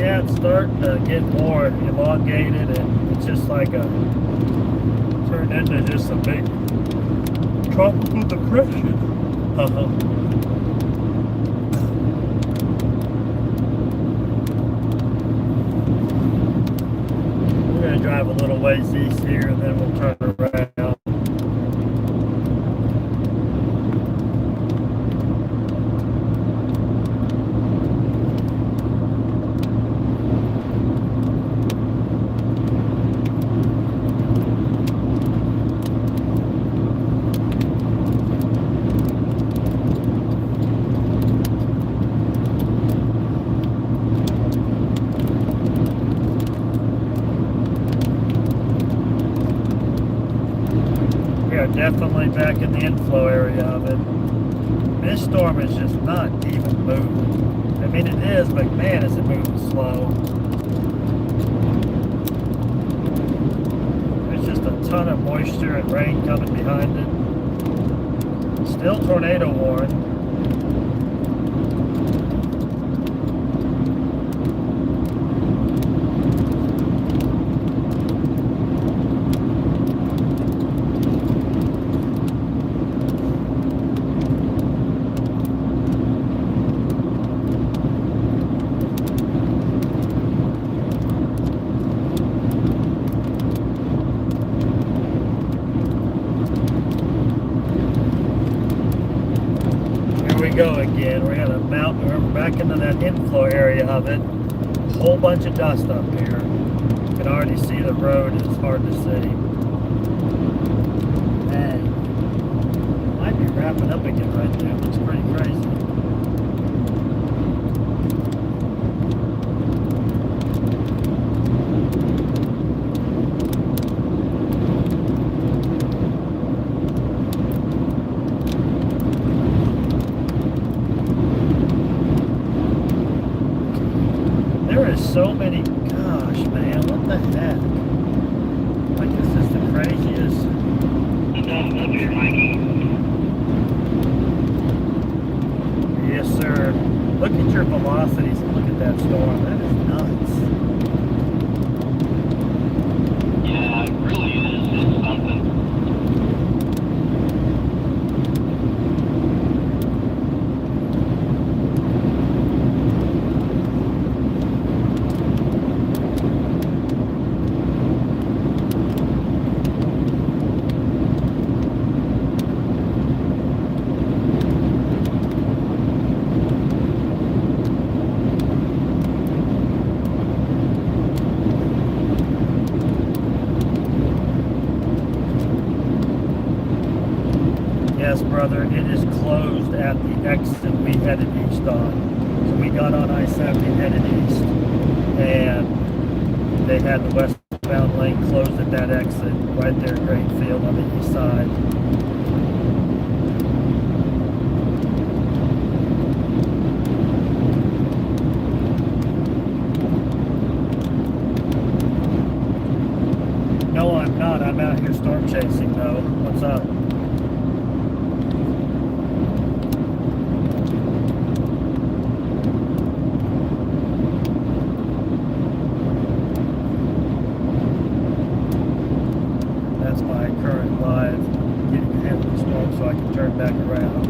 Yeah, it's starting to get more elongated, and it's just like a turned into just a big tropical depression. We're gonna drive a little ways east here, and then we'll turn around. We are definitely back in the inflow area of it. This storm is just not even moving. I mean, it is, but man, is it moving slow. There's just a ton of moisture and rain coming behind it. Still tornado warned. We go again. We're at a mountain. We're back into that inflow area of it. A whole bunch of dust up here. You can already see the road. It's hard to see. Dang. Might be wrapping up again right now. It's pretty crazy. There is so many, gosh, man, what the heck? Like, this is the craziest. Yes, sir. Look at your velocities and look at that storm. That is nuts. Yeah, it really is. It's something. Yes, brother, it is closed at the exit we headed east on. So we got on I-70 headed east, and they had the westbound lane closed at that exit right there at Greenfield on the east side. No, I'm not. I'm out here storm chasing, though. What's up? That's my current live, getting ahead of the storm so I can turn back around.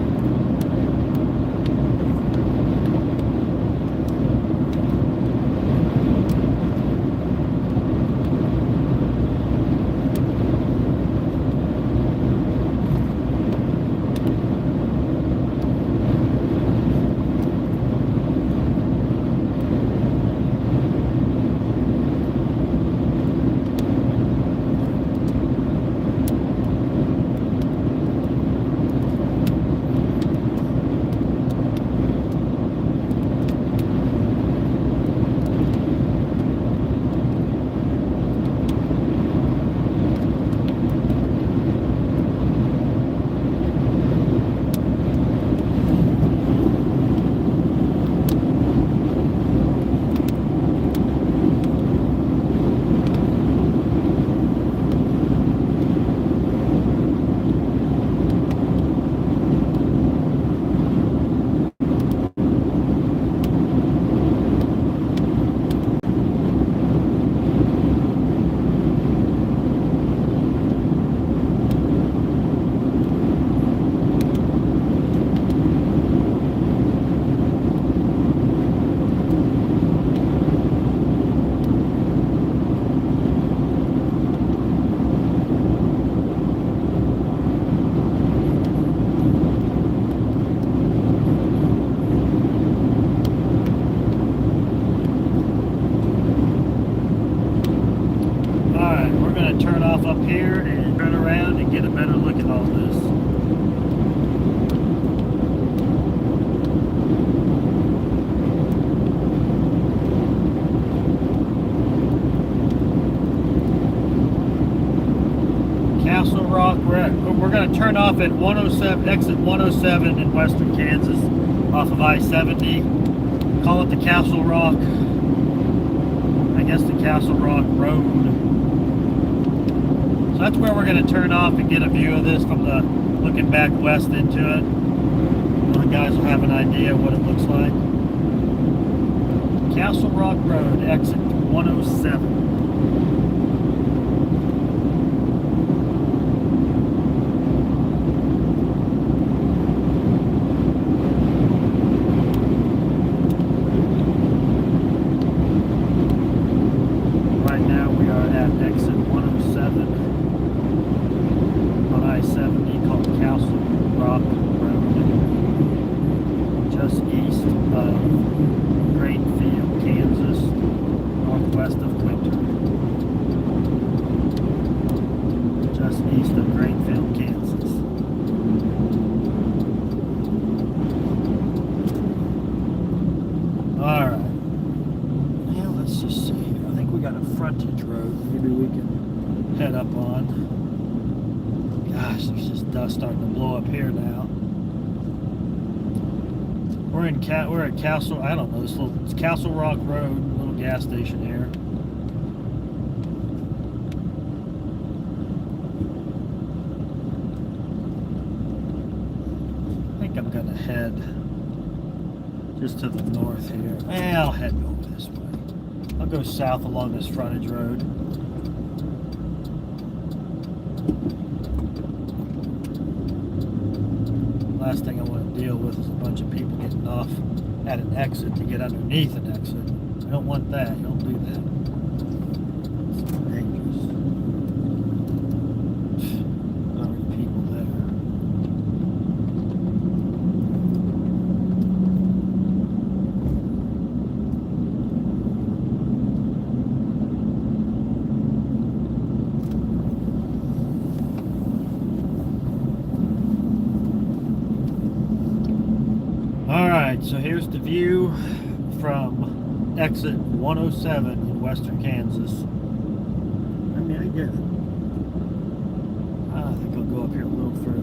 off up here and turn around and get a better look at all this. Castle Rock, we're going to turn off at 107, exit 107 in western Kansas off of I-70. Call it the Castle Rock, I guess the Castle Rock Road. So that's where we're going to turn off and get a view of this from the, looking back west into it. The guys will have an idea what it looks like. Castle Rock Road, exit 107. We're at Castle, I don't know, it's Castle Rock Road, little gas station here. I think I'm gonna head just to the north here. I'll head over this way. I'll go south along this frontage road. Last thing I want to deal with is a bunch of people getting off at an exit to get underneath an exit. I don't want that. You don't do that. It's dangerous. Not many people there. So here's the view from exit 107 in western Kansas. I mean, I get it. I think I'll go up here a little further.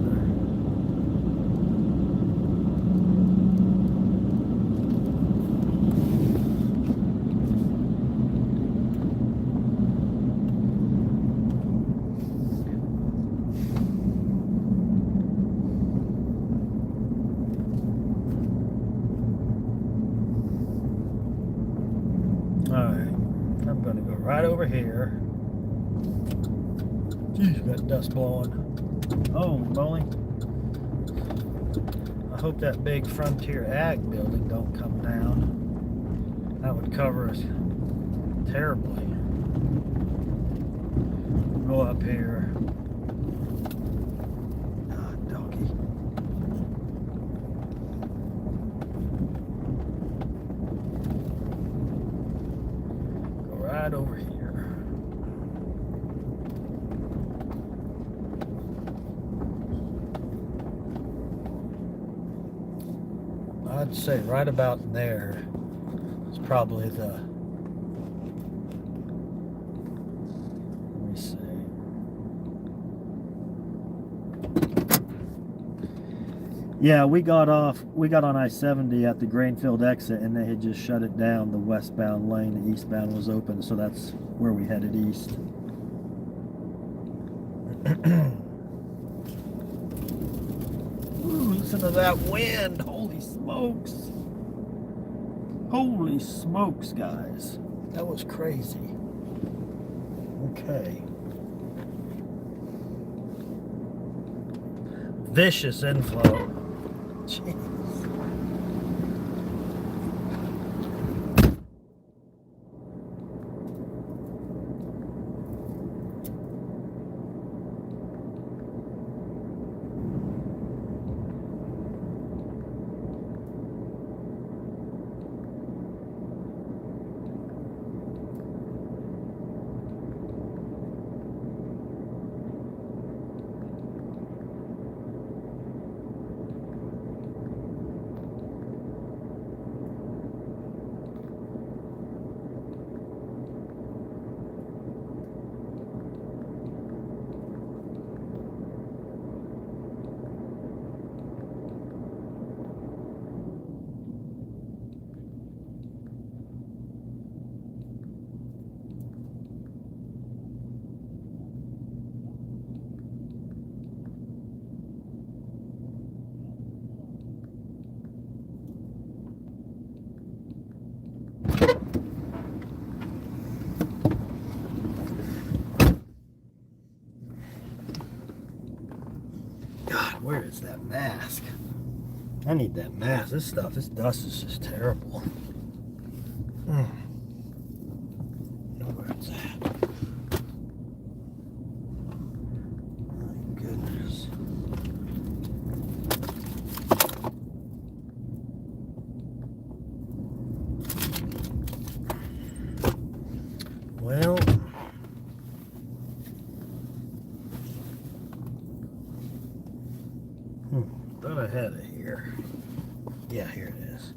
Right over here. Jeez, got dust blowing. Oh, moly. I hope that big Frontier Ag building don't come down. That would cover us terribly. Go up here. Ah, doggy. Go right over here. I'd say right about there is probably the, let me see. Yeah, we got on I-70 at the Grainfield exit and they had just shut it down, the westbound lane. The eastbound was open, so that's where we headed east. Ooh, listen to that wind. Holy smokes. Holy smokes, guys. That was crazy. Okay. Vicious inflow. Jeez. that mask. I need that mask. This dust is just terrible. Know where it's at. My goodness. Well, thought I had it here. Yeah, here it is.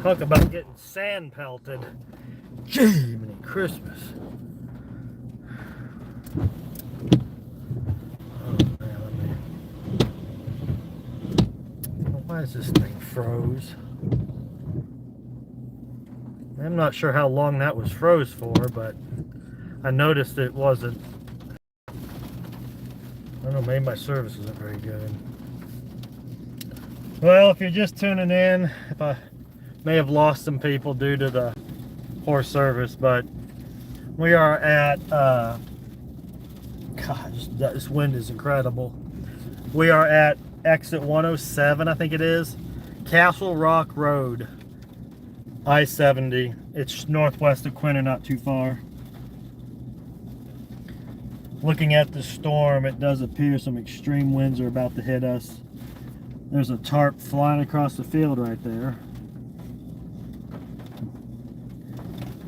Talk about getting sand pelted. Gee, many Christmas. Oh man, why is this thing froze? I'm not sure how long that was froze for, but I noticed it wasn't. I don't know, maybe my service isn't very good. Well, if you're just tuning in, if I may have lost some people due to the poor service, but we are at, gosh, this wind is incredible. We are at exit 107, I think it is, Castle Rock Road, I-70. It's northwest of Quinter, not too far. Looking at the storm, it does appear some extreme winds are about to hit us. There's a tarp flying across the field right there.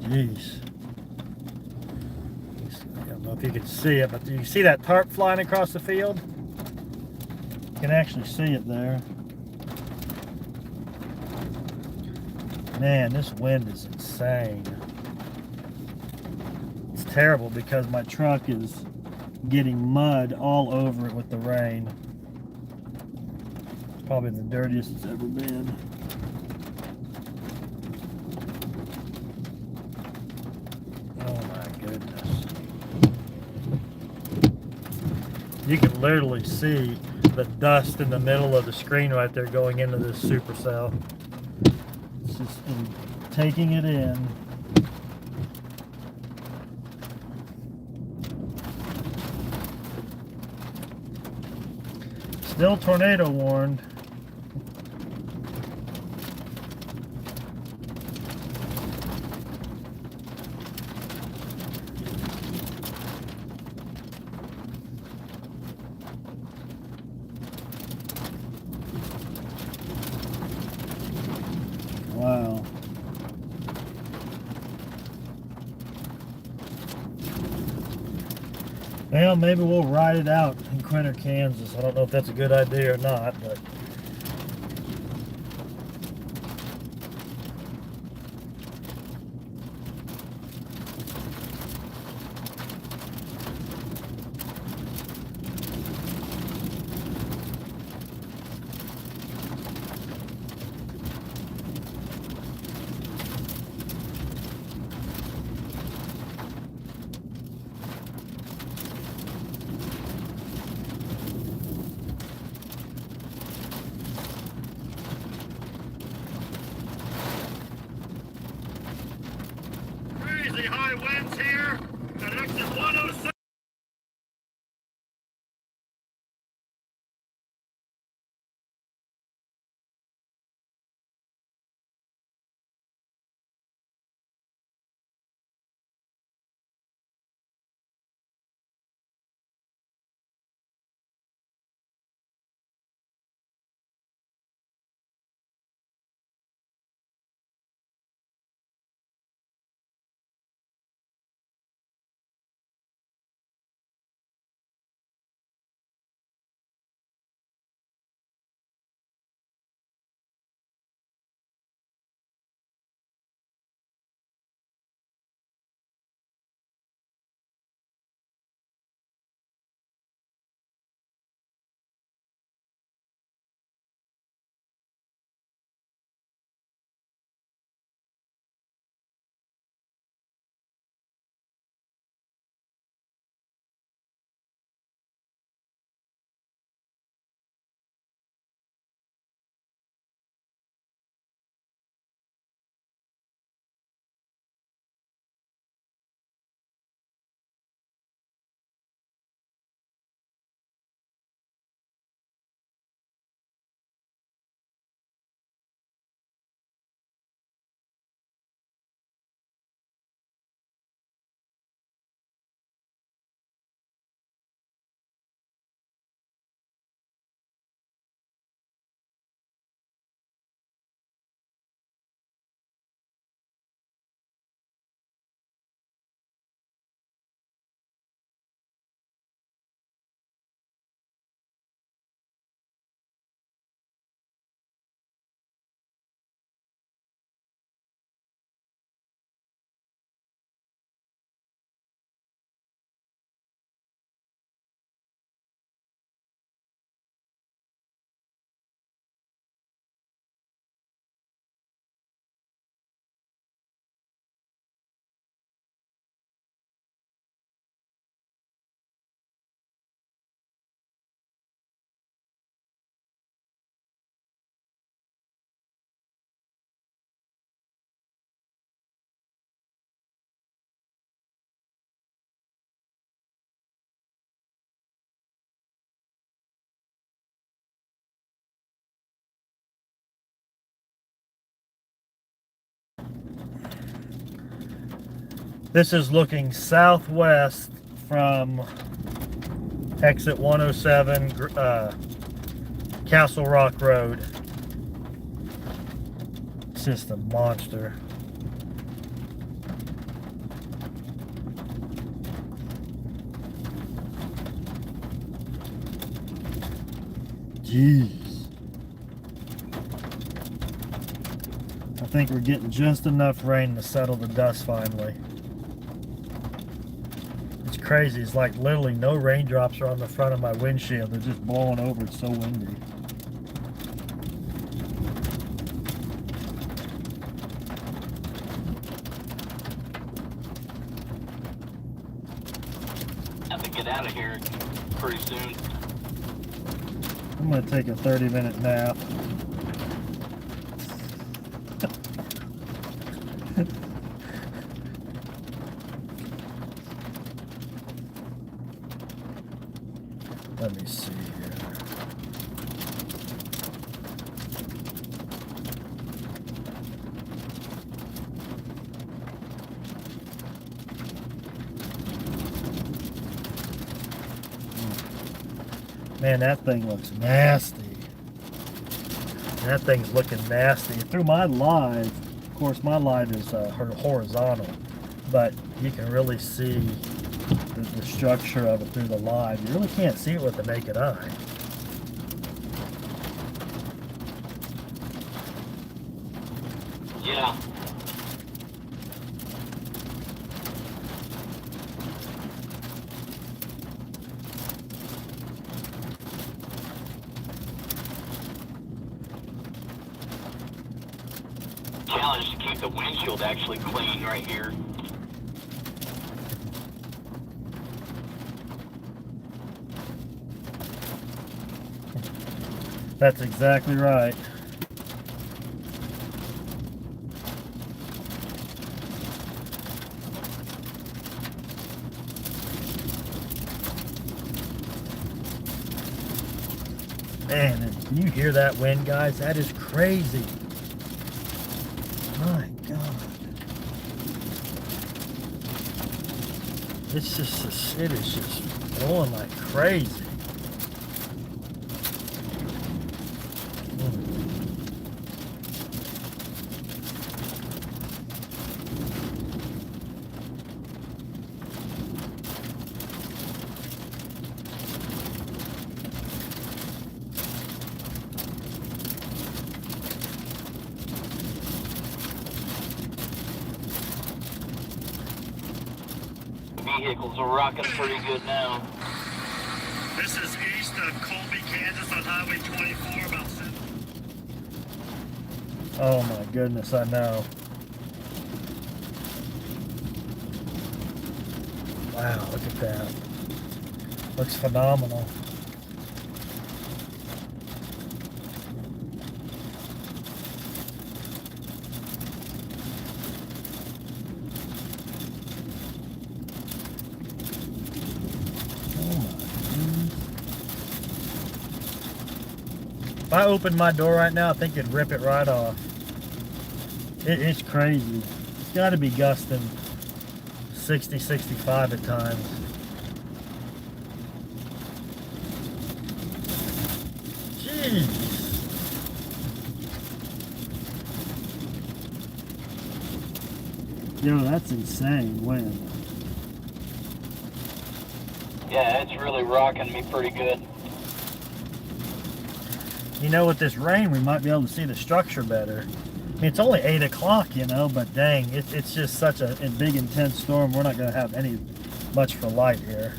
Jeez. I don't know if you can see it, but do you see that tarp flying across the field? You can actually see it there. Man, this wind is insane. It's terrible because my truck is getting mud all over it with the rain. It's probably the dirtiest it's ever been. Oh my goodness. You can literally see the dust in the middle of the screen right there going into this supercell. It's just taking it in. Still tornado warned. Wow. Well, maybe we'll ride it out in Quinter, Kansas. I don't know if that's a good idea or not, but crazy high winds here at exit 107. This is looking southwest from exit 107, Castle Rock Road. It's just a monster. Jeez. I think we're getting just enough rain to settle the dust finally. It's crazy. It's like literally no raindrops are on the front of my windshield. They're just blowing over. It's so windy. Have to get out of here pretty soon. I'm going to take a 30-minute nap. Let me see here. Man, that thing looks nasty. That thing's looking nasty. Through my live, of course, my live is horizontal, but you can really see the structure of it through the live. You really can't see it with the naked eye. Yeah. Challenge to keep the windshield actually clean right here. That's exactly right. Man, and can you hear that wind, guys? That is crazy. My God. It's just, it is just blowing like crazy. Vehicles are rocking pretty good now. This is east of Colby, Kansas on Highway 24, about 7. Oh my goodness, I know. Wow, look at that. Looks phenomenal. If I opened my door right now, I think it'd rip it right off. It's crazy. It's got to be gusting 60, 65 at times. Jeez. Yo, that's insane wind. Yeah, it's really rocking me pretty good. You know, with this rain, we might be able to see the structure better. I mean, it's only 8 o'clock, you know, but dang, it's just such a big, intense storm. We're not going to have much for light here.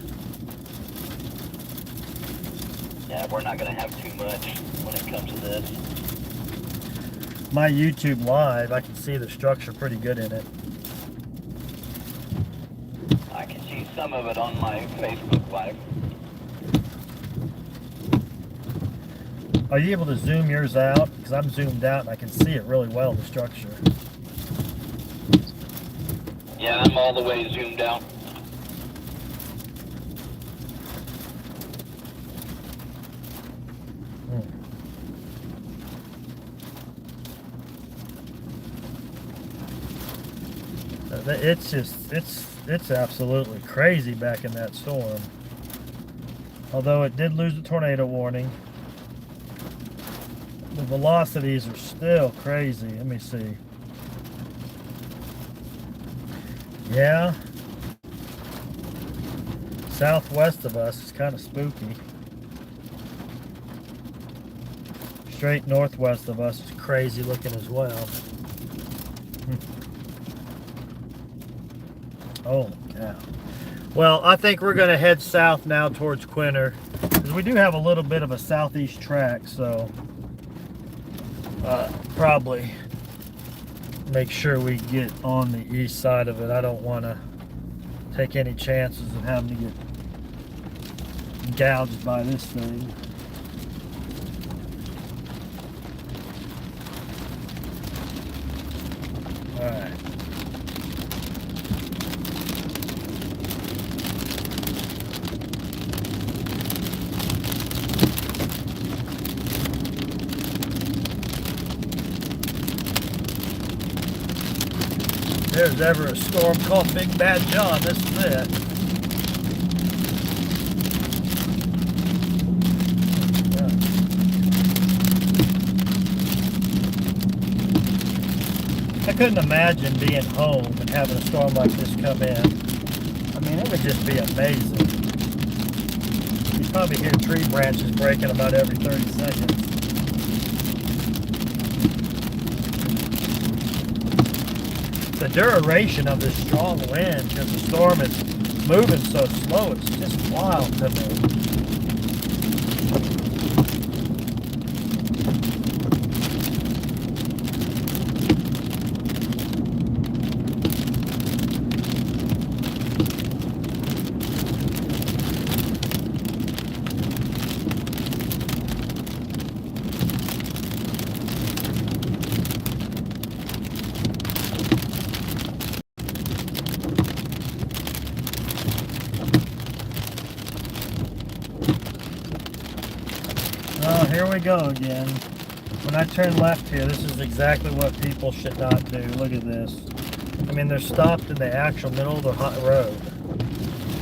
Yeah, we're not going to have too much when it comes to this. My YouTube live, I can see the structure pretty good in it. I can see some of it on my Facebook Live. Are you able to zoom yours out? Because I'm zoomed out and I can see it really well, the structure. Yeah, I'm all the way zoomed out. It's absolutely crazy back in that storm. Although it did lose the tornado warning, the velocities are still crazy. Let me see. Yeah. Southwest of us is kind of spooky. Straight northwest of us is crazy looking as well. Oh, cow. Well, I think we're going to head south now towards Quinter, because we do have a little bit of a southeast track, so probably make sure we get on the east side of it. I don't want to take any chances of having to get gouged by this thing. All right. If there's ever a storm called Big Bad John, this is it. I couldn't imagine being home and having a storm like this come in. I mean, it would just be amazing. You'd probably hear tree branches breaking about every 30 seconds. The duration of this strong wind, because the storm is moving so slow, it's just wild to me. Oh, here we go again. When I turn left here, this is exactly what people should not do. Look at this. I mean, they're stopped in the actual middle of the hot road.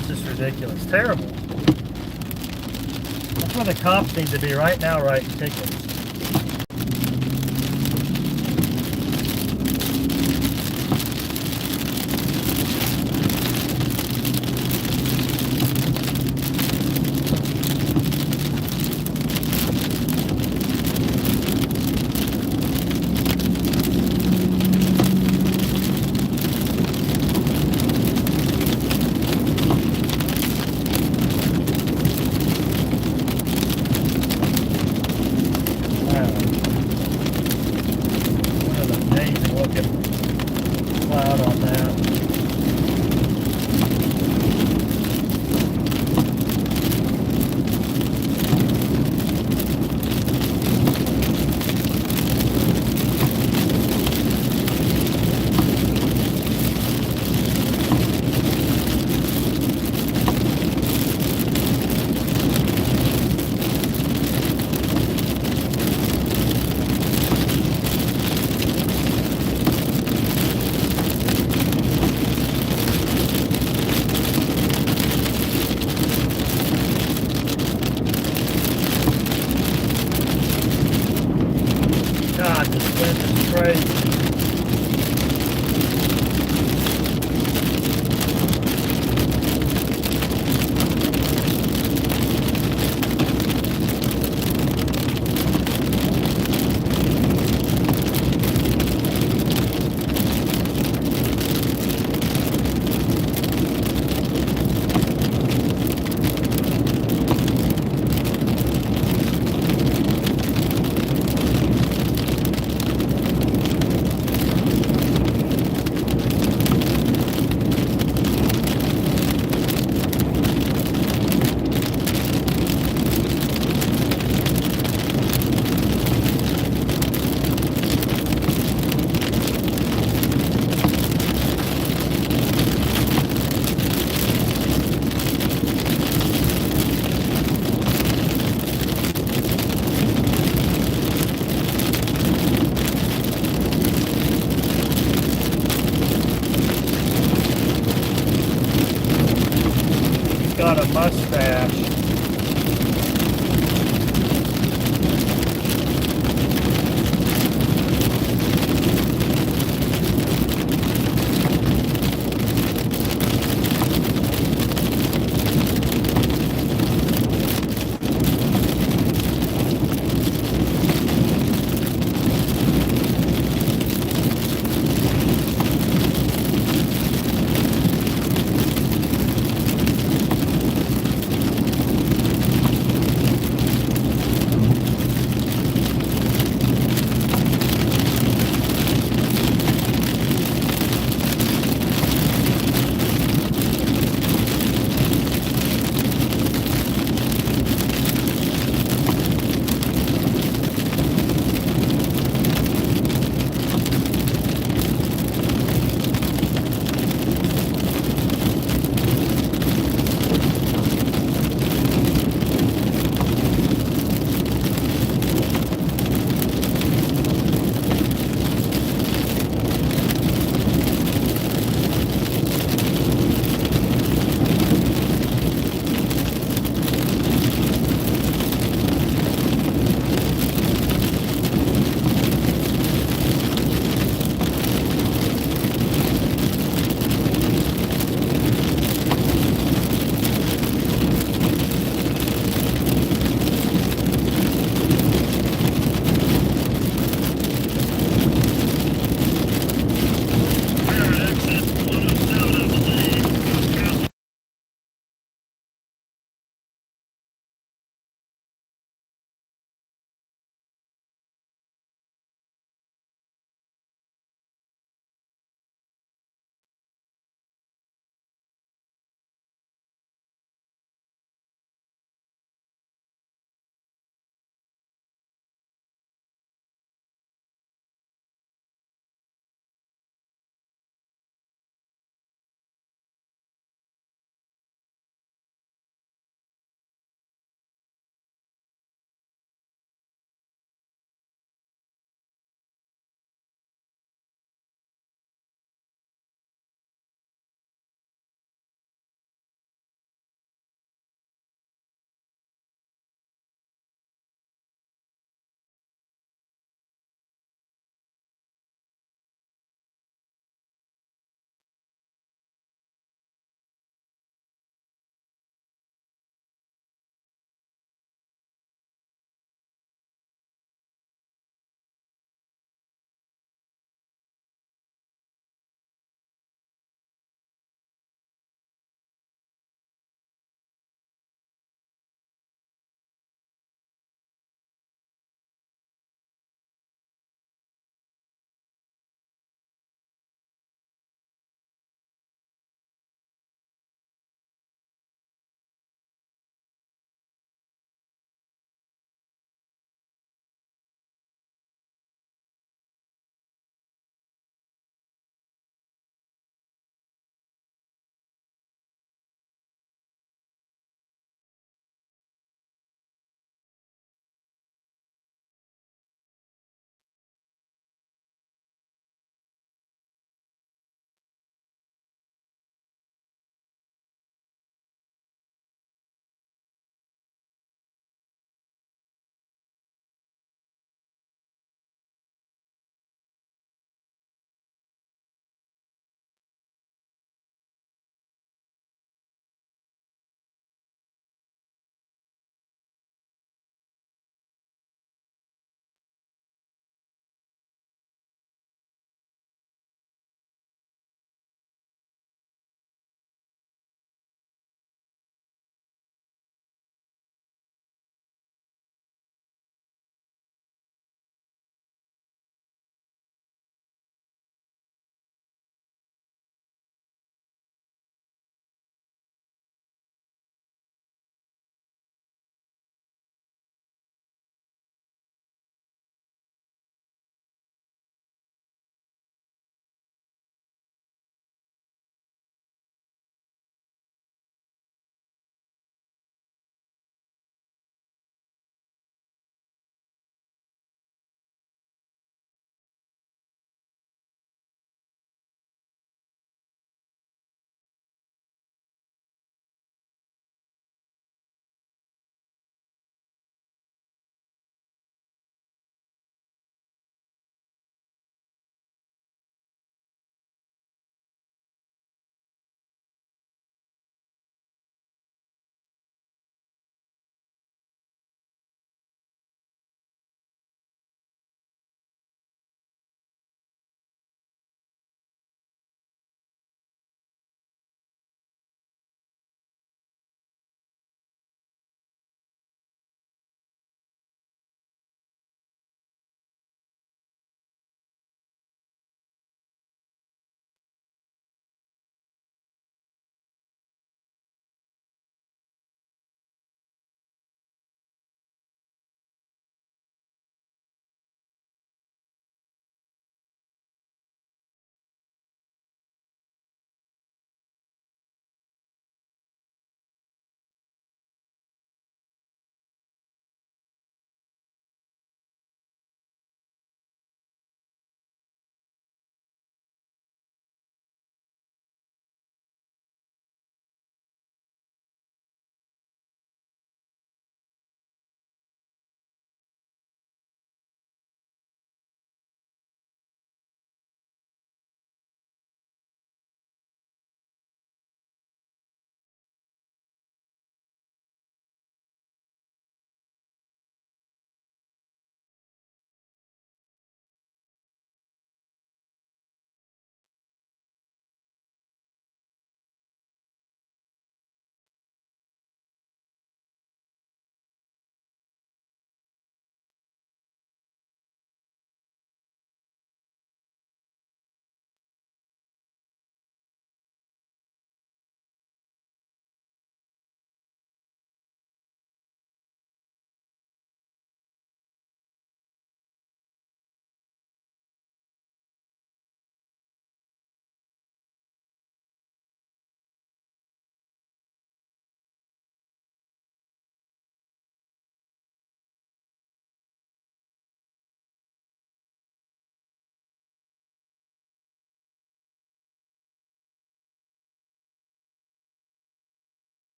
It's just ridiculous. Terrible. That's where the cops need to be right now, writing tickets. got a mustache.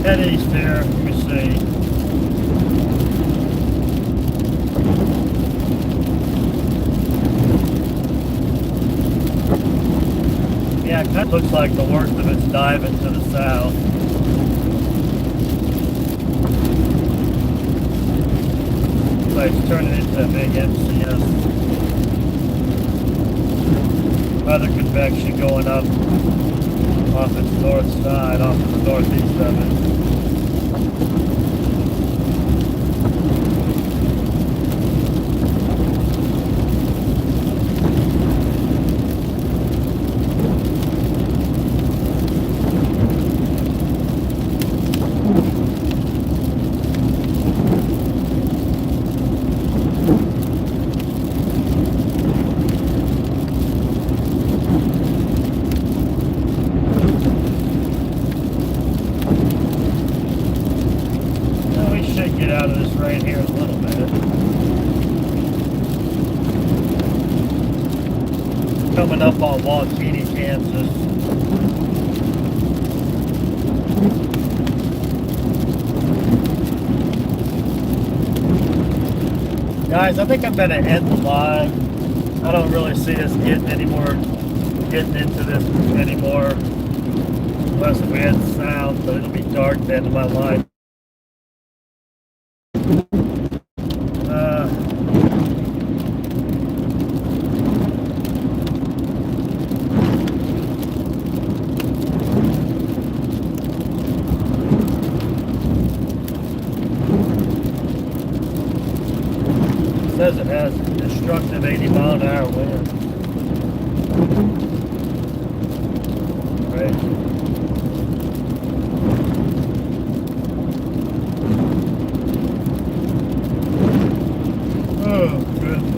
Head east here. Let me see. Yeah, it kind of looks like the worst of it's diving to the south. So it's turning into a big MCS. Weather convection going up off its north side, off the northeast of it. Well, we should get out of this rain here in a little bit. Coming up on Waukeeny, Kansas. Guys, I think I'm gonna end the live. I don't really see us getting into this anymore. Unless we had sound, but it'll be dark at the end of my life. Says it has a destructive 80-mile-an-hour wind. Right. Oh, goodness.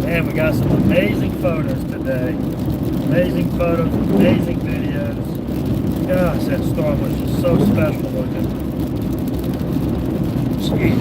Man, we got some amazing photos today. Amazing photos, amazing videos. Gosh, that storm was just so special looking. Jeez.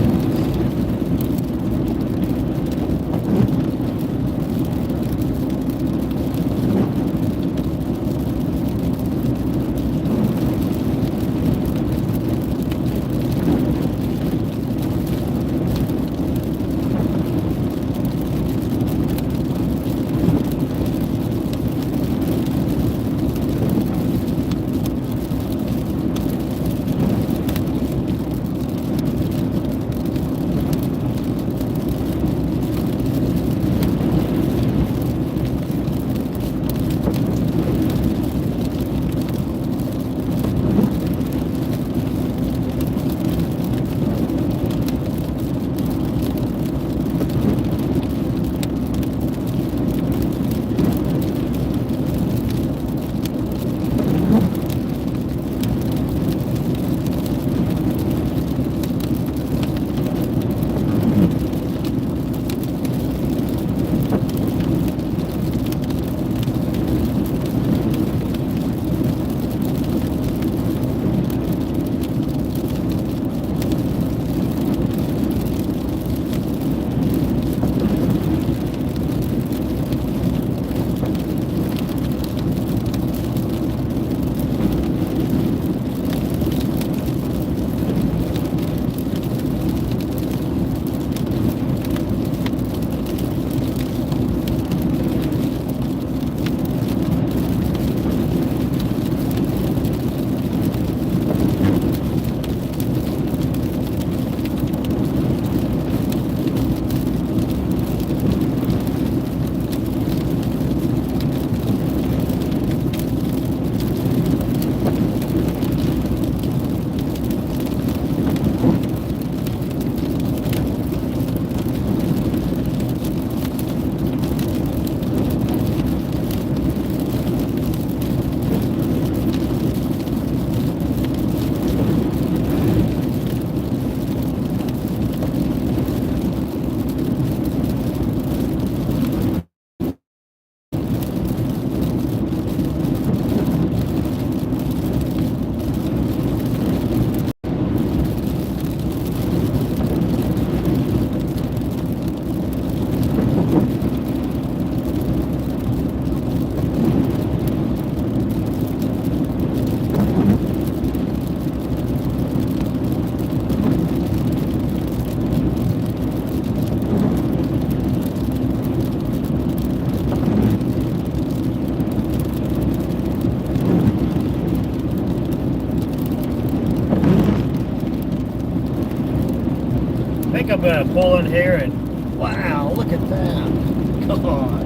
think I'm gonna pull in here and wow, look at that. Gosh.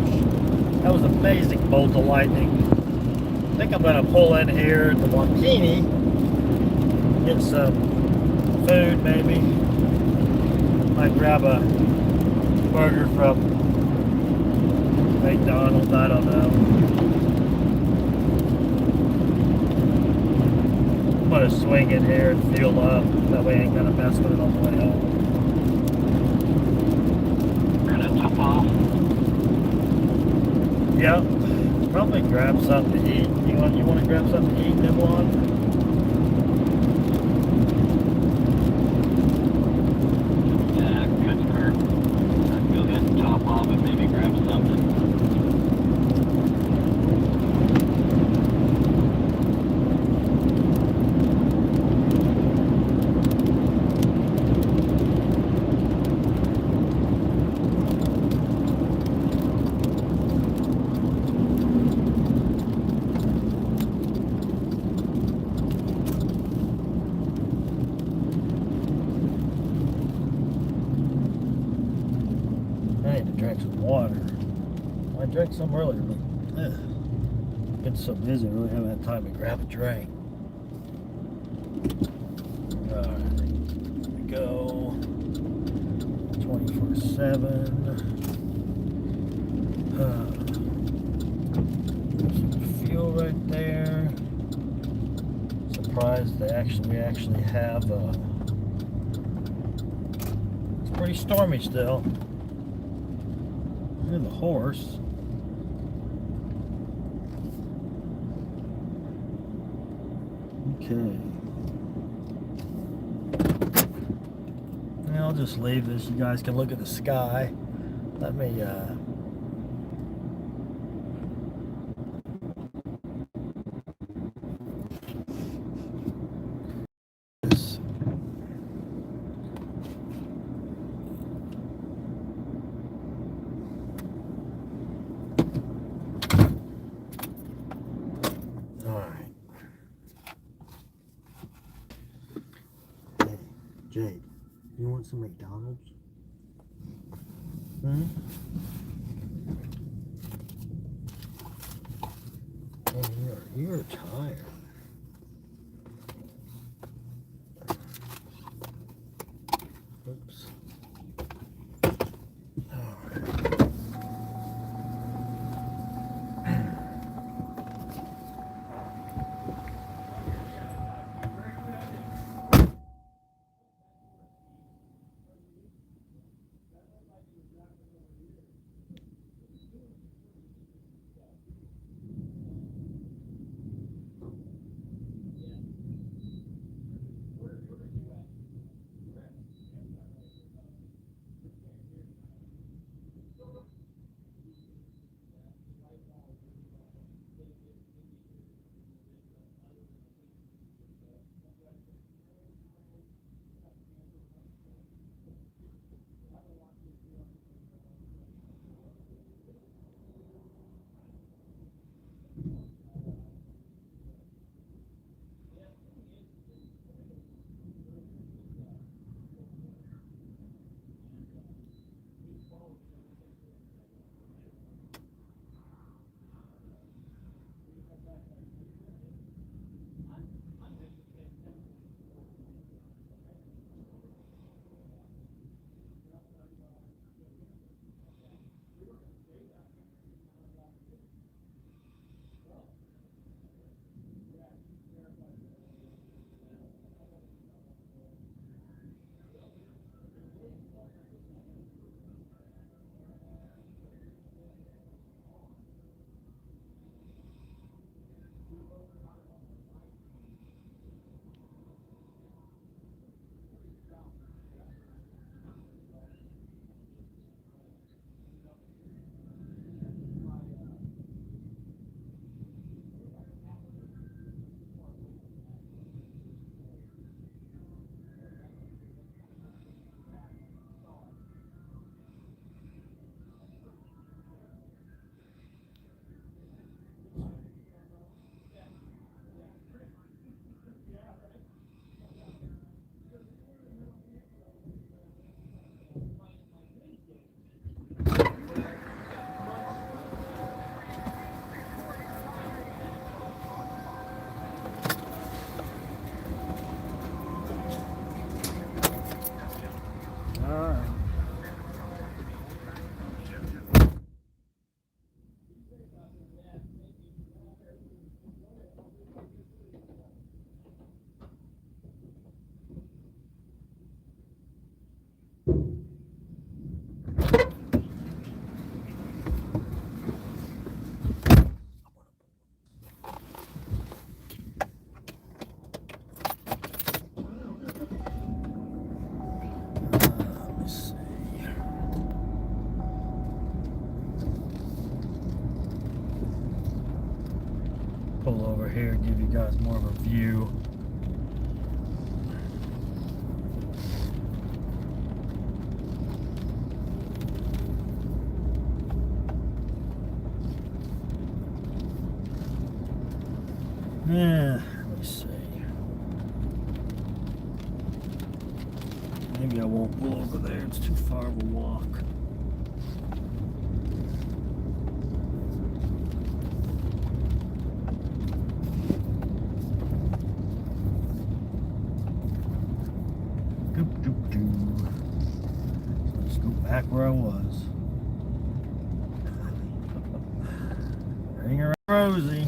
That was an amazing bolt of lightning. I think I'm gonna pull in here to Wapini, get some food maybe. Might grab a burger from McDonald's, I don't know. I'm gonna swing in here and fuel up. That way I ain't gonna mess with it on the way home. We're gonna top off. Yep. Probably grab something to eat. You want to grab something to eat, nibble on? Yeah, good, Kurt. I'd go ahead and top off and maybe grab something. I need to drink some water. I drank some earlier, but been so busy, I really haven't had time to grab a drink. Alright, here we go. 24/7. Some fuel right there. Surprised we actually have. It's pretty stormy still. Here's the horse. Okay. Yeah, I'll just leave this. You guys can look at the sky. Let me, this. Alright. Hey, Jade, you want some McDonald's? Hmm? Oh, you're tired. Oops. Alright. guys more of a view. Yeah, let me see. Maybe I won't pull over there. It's too far of a walk. Doop, doop, doo. Let's go back where I was. Ring around Rosie.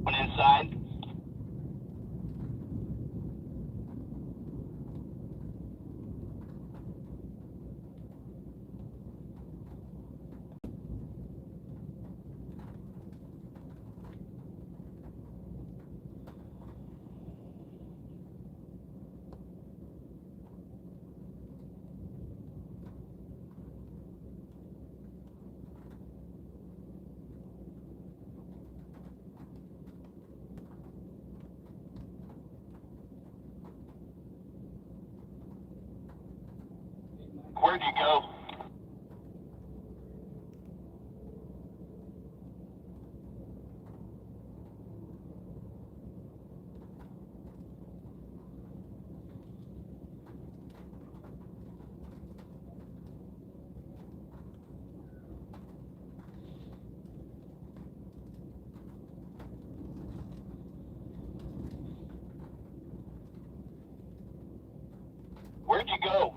Went inside. Where'd you go? Where'd you go?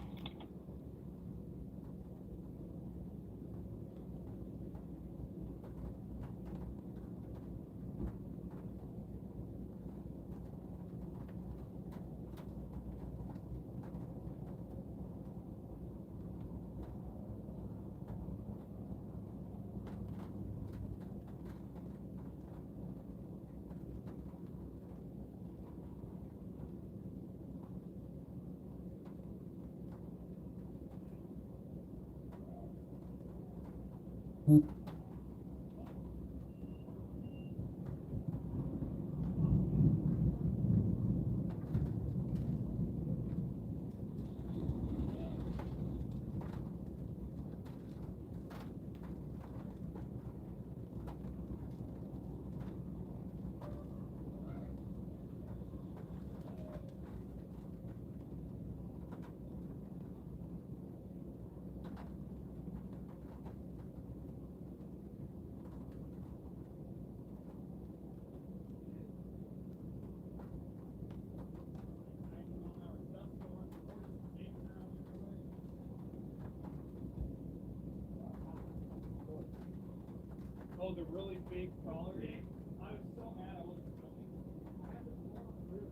Oh, the really big crawler? I was so mad I wasn't filming. I had to blow through.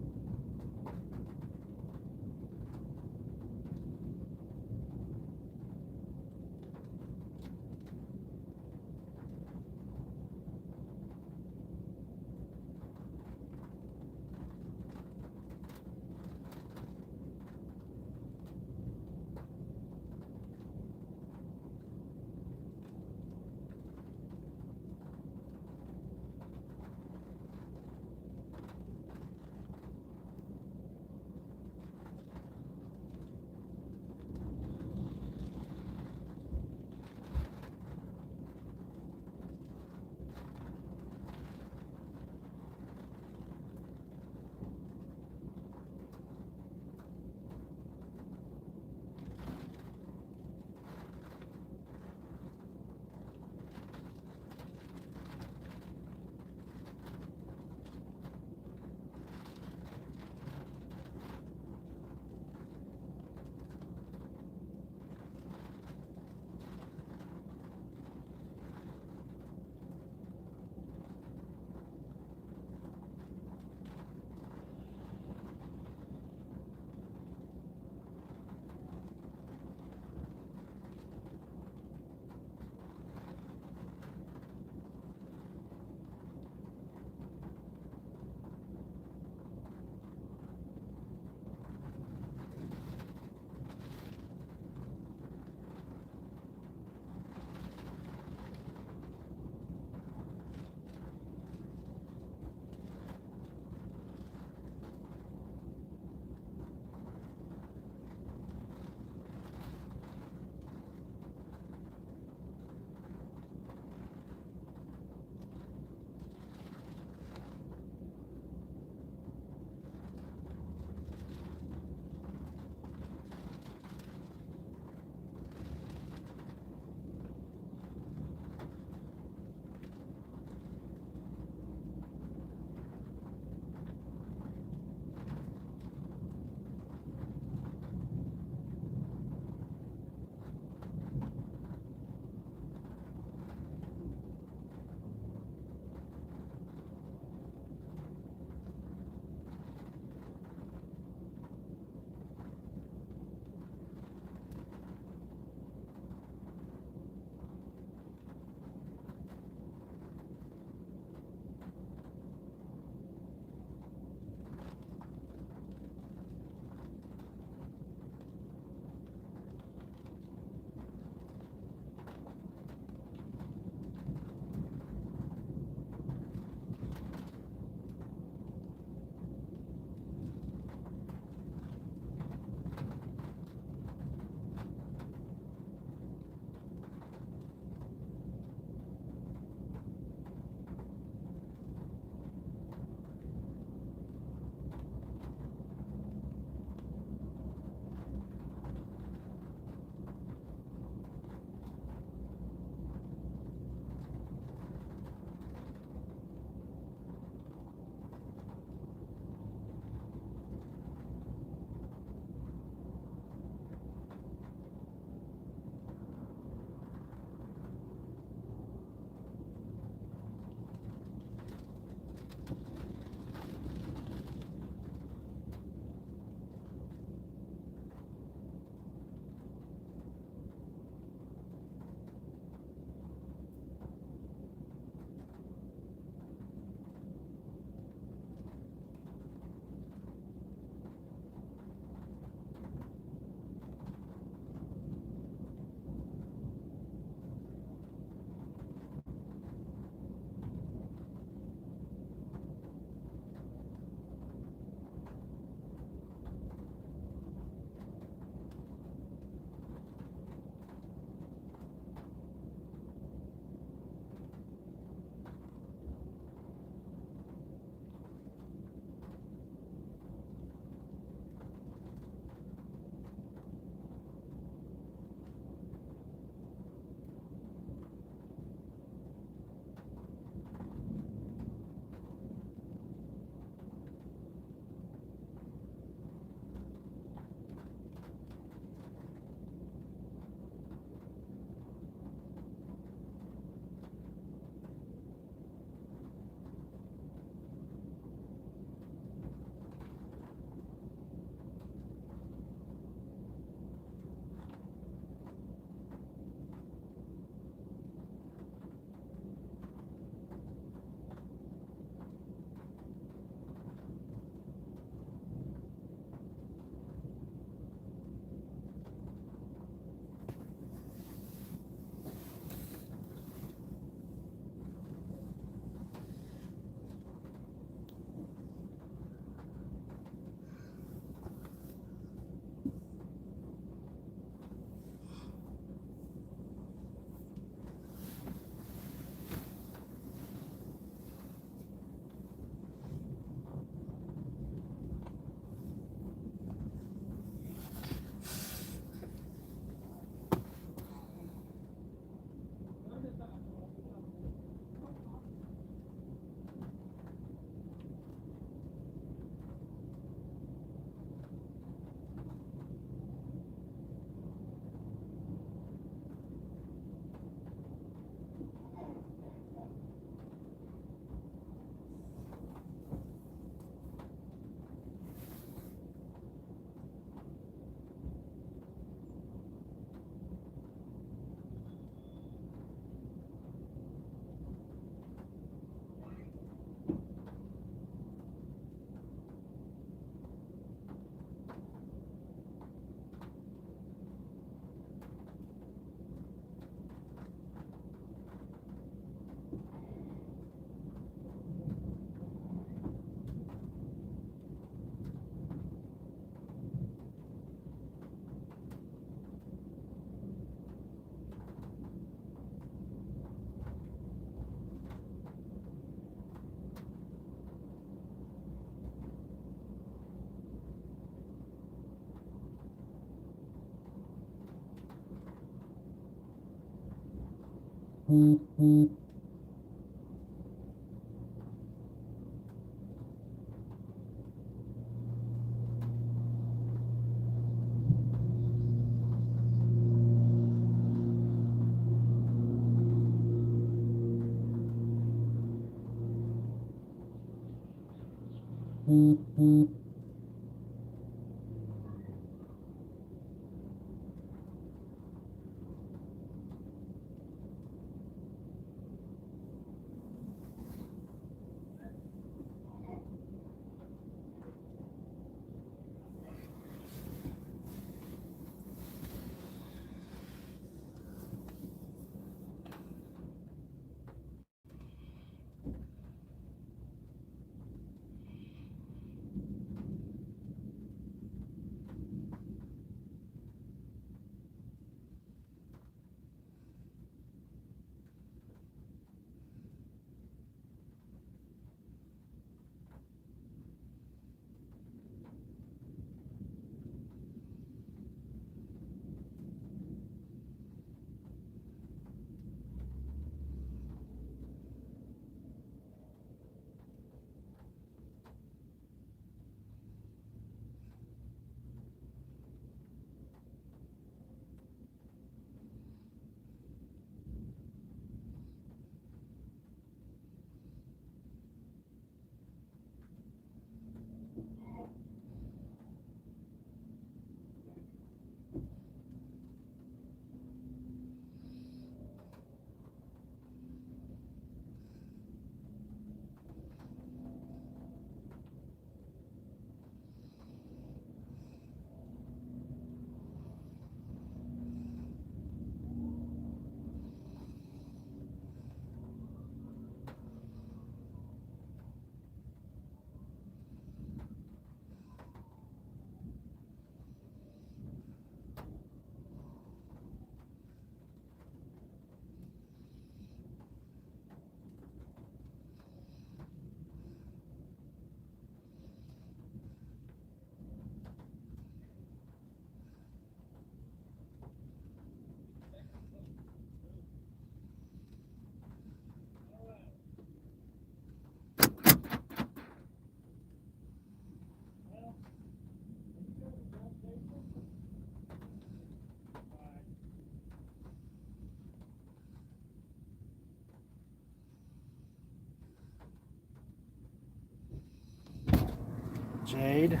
Jade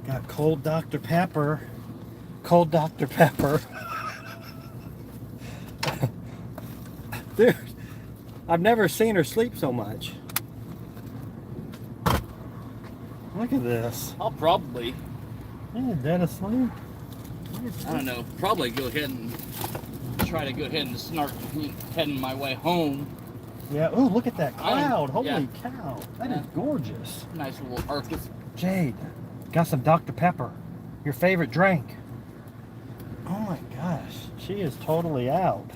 got cold Dr. Pepper. Cold Dr. Pepper. Dude, I've never seen her sleep so much. Look at this. I'll probably, Yeah, dead asleep. I don't know, probably go ahead and try to go ahead and start heading my way home. Yeah. Oh, look at that cloud. Holy yeah. cow. That Yeah. is gorgeous. Nice little Arcus. Jade, got some Dr. Pepper. Your favorite drink. Oh my gosh. She is totally out.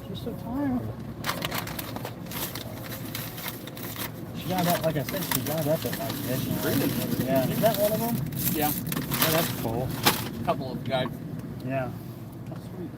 She's so tired. She got up, like I said, she got up at night. Didn't she? Really? Yeah. Is that one of them? Yeah, Yeah, that's cool. a couple of guys. Yeah. How sweet.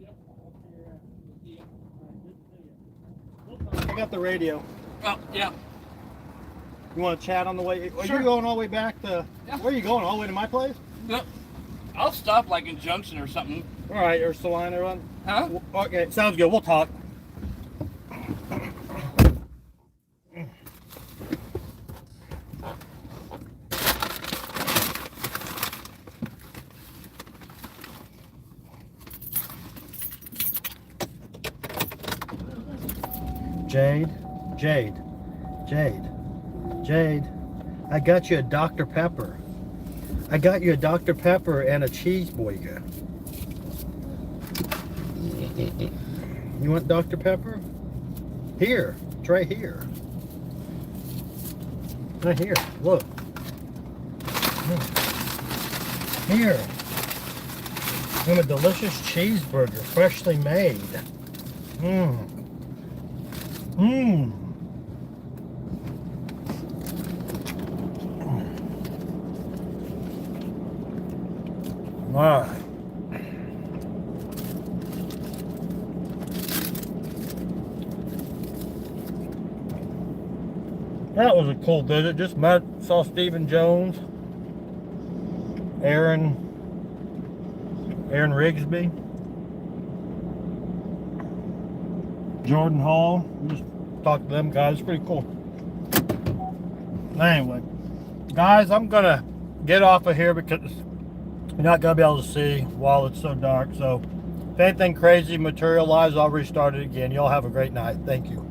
Yep. I'll see you around. We'll see you. I got the radio. Oh, yeah. You want to chat on the way? Are Sure. you going all the way back to? Yeah. Where are you going? All the way to my place? Yep. I'll stop like in Junction or something. All right, or Salina run. Huh? Okay, sounds good. We'll talk. Jade, I got you a Dr. Pepper. I got you a Dr. Pepper and a cheeseburger. You want Dr. Pepper? Here, it's right here. Right here, look. Here. And a delicious cheeseburger, freshly made. Mmm. Mmm. All right. That was a cool visit. Just saw Stephen Jones, Aaron Rigsby, Jordan Hall. Just talked to them guys. Pretty cool. Anyway, guys, I'm gonna get off of here because you're not gonna be able to see while it's so dark. So if anything crazy materializes, I'll restart it again. Y'all have a great night. Thank you.